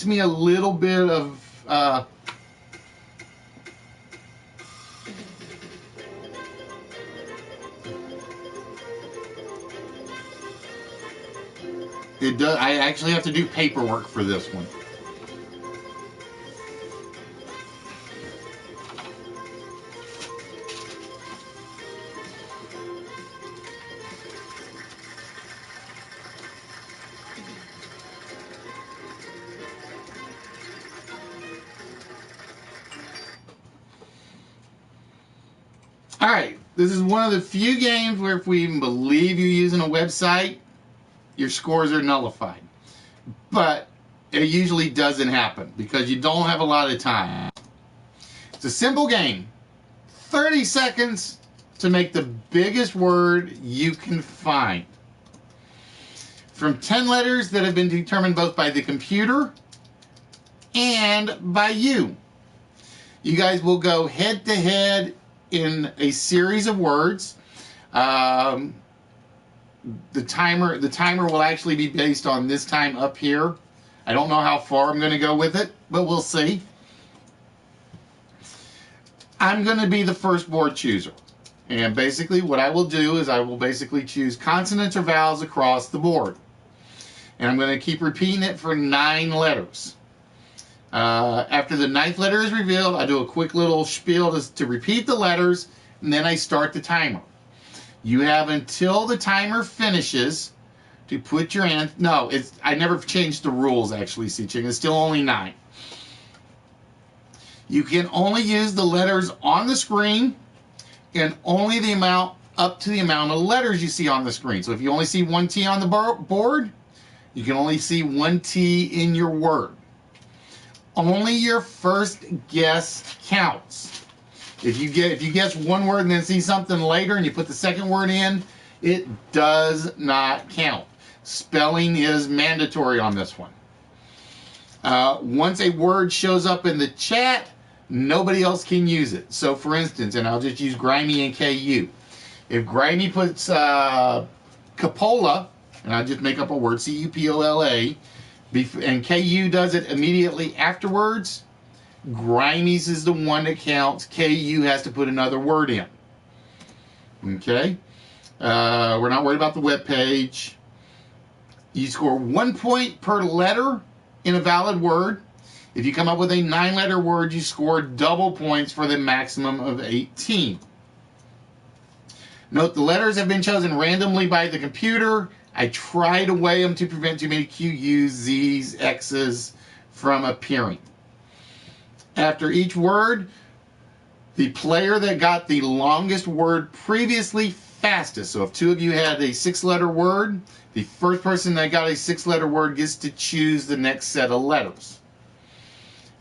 me a little bit of it does. I actually have to do paperwork for this one. All right, this is one of the few games where if we even believe you're using a website, your scores are nullified. But it usually doesn't happen because you don't have a lot of time. It's a simple game. 30 seconds to make the biggest word you can find. From 10 letters that have been determined both by the computer and by you. You guys will go head to head in a series of words. The timer will actually be based on this time up here. I don't know how far I'm going to go with it, but we'll see. I'm going to be the first board chooser. And basically what I will do is I will basically choose consonants or vowels across the board. And I'm going to keep repeating it for 9 letters. After the 9th letter is revealed, I do a quick little spiel to repeat the letters, and then I start the timer. You have until the timer finishes to put your answer. No, I never changed the rules actually, C-Ching. It's still only 9. You can only use the letters on the screen and only the amount up to the amount of letters you see on the screen. So if you only see 1 T on the board, you can only see 1 T in your word. Only your first guess counts. If you guess one word and then see something later and you put the second word in, it does not count. Spelling is mandatory on this one. Once a word shows up in the chat, nobody else can use it. So for instance, and I'll just use Grimy and KU. If Grimy puts Cupola, and I'll just make up a word, C-U-P-O-L-A, and KU does it immediately afterwards, Grimy's is the one that counts. KU has to put another word in. Okay? We're not worried about the web page. You score 1 point per letter in a valid word. If you come up with a 9-letter word, you score double points for the maximum of 18. Note the letters have been chosen randomly by the computer. I try to weigh them to prevent too many QUs, Zs, Xs from appearing. After each word, the player that got the longest word previously fastest. So if 2 of you had a 6-letter word, the first person that got a 6-letter word gets to choose the next set of letters.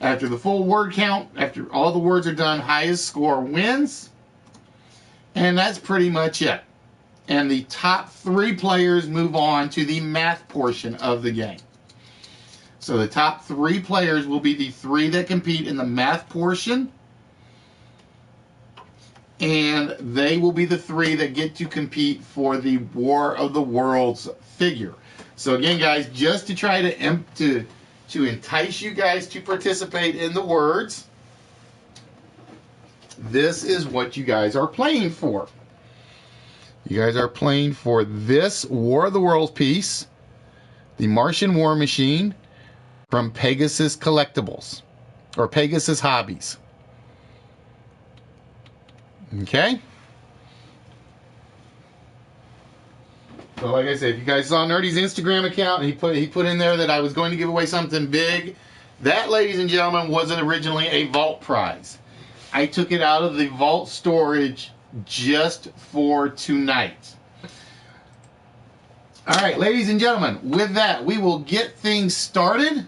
After the full word count, after all the words are done, highest score wins. And that's pretty much it. And the top 3 players move on to the math portion of the game. So the top 3 players will be the 3 that compete in the math portion. And they will be the 3 that get to compete for the War of the Worlds figure. So again, guys, just to try to entice you guys to participate in the words, this is what you guys are playing for. You guys are playing for this War of the Worlds piece, the Martian War Machine from Pegasus Collectibles, or Pegasus Hobbies. Okay? So like I said, if you guys saw Nerdy's Instagram account, he put in there that I was going to give away something big. That, ladies and gentlemen, wasn't originally a vault prize. I took it out of the vault storage just for tonight. All right, ladies and gentlemen, with that, we will get things started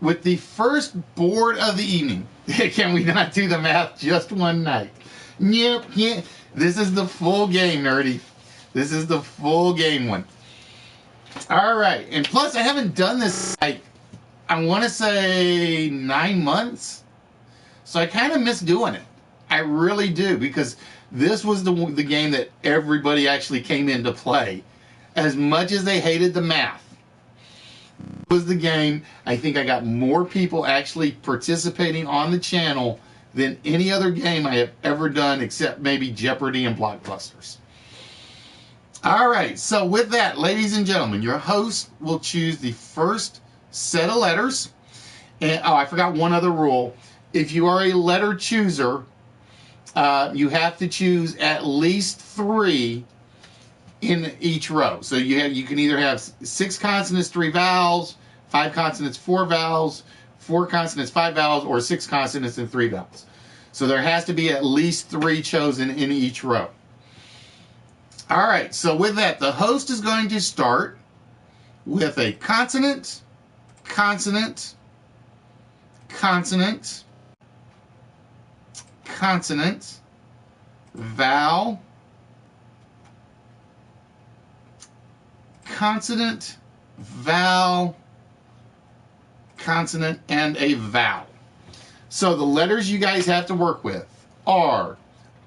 with the first board of the evening. Can we not do the math just one night? Yep, yeah. This is the full game, Nerdy. This is the full game one. All right, and plus I haven't done this, like, I want to say 9 months. So I kind of miss doing it. I really do, because this was the game that everybody actually came in to play. As much as they hated the math, it was the game. I think I got more people actually participating on the channel than any other game I have ever done, except maybe Jeopardy and Blockbusters. All right, so with that, ladies and gentlemen, your host will choose the first set of letters. And oh, I forgot one other rule. If you are a letter chooser, you have to choose at least 3 in each row. So you can either have 6 consonants, 3 vowels, 5 consonants, 4 vowels, 4 consonants, 5 vowels, or 6 consonants and 3 vowels. So there has to be at least 3 chosen in each row. All right, so with that, the host is going to start with a consonant, consonant, consonant, consonant, vowel, consonant, vowel, consonant, and a vowel. So the letters you guys have to work with are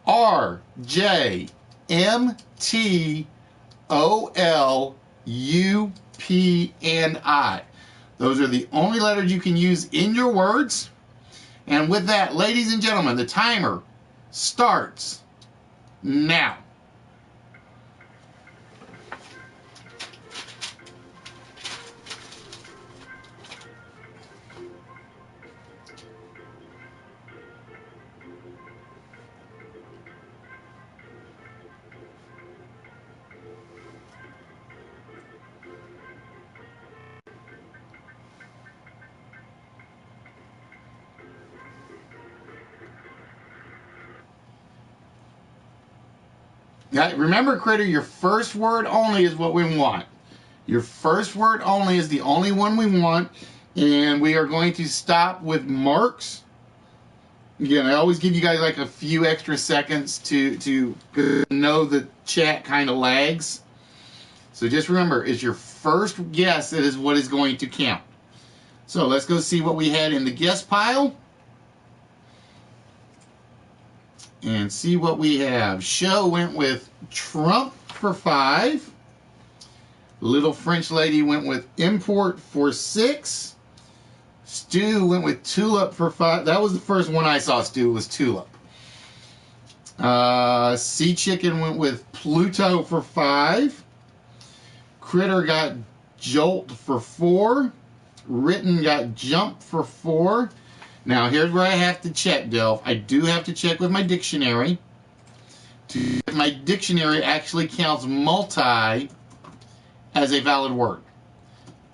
R, J, M, T, O, L, U, P, and I. Those are the only letters you can use in your words. And with that, ladies and gentlemen, the timer starts now. Now, remember, Critter, your first word only is what we want. Your first word only is the only one we want. And we are going to stop with marks. Again, I always give you guys like a few extra seconds to know the chat kind of lags. So just remember, it's your first guess that is what is going to count. So let's go see what we had in the guess pile. And see what we have. Show went with Trump for 5. Little French Lady went with import for 6. Stu went with tulip for 5. That was the first one I saw, Stu, was tulip. Sea Chicken went with Pluto for 5. Critter got jolt for 4. Written got jump for 4. Now, here's where I have to check, Delph. I do have to check with my dictionary. My dictionary actually counts multi as a valid word.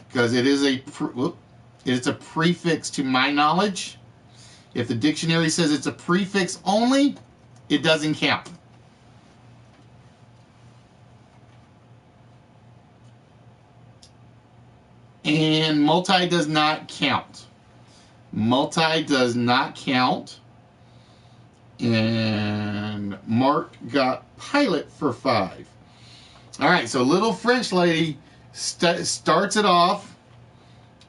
Because it is it's a prefix to my knowledge. If the dictionary says it's a prefix only, it doesn't count. And multi does not count. Multi does not count. And Mark got pilot for 5. All right, so Little French Lady starts it off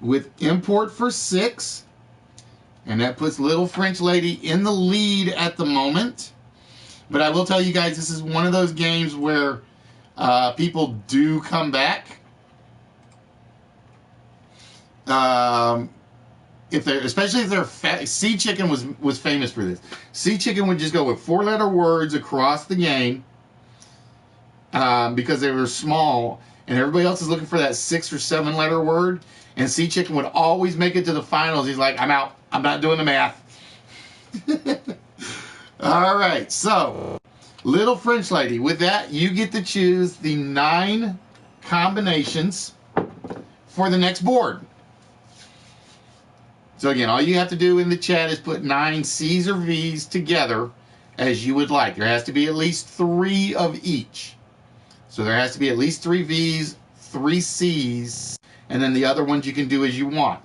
with import for 6. And that puts Little French Lady in the lead at the moment. But I will tell you guys, this is one of those games where people do come back. Especially if they're Sea Chicken was famous for this. Sea Chicken would just go with 4-letter words across the game because they were small, and everybody else is looking for that 6 or 7-letter word. And Sea Chicken would always make it to the finals. He's like, I'm out. I'm not doing the math. All right, so Little French Lady. With that, you get to choose the 9 combinations for the next board. So again, all you have to do in the chat is put 9 C's or V's together as you would like. There has to be at least 3 of each. So there has to be at least 3 V's, 3 C's, and then the other ones you can do as you want.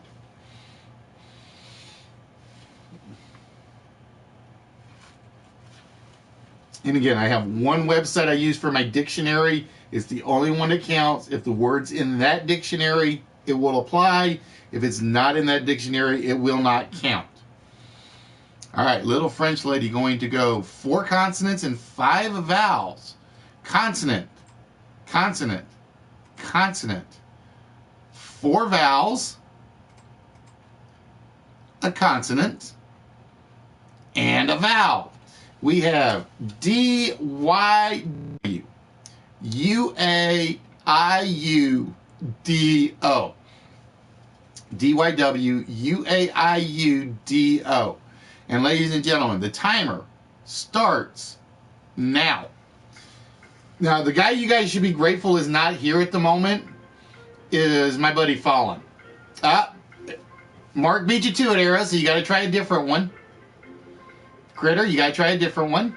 And again, I have one website I use for my dictionary. It's the only one that counts. If the word's in that dictionary, it will apply. If it's not in that dictionary, it will not count. All right, Little French Lady going to go 4 consonants and 5 vowels. Consonant, consonant, consonant. 4 vowels, a consonant, and a vowel. We have D-Y-W, U-A-I-U-D-O. D-Y-W-U-A-I-U-D-O. And ladies and gentlemen, the timer starts now. Now, the guy you guys should be grateful is not here at the moment is my buddy Fallen. Mark beat you to it, Era, so you got to try a different one. Critter, you gotta try a different one.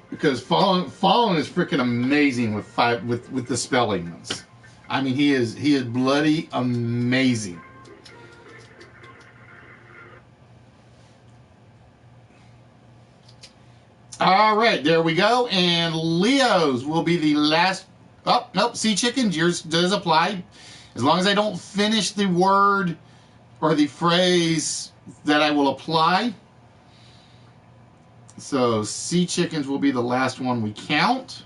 Because Fallen is freaking amazing with the spelling ones. I mean, he is bloody amazing. All right, there we go. And Leo's will be the last. Oh, nope. Sea Chickens, yours does apply. As long as I don't finish the word or the phrase that I will apply. So, Sea Chickens will be the last one we count.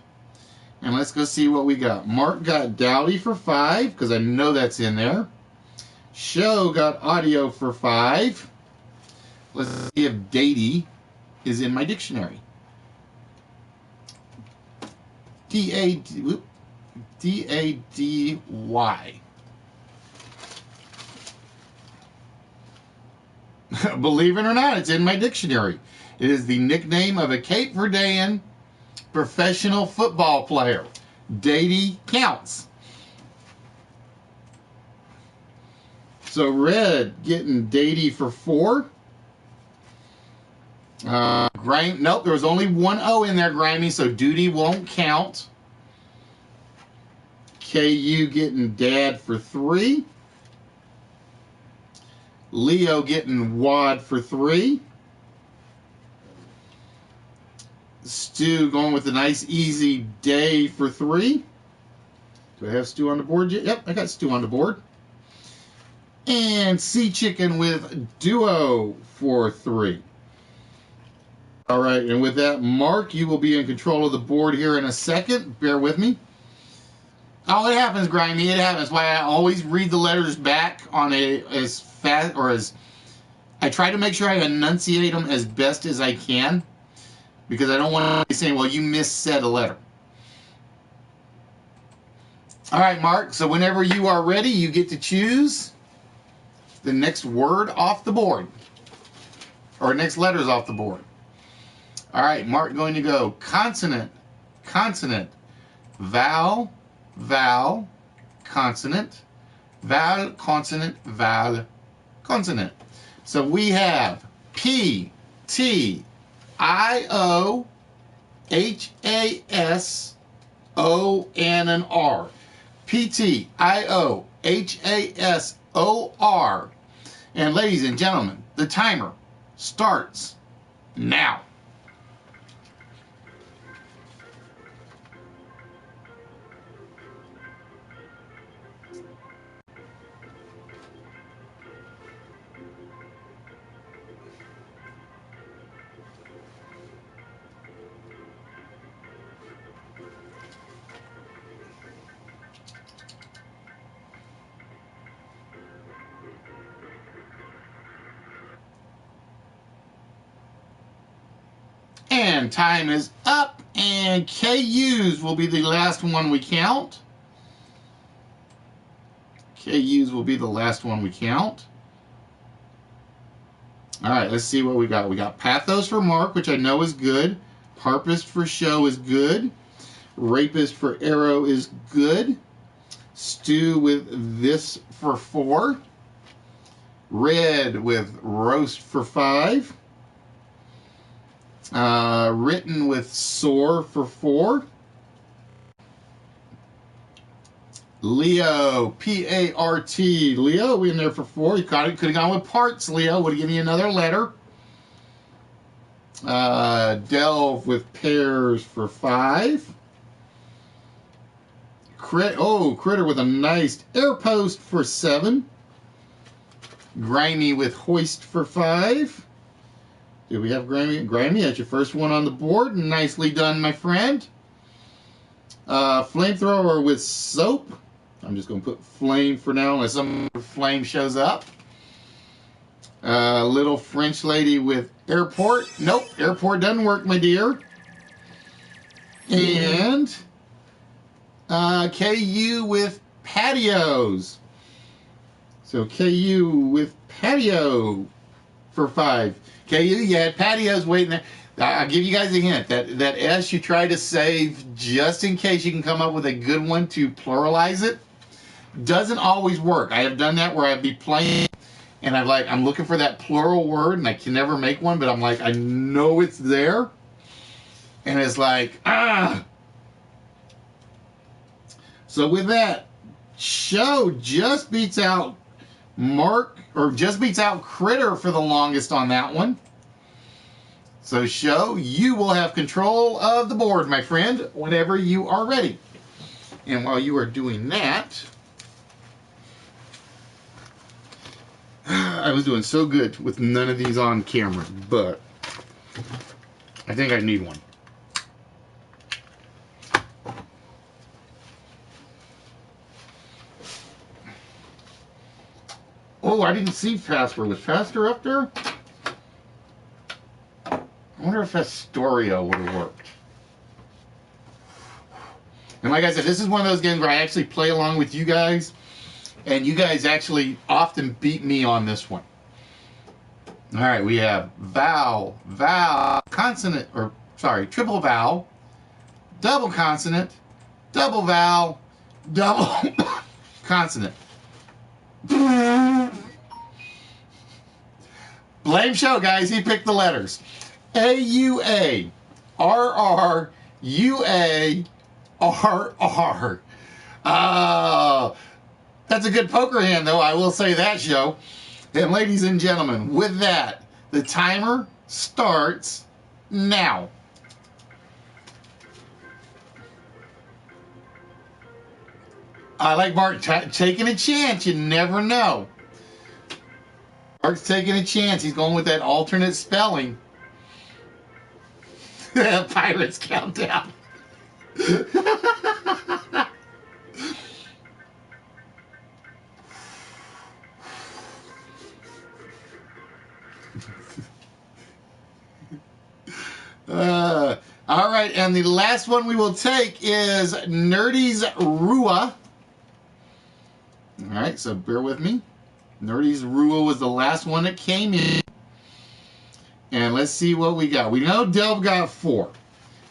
And let's go see what we got. Mark got Dowdy for 5, because I know that's in there. Show got audio for 5. Let's see if Dady is in my dictionary. D-A-D-Y. Believe it or not, it's in my dictionary. It is the nickname of a Cape Verdean professional football player. Dady counts. So Red getting Dady for 4. Nope, there was only one O in there, Grimy, so Duty won't count. KU getting Dad for 3. Leo getting Wad for 3. Stu going with a nice easy Day for 3. Do I have Stu on the board yet? Yep, I got Stu on the board. And Sea Chicken with Duo for 3. All right, and with that, Mark, you will be in control of the board here in a second. Bear with me. Oh, it happens, Grimy. It happens. Why I always read the letters back on as fast or as I try to make sure I enunciate them as best as I can, because I don't want to be saying, "Well, you missaid a letter." All right, Mark. So whenever you are ready, you get to choose the next word off the board, or next letters off the board. All right, Mark going to go consonant, consonant, vowel, vowel, consonant, vowel, consonant, vowel, consonant. So we have P, T, I, O, H, A, S, O, N, and R. P, T, I, O, H, A, S, O, R. And ladies and gentlemen, the timer starts now. And time is up, and KUs will be the last one we count. KUs will be the last one we count. All right, let's see what we got. We got Pathos for Mark, which I know is good. Harpist for Show is good. Rapist for Arrow is good. Stew with This for 4. Red with Roast for 5. Written with Soar for 4. Leo, P-A-R-T, Leo in there for 4. You could have gone with Parts, Leo. Would have given you another letter. Delve with Pairs for 5. Critter with a nice Air Post for 7. Grimy with Hoist for 5. Do we have Grimy? Grimy, that's your first one on the board. Nicely done, my friend. Flamethrower with Soap. I'm just going to put Flame for now, unless some flame shows up. Little French Lady with Airport. Nope, Airport doesn't work, my dear. And KU with Patios. So KU with Patio for 5. KU, you had patios waiting there. I'll give you guys a hint. That S you try to save just in case you can come up with a good one to pluralize it. Doesn't always work. I have done that where I'd be playing And I'm looking for that plural word, and I can never make one, but I'm like, I know it's there. And it's like, ah. So with that, Show just beats out Critter for the longest on that one. So Show, you will have control of the board, my friend, whenever you are ready. And while you are doing that, I was doing so good with none of these on camera, but I think I need one. Oh, I didn't see Pastor. Was Pastor up there? I wonder if Astoria would have worked. And like I said, this is one of those games where I actually play along with you guys, and you guys actually often beat me on this one. All right, we have vowel, consonant, triple vowel, double consonant, double vowel, double consonant. Blame Show, guys. He picked the letters. A-U-A, R-R, U-A, R-R. That's a good poker hand, though. I will say that, Show. And ladies and gentlemen, with that, the timer starts now. I like Mark taking a chance. You never know. Mark's taking a chance. He's going with that alternate spelling. Pirates Countdown. All right, and the last one we will take is Nerdy's Rua. All right, so bear with me. Nerdy's Rua was the last one that came in. And let's see what we got. We know Delv got 4.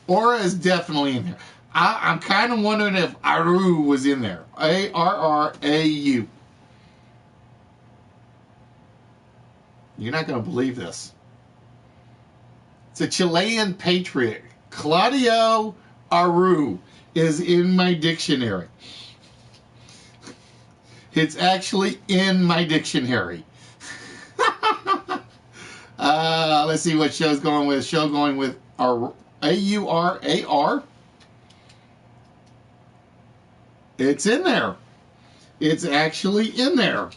Aura is definitely in there. I'm kind of wondering if Aru was in there. A-R-R-A-U. You're not going to believe this. It's a Chilean patriot. Claudio Aru is in my dictionary. It's actually in my dictionary. Let's see what Show's going with. Show going with A-U-R-A-R. It's in there. It's actually in there.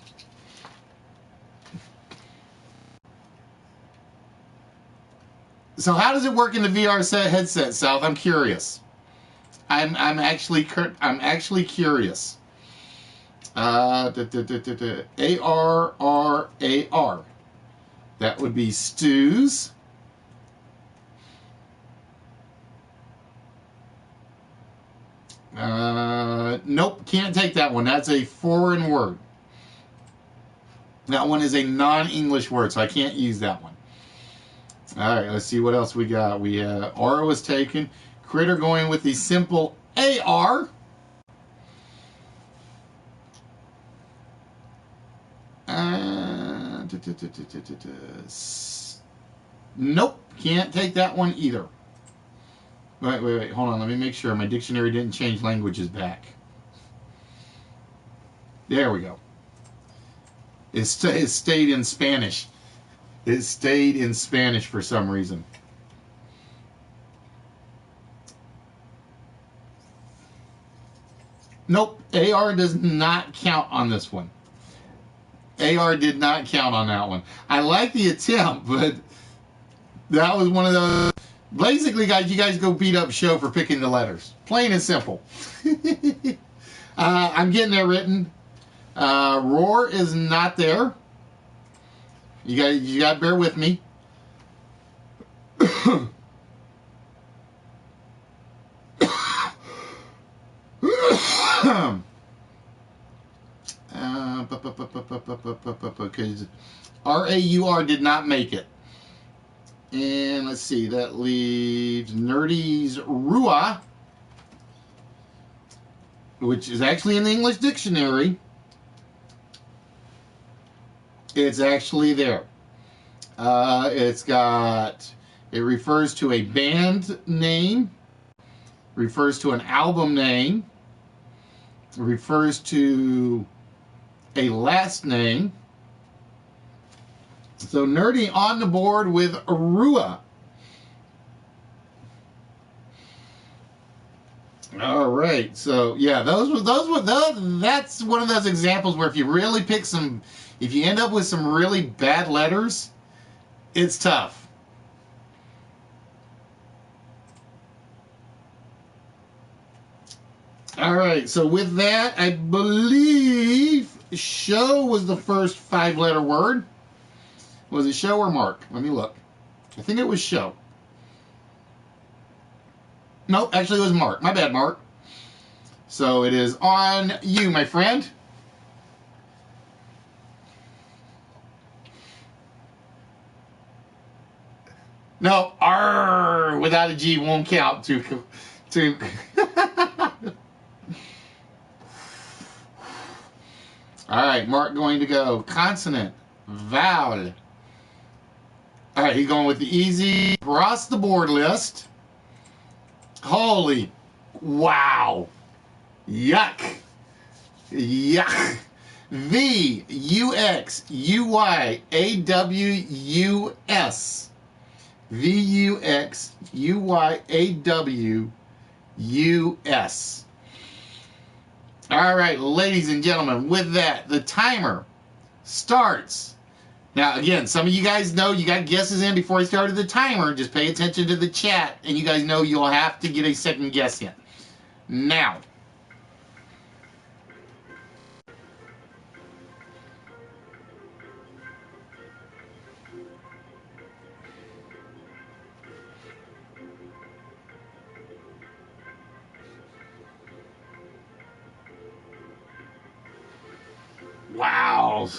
So how does it work in the VR headset, South? I'm curious. I'm actually curious. A-R-R-A-R. That would be stews. Nope, can't take that one. That's a foreign word. That one is a non-English word, so I can't use that one. All right, let's see what else we got. We have Aura was taken. Critter going with the simple AR. Nope, can't take that one either. Wait, hold on. Let me make sure my dictionary didn't change languages back. There we go. It stayed in Spanish. It stayed in Spanish for some reason. Nope, AR does not count on this one. AR did not count on that one. I like the attempt, but that was one of those. Basically, guys, you guys go beat up Show for picking the letters. Plain and simple. I'm getting there written. Roar is not there. You got to bear with me. Because R-A-U-R did not make it. And let's see, that leaves Nerdy's Rua, which is actually in the English dictionary. It's actually there. It refers to a band name, refers to an album name, refers to a last name. So Nerdy on the board with Arua. All right, so yeah, that's one of those examples where if you really pick some, if you end up with some really bad letters, it's tough. All right, so with that, I believe show was the first 5-letter word. Was it show or mark? Let me look. I think it was show. Nope, actually it was Mark. My bad, Mark. So it is on you, my friend. No, R without a G won't count. All right, Mark going to go. Consonant, vowel. All right, he's going with the easy across the board list. Holy, wow. Yuck. Yuck. V-U-X-U-Y-A-W-U-S. V-U-X-U-Y-A-W-U-S. All right, ladies and gentlemen, with that, the timer starts. Now, again, some of you guys know you got guesses in before I started the timer. Just pay attention to the chat, and you guys know you'll have to get a second guess in. Now. Wow.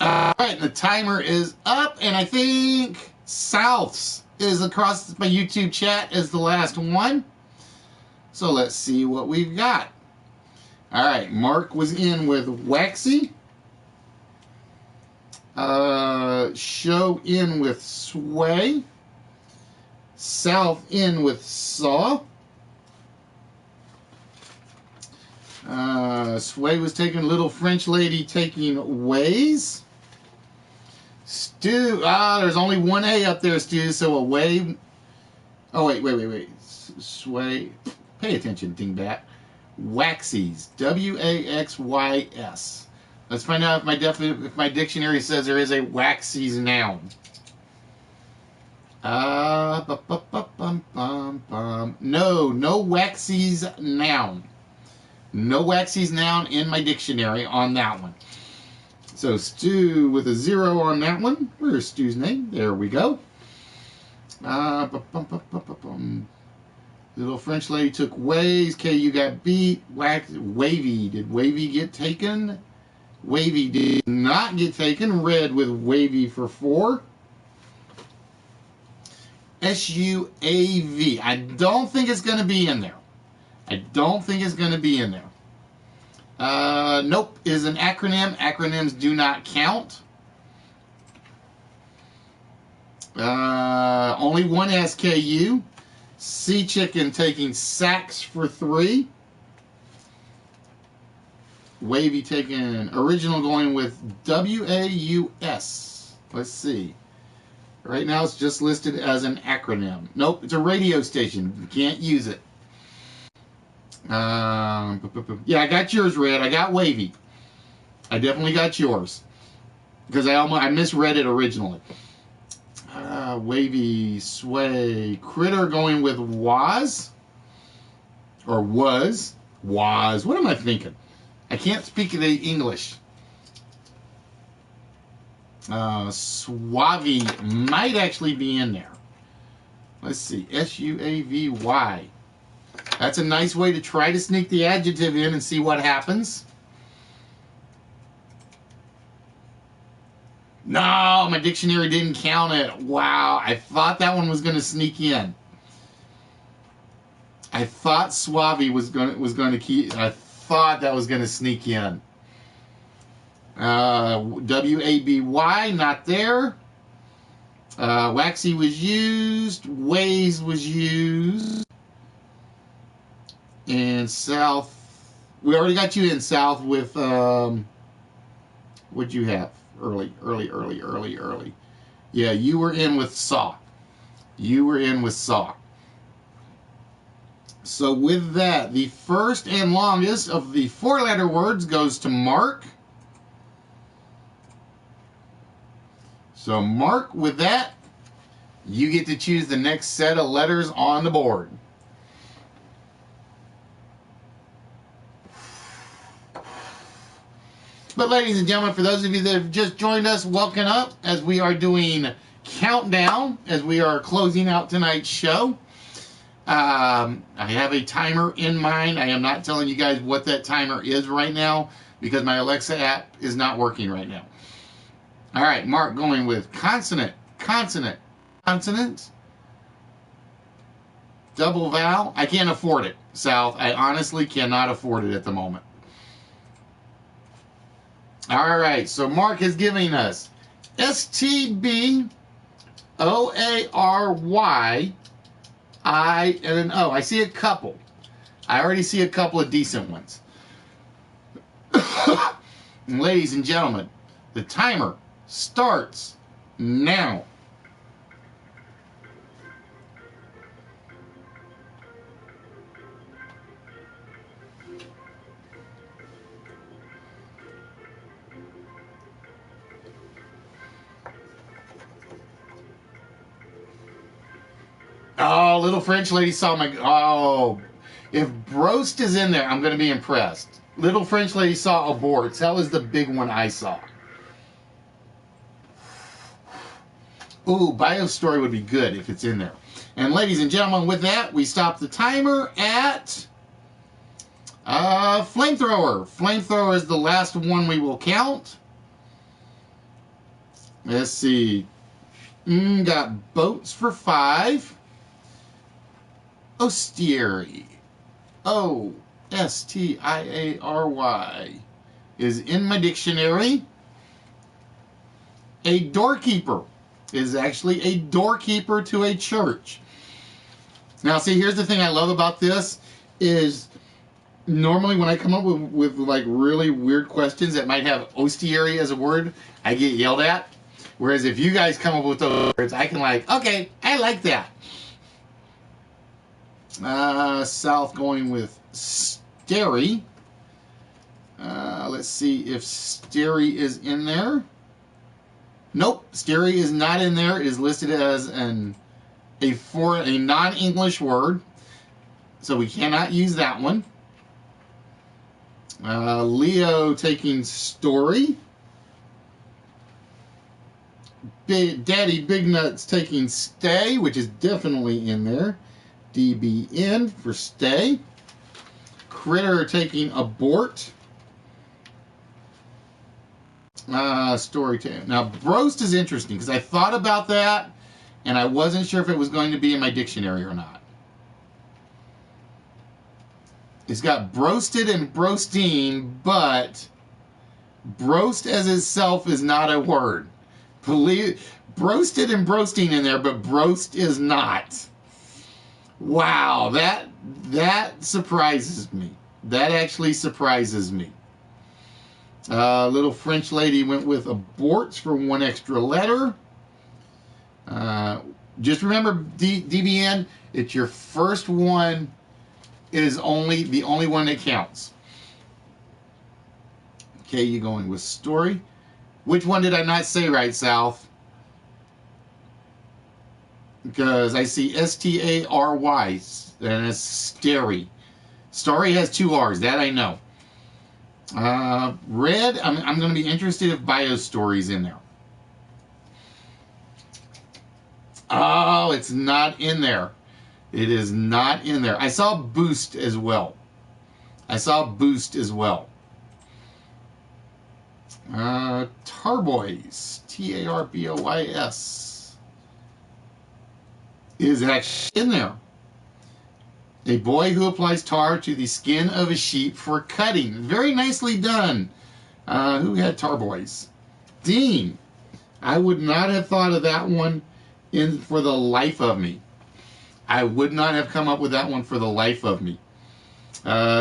All right, the timer is up, and I think Souths is across my YouTube chat as the last one. So let's see what we've got. All right, Mark was in with Waxy. Show in with Sway. South in with Saw. Sway was taking Little French Lady taking Ways. Stu, there's only one A up there, Stu, so a way. Oh, wait. Sway, pay attention, dingbat. Waxies, W-A-X-Y-S. Let's find out if my dictionary says there is a Waxies noun. No Waxies noun. No Waxies noun in my dictionary on that one. So Stu with a 0 on that one. Where's Stu's name? There we go. Little French Lady took Ways. KU got beat. Wavy. Did Wavy get taken? Wavy did not get taken. Red with Wavy for 4. S-U-A-V. I don't think it's going to be in there. Nope, is an acronym. Acronyms do not count. Only one SKU. Sea Chicken taking Sacks for 3. Wavy taking original going with W-A-U-S. Let's see. Right now it's just listed as an acronym. Nope, it's a radio station. You can't use it. Yeah, I got yours, Red. I got Wavy. I definitely got yours. Because I misread it originally. Wavy, Sway, Critter going with Was. Or Was. Was. What am I thinking? I can't speak the English. Suavy might actually be in there. Let's see. S-U-A-V-Y. That's a nice way to try to sneak the adjective in and see what happens. No, my dictionary didn't count it. Wow, I thought that one was going to sneak in. I thought Suave was going to keep. I thought that was going to sneak in. WABY, not there. Waxy was used. Waze was used. And South, we already got you in South with, what'd you have? Early. Yeah, you were in with Saw. So with that, the first and longest of the 4-letter words goes to Mark. So Mark, with that, you get to choose the next set of letters on the board. But ladies and gentlemen, for those of you that have just joined us, welcome up as we are doing countdown, as we are closing out tonight's show. I have a timer in mind. I am not telling you guys what that timer is right now because my Alexa app is not working right now. All right, Mark, going with consonant, double vowel. I can't afford it, South. I honestly cannot afford it at the moment. All right, so Mark is giving us STBOARY, I and an O. I see a couple. I already see a couple of decent ones. And ladies and gentlemen, the timer starts now. Oh, little French lady saw my... Oh, if Brost is in there, I'm going to be impressed. Little French lady saw aborts. That was the big one I saw. Ooh, Bio Story would be good if it's in there. And ladies and gentlemen, with that, we stop the timer at... Flamethrower. Flamethrower is the last one we will count. Let's see. Got boats for 5. Ostiary, Ostiary, is in my dictionary. A doorkeeper is actually a doorkeeper to a church. Now, see, here's the thing I love about this is normally when I come up with like really weird questions that might have ostiary as a word, I get yelled at. Whereas if you guys come up with those words, I can like, okay, I like that. South going with Stary. Let's see if Stary is in there. Nope, Stary is not in there. It is listed as a non-English word, so we cannot use that one. Leo taking Story. Daddy Big Nuts taking Stay, which is definitely in there. DBN for stay. Critter taking abort. Storytelling. Now, broast is interesting because I thought about that and I wasn't sure if it was going to be in my dictionary or not. It's got broasted and broasting, but broast as itself is not a word. Broasted and broasting in there, but broast is not. Wow, that surprises me. That actually surprises me. Little French lady went with aborts for 1 extra letter. Just remember, DBN, it's your first one. It is the only one that counts. Okay, you going with story. Which one did I not say right, South? Because I see S-T-A-R-Y, and it's Stary. Story has 2 R's, that I know. Red, I'm going to be interested if Bio Story's in there. Oh, it's not in there. It is not in there. I saw Boost as well. Tarboys, T-A-R-B-O-Y-S, is actually in there. A boy who applies tar to the skin of a sheep for cutting. Very nicely done. Who had tar boys? Dean. I would not have thought of that one for the life of me. I would not have come up with that one for the life of me.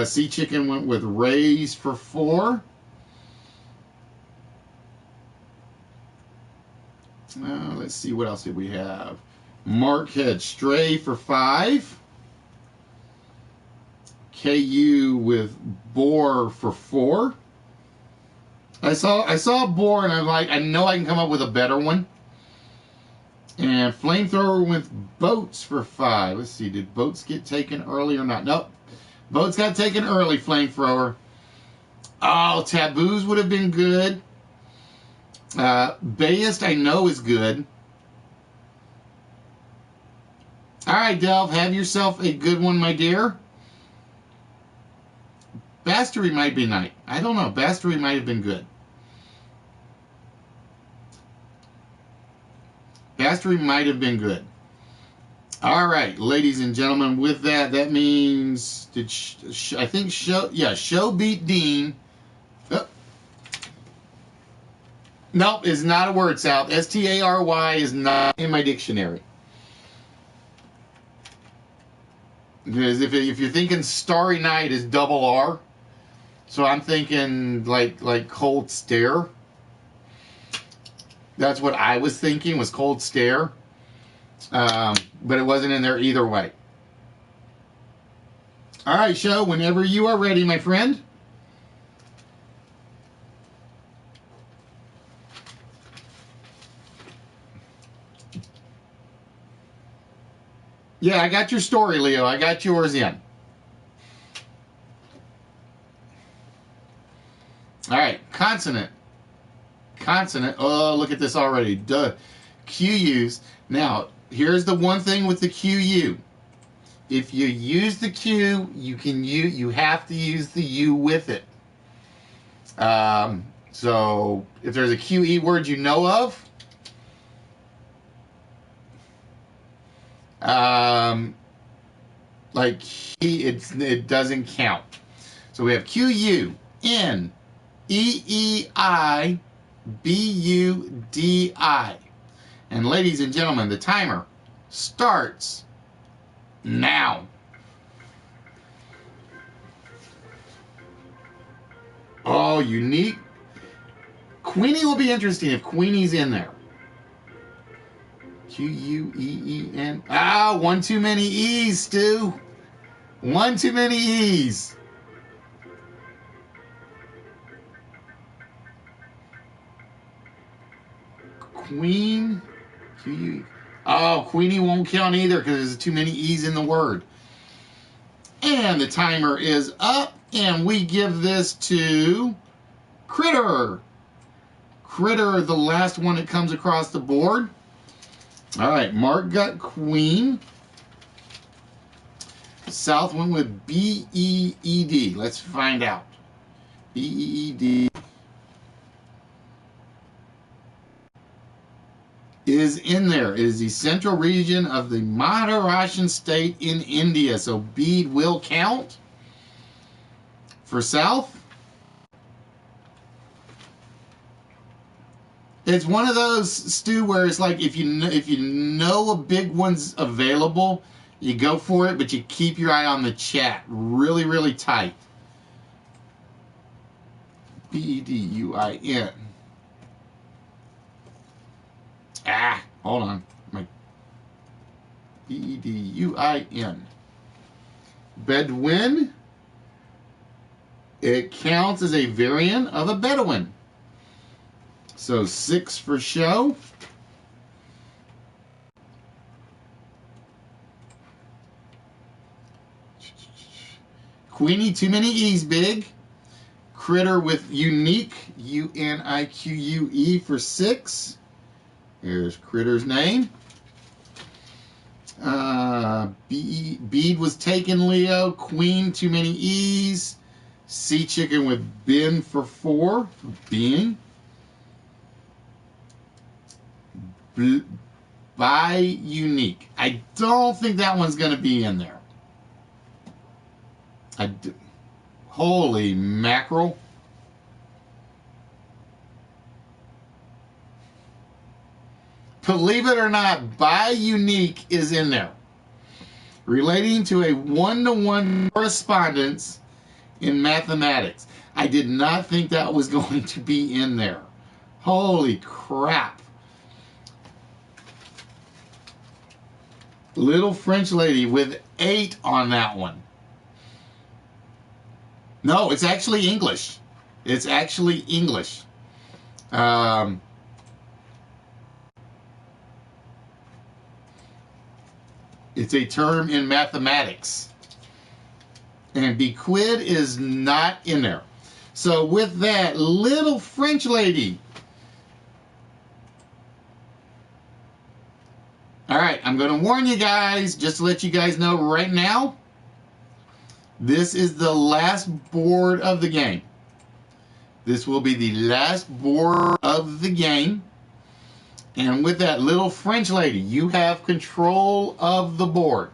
Sea Chicken went with Rays for 4. Let's see, what else did we have? Mark had Stray for 5. KU with Boar for 4. I saw Boar and I'm like, I know I can come up with a better one. And Flamethrower with Boats for 5. Let's see, did Boats get taken early or not? Nope. Boats got taken early, Flamethrower. Oh, Taboos would have been good. Bayist I know is good. All right, Delve, have yourself a good one, my dear. Bastery might be nice. I don't know. Bastery might have been good. Bastery might have been good. All right, ladies and gentlemen, with that, that means, I think Show beat Dean. Oh. Nope, is not a word, South. S-T-A-R-Y is not in my dictionary. Because if you're thinking Starry Night is double R, so I'm thinking like Cold Stare. That's what I was thinking, was Cold Stare. But it wasn't in there either way. All right, Show, whenever you are ready, my friend. Yeah, I got your story, Leo. I got yours in. All right, consonant. Consonant. Oh, look at this already. Duh. QUs. Now, here's the one thing with the QU. If you use the Q, you have to use the U with it. So if there's a QE word you know of, like it doesn't count. So we have QU, N, EEI, BUDI. And ladies and gentlemen, the timer starts now. Oh, unique. Queenie will be interesting if Queenie's in there. Q-U-E-E-N. Ah, one too many E's, Stu. One too many E's. Queen. Q-U-E. Oh, Queenie won't count either because there's too many E's in the word. And the timer is up, and we give this to Critter. Critter, the last one that comes across the board. All right, Mark got Queen. South went with B-E-E-D. Let's find out. B-E-E-D is in there. It is the central region of the Maharashtra state in India. So bead will count for South. It's one of those, Stu, where it's like if you know a big one's available, you go for it, but you keep your eye on the chat really, really tight. B-E-D-U-I-N. Ah, hold on. B-E-D-U-I-N. Bedouin. It counts as a variant of a Bedouin. So 6 for Show. Queenie, too many E's, big. Critter with unique, U-N-I-Q-U-E for 6. Here's Critter's name. Bead was taken, Leo. Queen, too many E's. Sea Chicken with Ben for 4. Being. By unique. I don't think that one's going to be in there. Holy mackerel. Believe it or not, by unique is in there. Relating to a one-to-one correspondence in mathematics. I did not think that was going to be in there. Holy crap. Little French lady with 8 on that one. No, it's actually English. It's actually English. It's a term in mathematics. And bequid is not in there. So with that, Little French lady. All right, I'm going to warn you guys, just to let you guys know right now, this is the last board of the game. This will be the last board of the game. And with that, Little French lady, you have control of the board.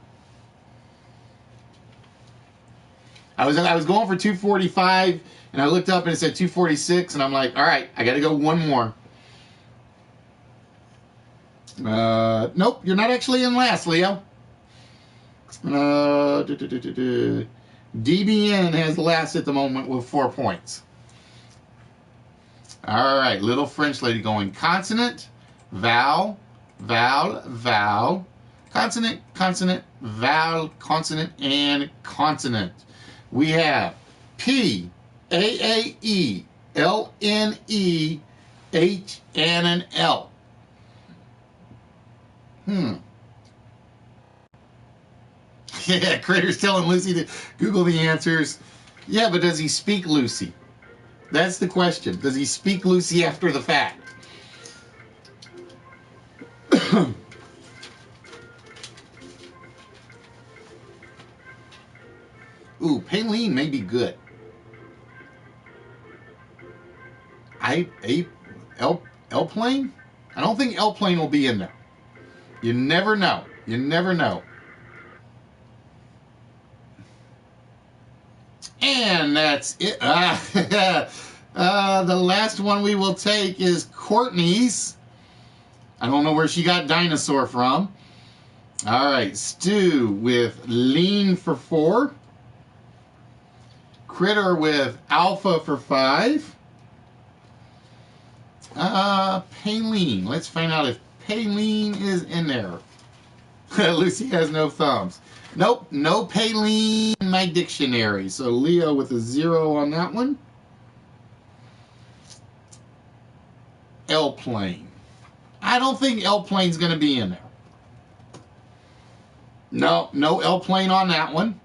I was going for 245, and I looked up and it said 246, and I'm like, all right, I got to go one more. Nope, you're not actually in last, Leo. DBN has last at the moment with 4 points. All right, Little French lady going consonant, vowel, vowel, vowel, consonant, consonant, vowel, consonant, and consonant. We have P, A, E, L, N, E, H, and an L. Yeah, Crater's telling Lucy to Google the answers. Yeah, but does he speak Lucy? That's the question. Does he speak Lucy after the fact? Ooh, Paylene may be good. L-plane? I don't think L-plane will be in there. You never know. You never know. And that's it. The last one we will take is Courtney's. I don't know where she got dinosaur from. All right, Stu with lean for 4. Critter with alpha for 5. Paylene. Let's find out if Paylene is in there. Lucy has no thumbs. Nope, no Paylene in my dictionary. So Leo with a 0 on that one. L-plane. I don't think L-plane's going to be in there. No L-plane on that one.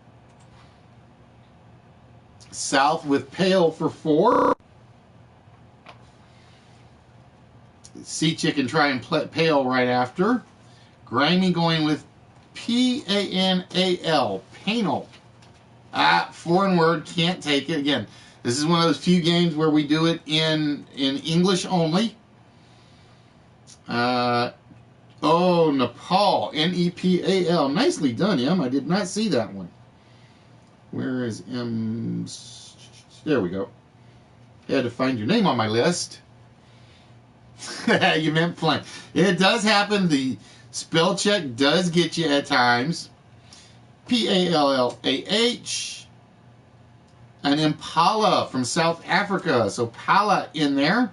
South with pale for 4. Sea chicken try and pale right after. Grimy going with P-A-N-A-L. Panel. Foreign word, can't take it. Again, this is one of those few games where we do it in English only. Oh, Nepal. N-E-P-A-L. Nicely done, Em. I did not see that one. Where is M? There we go. I had to find your name on my list. You meant plain. It does happen. The spell check does get you at times. P-A-L-L-A-H. An impala from South Africa. So pala in there.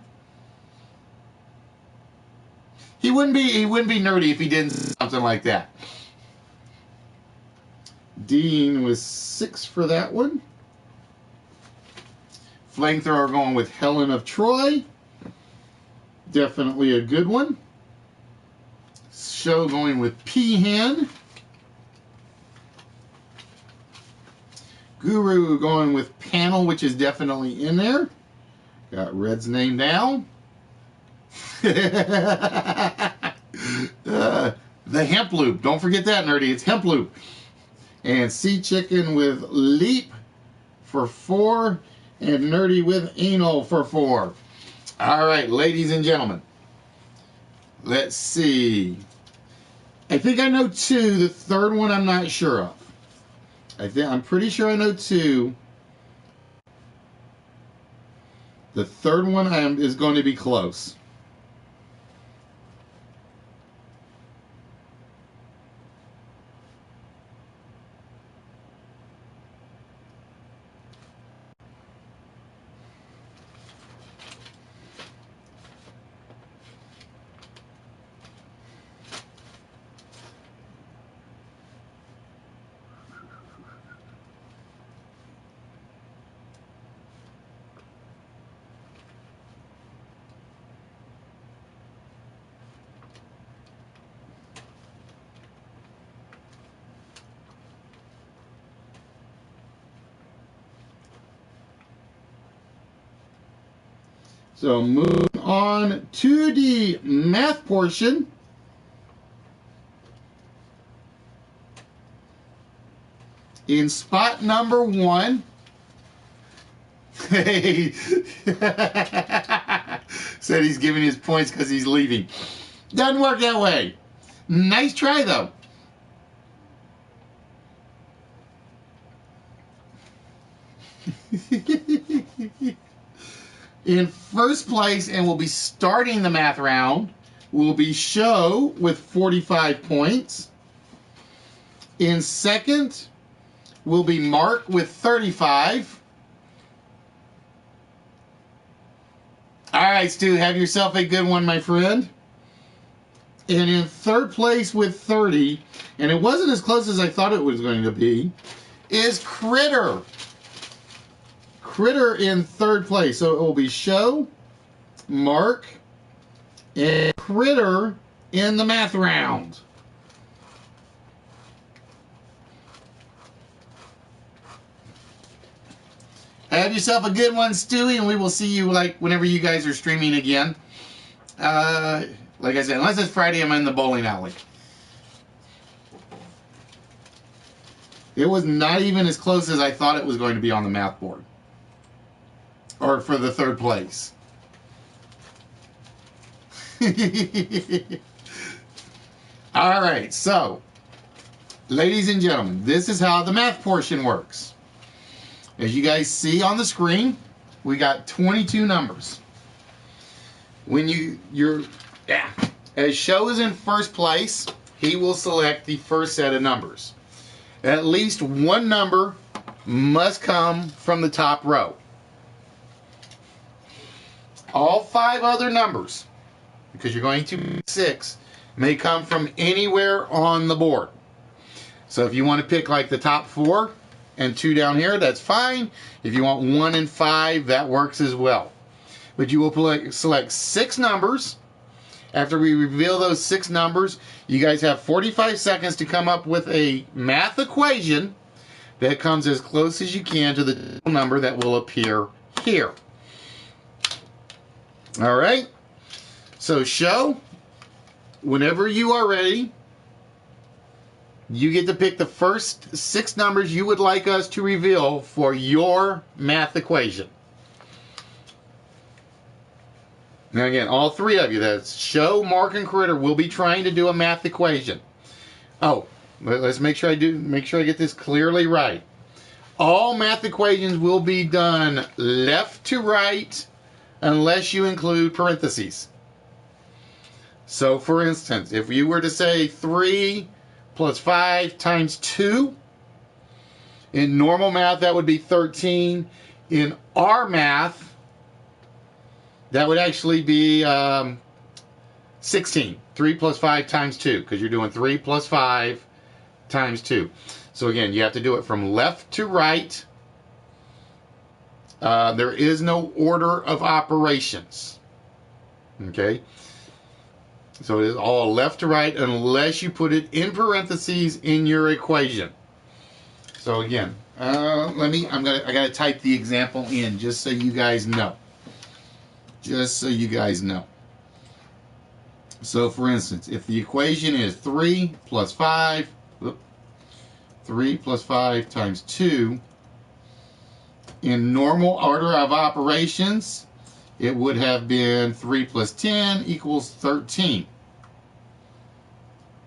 He wouldn't be nerdy if he didn't say something like that. Dean was 6 for that one. Flamethrower going with Helen of Troy. Definitely a good one. Show going with Peahen. Guru going with Panel, which is definitely in there. Got Red's name down. The hemp loop. Don't forget that, nerdy. It's hemp loop. And Sea Chicken with Leap for 4. And Nerdy with Anal for 4. All right, ladies and gentlemen. Let's see. I think I know 2. The third one I'm not sure of. I'm pretty sure I know 2. The third one is going to be close. So moving on to the math portion. In spot number 1, hey, said he's giving his points because he's leaving. Doesn't work that way. Nice try, though. In first place, and we'll be starting the math round, will be Show with 45 points. In second will be Mark with 35. All right, Stu, have yourself a good one, my friend. And in third place with 30, and it wasn't as close as I thought it was going to be, is Critter. Critter in third place. So it will be Show, Mark, and Critter in the math round. Have yourself a good one, Stewie, and we will see you whenever you guys are streaming again. Like I said, unless it's Friday, I'm in the bowling alley. It was not even as close as I thought it was going to be on the math board. Or for the third place. All right, so, ladies and gentlemen, this is how the math portion works. As you guys see on the screen, we got 22 numbers. When as Show is in first place, he will select the first set of numbers. At least one number must come from the top row. All 5 other numbers, because you're going to 6, may come from anywhere on the board. So if you want to pick like the top 4 and 2 down here, that's fine. If you want 1 and 5, that works as well. But you will select 6 numbers. After we reveal those 6 numbers, you guys have 45 seconds to come up with a math equation that comes as close as you can to the number that will appear here. All right? So, Show, whenever you are ready, you get to pick the first 6 numbers you would like us to reveal for your math equation. Now again, all 3 of you, that's Show, Mark, and Critter, will be trying to do a math equation. Oh, let's make sure I get this clearly right. All math equations will be done left to right unless you include parentheses. So for instance, if you were to say 3 plus 5 times 2, in normal math that would be 13. In our math, that would actually be 16. 3 plus 5 times 2, because you're doing 3 plus 5 times 2. So again, you have to do it from left to right. There is no order of operations. Okay? So it is all left to right unless you put it in parentheses in your equation. So again, I gotta type the example in just so you guys know. Just so you guys know. So for instance, if the equation is 3 plus 5 times 2, in normal order of operations, it would have been 3 plus 10 equals 13.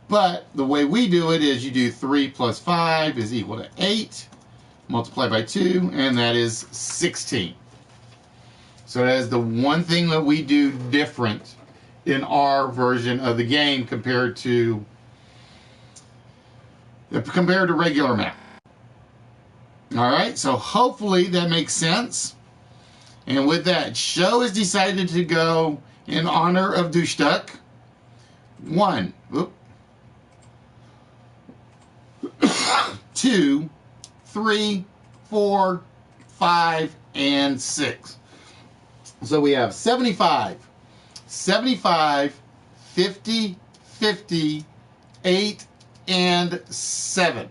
But the way we do it is you do 3 plus 5 is equal to 8, multiply by 2, and that is 16. So that is the one thing that we do different in our version of the game compared to regular math. All right, so hopefully that makes sense. And with that, Show has decided to go in honor of Dushtuck. 1, 2, 3, 4, 5, and 6. So we have 75, 75, 50, 50, 8, and 7.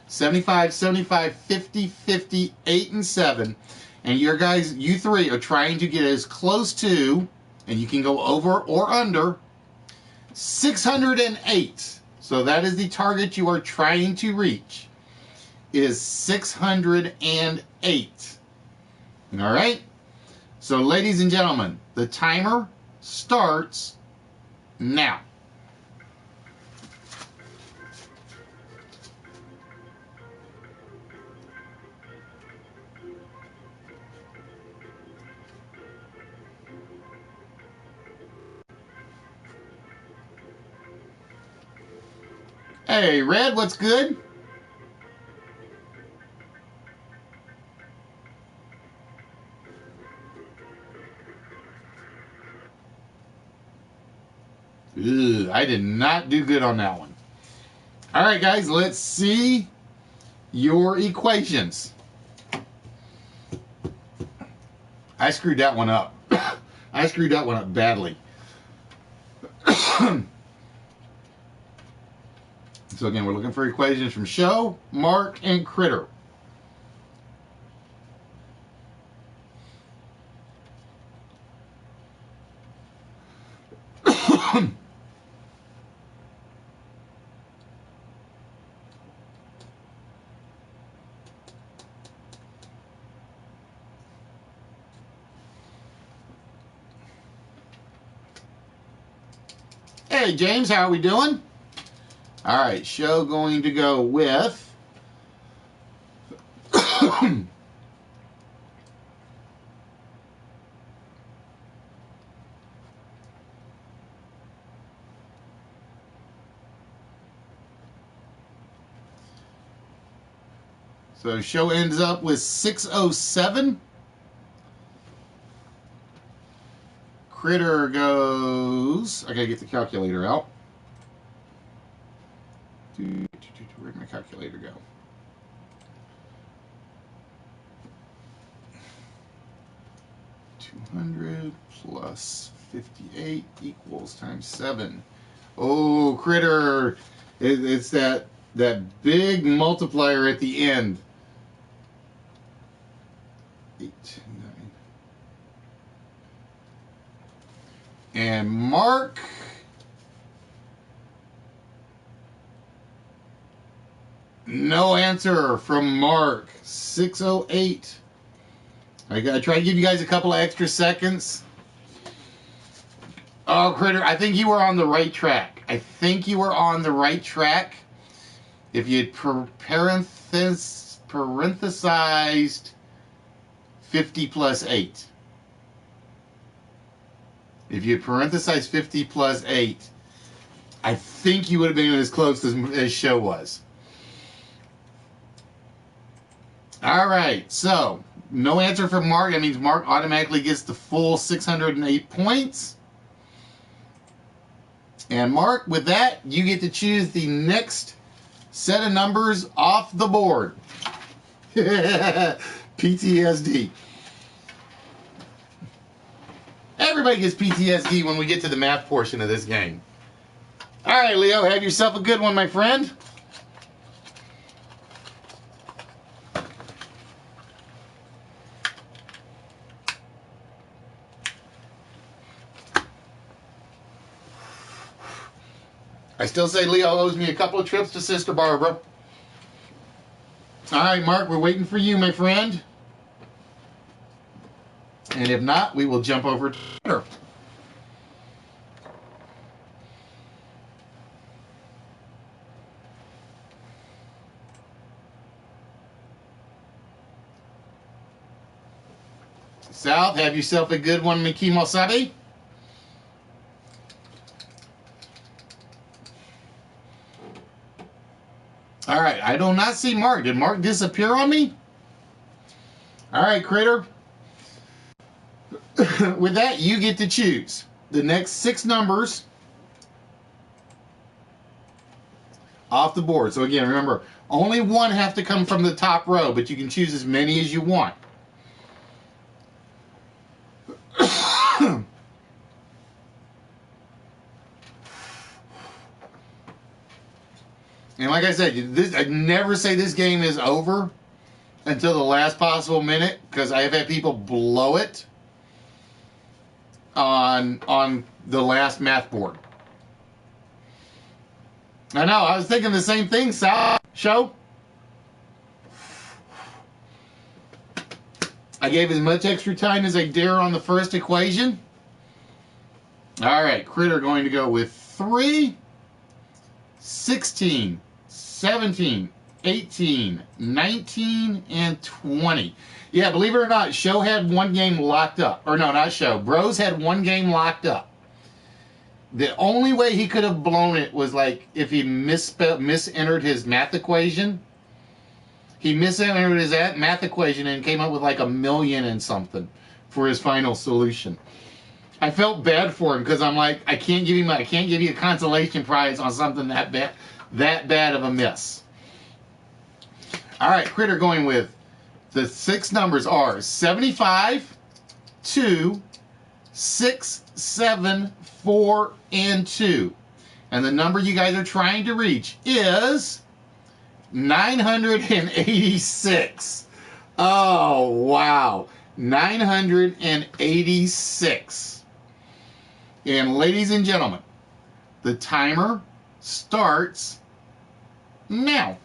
75, 75, 50, 50, 8, and 7. And you three are trying to get as close to, and you can go over or under, 608. So that is the target you are trying to reach, is 608. All right? So ladies and gentlemen, the timer starts now. Hey, Red, what's good? Ugh, I did not do good on that one. All right, guys, let's see your equations. I screwed that one up. I screwed that one up badly. So again, we're looking for equations from Show, Mark, and Critter. Hey, James, how are we doing? All right, Show going to go with so Show ends up with 607. Critter goes, I gotta get the calculator out. Where'd my calculator go? $200 plus 58 equals times 7. Oh, Critter! It's that big multiplier at the end. 8, 9. And Mark. No answer from Mark. 608. I gotta try to give you guys a couple of extra seconds. Oh, Critter, I think you were on the right track. I think you were on the right track. If you'd parenthesized 50 plus 8. If you had parenthesized 50 plus 8, I think you would have been as close as Show was. All right, so no answer from Mark. That means Mark automatically gets the full 608 points. And Mark, with that, you get to choose the next set of numbers off the board. PTSD. Everybody gets PTSD when we get to the math portion of this game. All right, Leo, have yourself a good one, my friend. I still say Leo owes me a couple of trips to Sister Barbara. All right, Mark, we're waiting for you, my friend. And if not, we will jump over to Twitter. South, have yourself a good one, Mikimosabi. All right, I do not see Mark. Did Mark disappear on me? All right, Critter. With that, you get to choose the next 6 numbers off the board. So again, remember, only one have to come from the top row, but you can choose as many as you want. And like I said, I never say this game is over until the last possible minute, because I have had people blow it on the last math board. I know, I was thinking the same thing, Sal. Show. I gave as much extra time as I dare on the first equation. All right, Critter going to go with 3, 16, 17, 18, 19, and 20. Yeah, believe it or not, Show had one game locked up. Or no, not Show. Bros had one game locked up. The only way he could have blown it was like if he misentered his math equation. He misentered his math equation and came up with like 1,000,000 and something for his final solution. I felt bad for him because I'm like, I can't give you a consolation prize on something that bad of a miss. All right, Critter going with the 6 numbers are 75, 2, 6, 7, 4, and 2. And the number you guys are trying to reach is 986. Oh, wow. 986. And ladies and gentlemen, the timer starts now.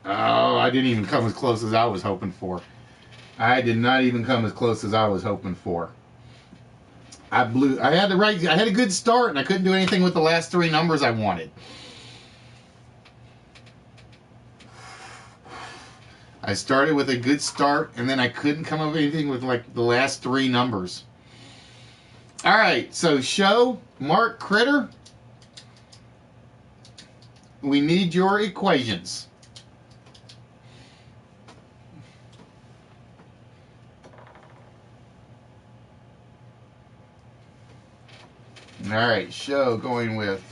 Oh, I didn't even come as close as I was hoping for. I did not even come as close as I was hoping for. I had a good start, and I couldn't do anything with the last 3 numbers I wanted. I started with a good start, and then I couldn't come up with anything with like the last 3 numbers. All right, so Show, Mark, Critter, we need your equations. All right, Show going with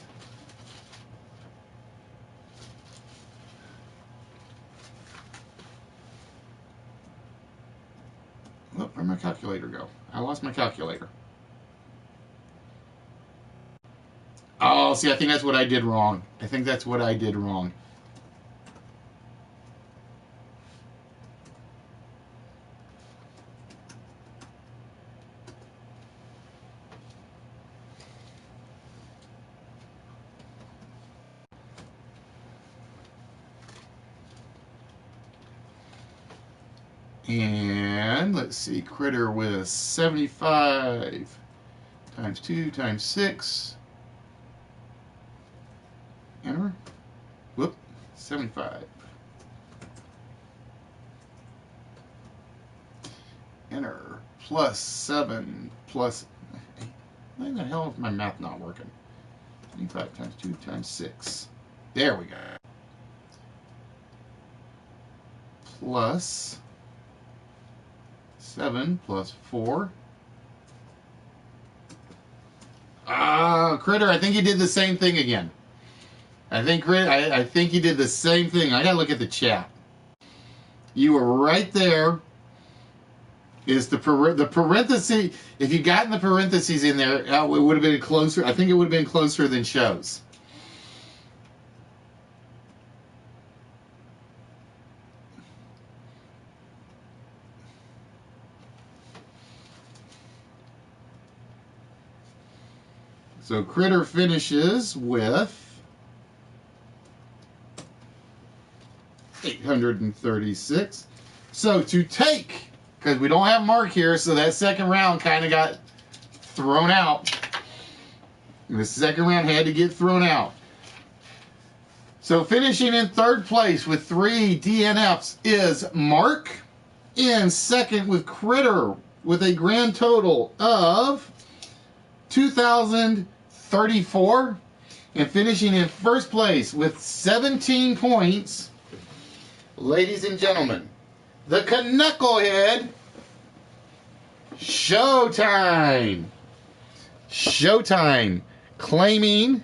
'Where'd my calculator go? I lost my calculator. Oh, see, I think that's what I did wrong. And let's see, Critter with 75 times 2 times 6. Enter. Whoop, 75. Enter. Plus 7 plus 8. Why the hell is my math not working? 25 times 2 times 6. There we go. Plus 7 plus 4. Critter, I think you did the same thing again. I think you did the same thing. I gotta look at the chat. You were right there. Is the parenthesis? If you gotten the parentheses in there, it would have been closer. I think it would have been closer than Show's. So Critter finishes with 836. So to take, because we don't have Mark here, so that second round kind of got thrown out. The second round had to get thrown out. So finishing in third place with 3 DNFs is Mark. In second with Critter with a grand total of 2,034. And finishing in first place with 17 points, ladies and gentlemen, the Knucklehead Showtime. Showtime, claiming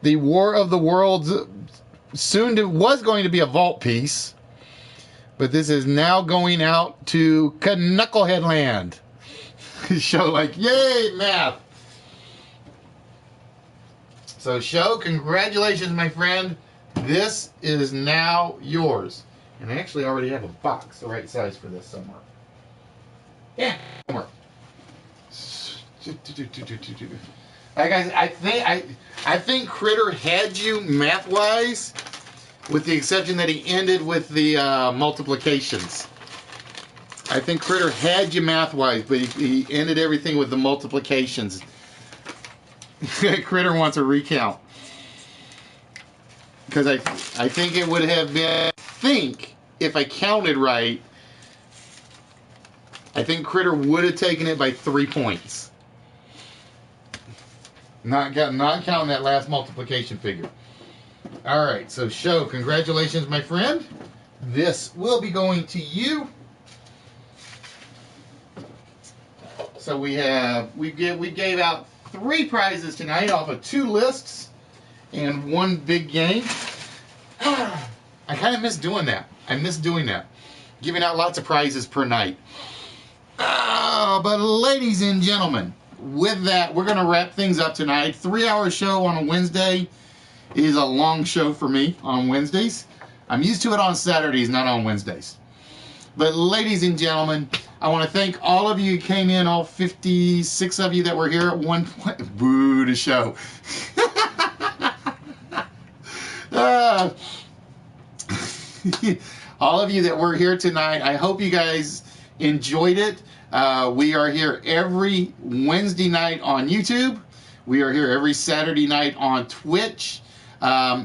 the War of the Worlds was going to be a vault piece, but this is now going out to Knucklehead Land. Show like, yay, math. So Show, congratulations, my friend. This is now yours. And I actually already have a box the right size for this somewhere. Yeah, somewhere. Guys, I think Critter had you math-wise, with the exception that he ended with the multiplications. I think Critter had you math-wise, but he ended everything with the multiplications. Critter wants a recount. Because I think it would have been, if I counted right, I think Critter would have taken it by 3 points. Not counting that last multiplication figure. All right, so Show, congratulations, my friend. This will be going to you. So we gave out 3 prizes tonight off of 2 lists and 1 big game. I kind of miss doing that. I miss doing that, giving out lots of prizes per night. But ladies and gentlemen, with that, we're going to wrap things up tonight. 3-hour show on a Wednesday is a long show for me on Wednesdays. I'm used to it on Saturdays, not on Wednesdays. But ladies and gentlemen, I want to thank all of you who came in, all 56 of you that were here at one point. Boo to Show. All of you that were here tonight, I hope you guys enjoyed it. We are here every Wednesday night on YouTube. We are here every Saturday night on Twitch.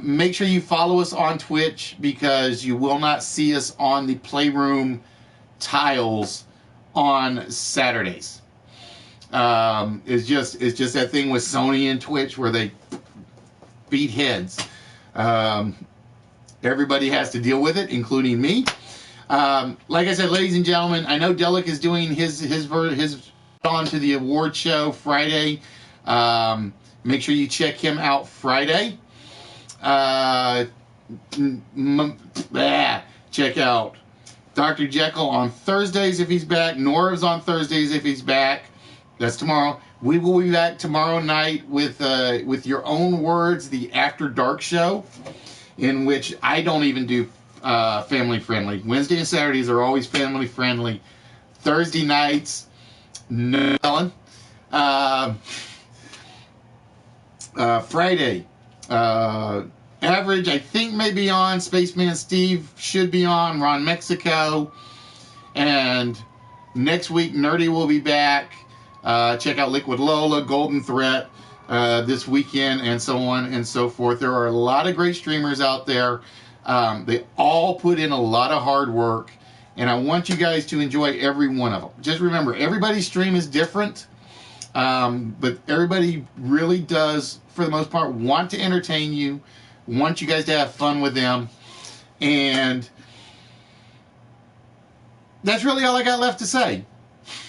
Make sure you follow us on Twitch, because you will not see us on the Playroom tiles on Saturdays. It's just that thing with Sony and Twitch where they beat heads. Everybody has to deal with it, including me. Like I said, ladies and gentlemen, I know Delic is doing his on to the award show Friday. Make sure you check him out Friday. Check out Dr. Jekyll on Thursdays if he's back. Norv's on Thursdays if he's back. That's tomorrow. We will be back tomorrow night with Your Own Words, the After Dark show, in which I don't even do family friendly. Wednesday and Saturdays are always family friendly. Thursday nights, no telling. Friday, Average, I think, may be on. Spaceman Steve should be on. Ron Mexico. And next week, Nerdy will be back. Check out Liquid Lola, Golden Threat this weekend, and so on and so forth. There are a lot of great streamers out there. They all put in a lot of hard work, and I want you guys to enjoy every one of them. Just remember, everybody's stream is different, but everybody really does, for the most part, want to entertain you, want you guys to have fun with them, and that's really all I got left to say.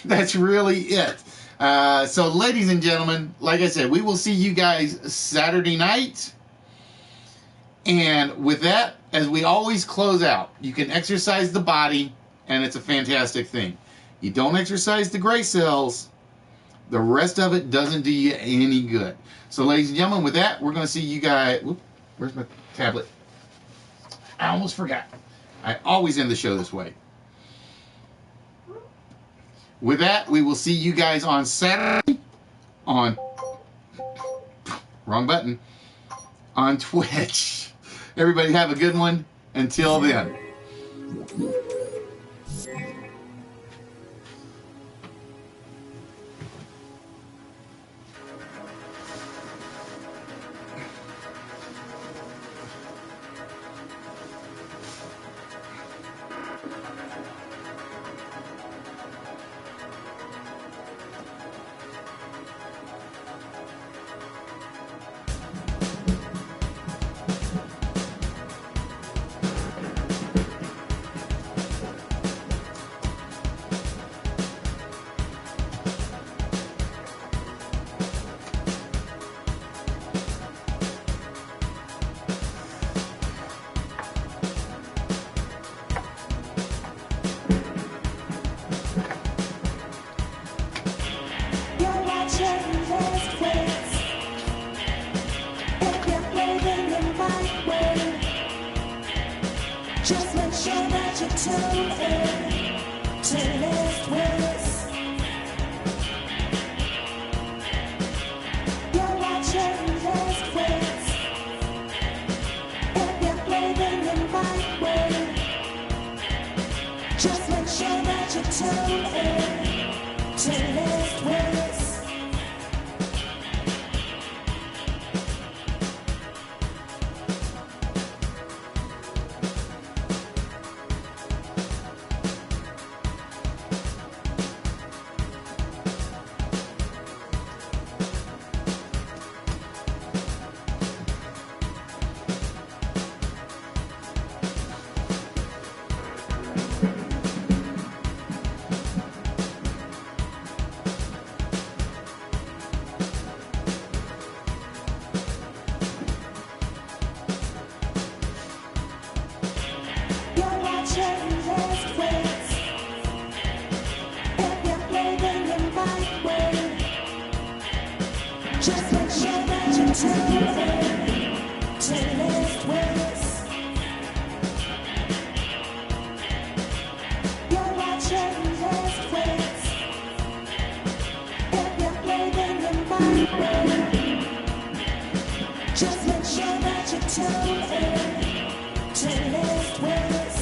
That's really it. So, ladies and gentlemen, like I said, we will see you guys Saturday night. And with that, as we always close out, you can exercise the body, and it's a fantastic thing. You don't exercise the gray cells, the rest of it doesn't do you any good. So, ladies and gentlemen, with that, we're going to see you guys. Whoop, where's my tablet? I almost forgot. I always end the show this way. With that, we will see you guys on Saturday on wrong button, on Twitch. Everybody have a good one. Until then. Just make sure that you tune in to List Wits. You're watching List Wits. If you're blaming in my way, just make sure that you tune in to List Wits. Just make sure that you tune in to List Wits. You're watching List Wits. If you're blaming in my way, just make sure that you tune in to List Wits.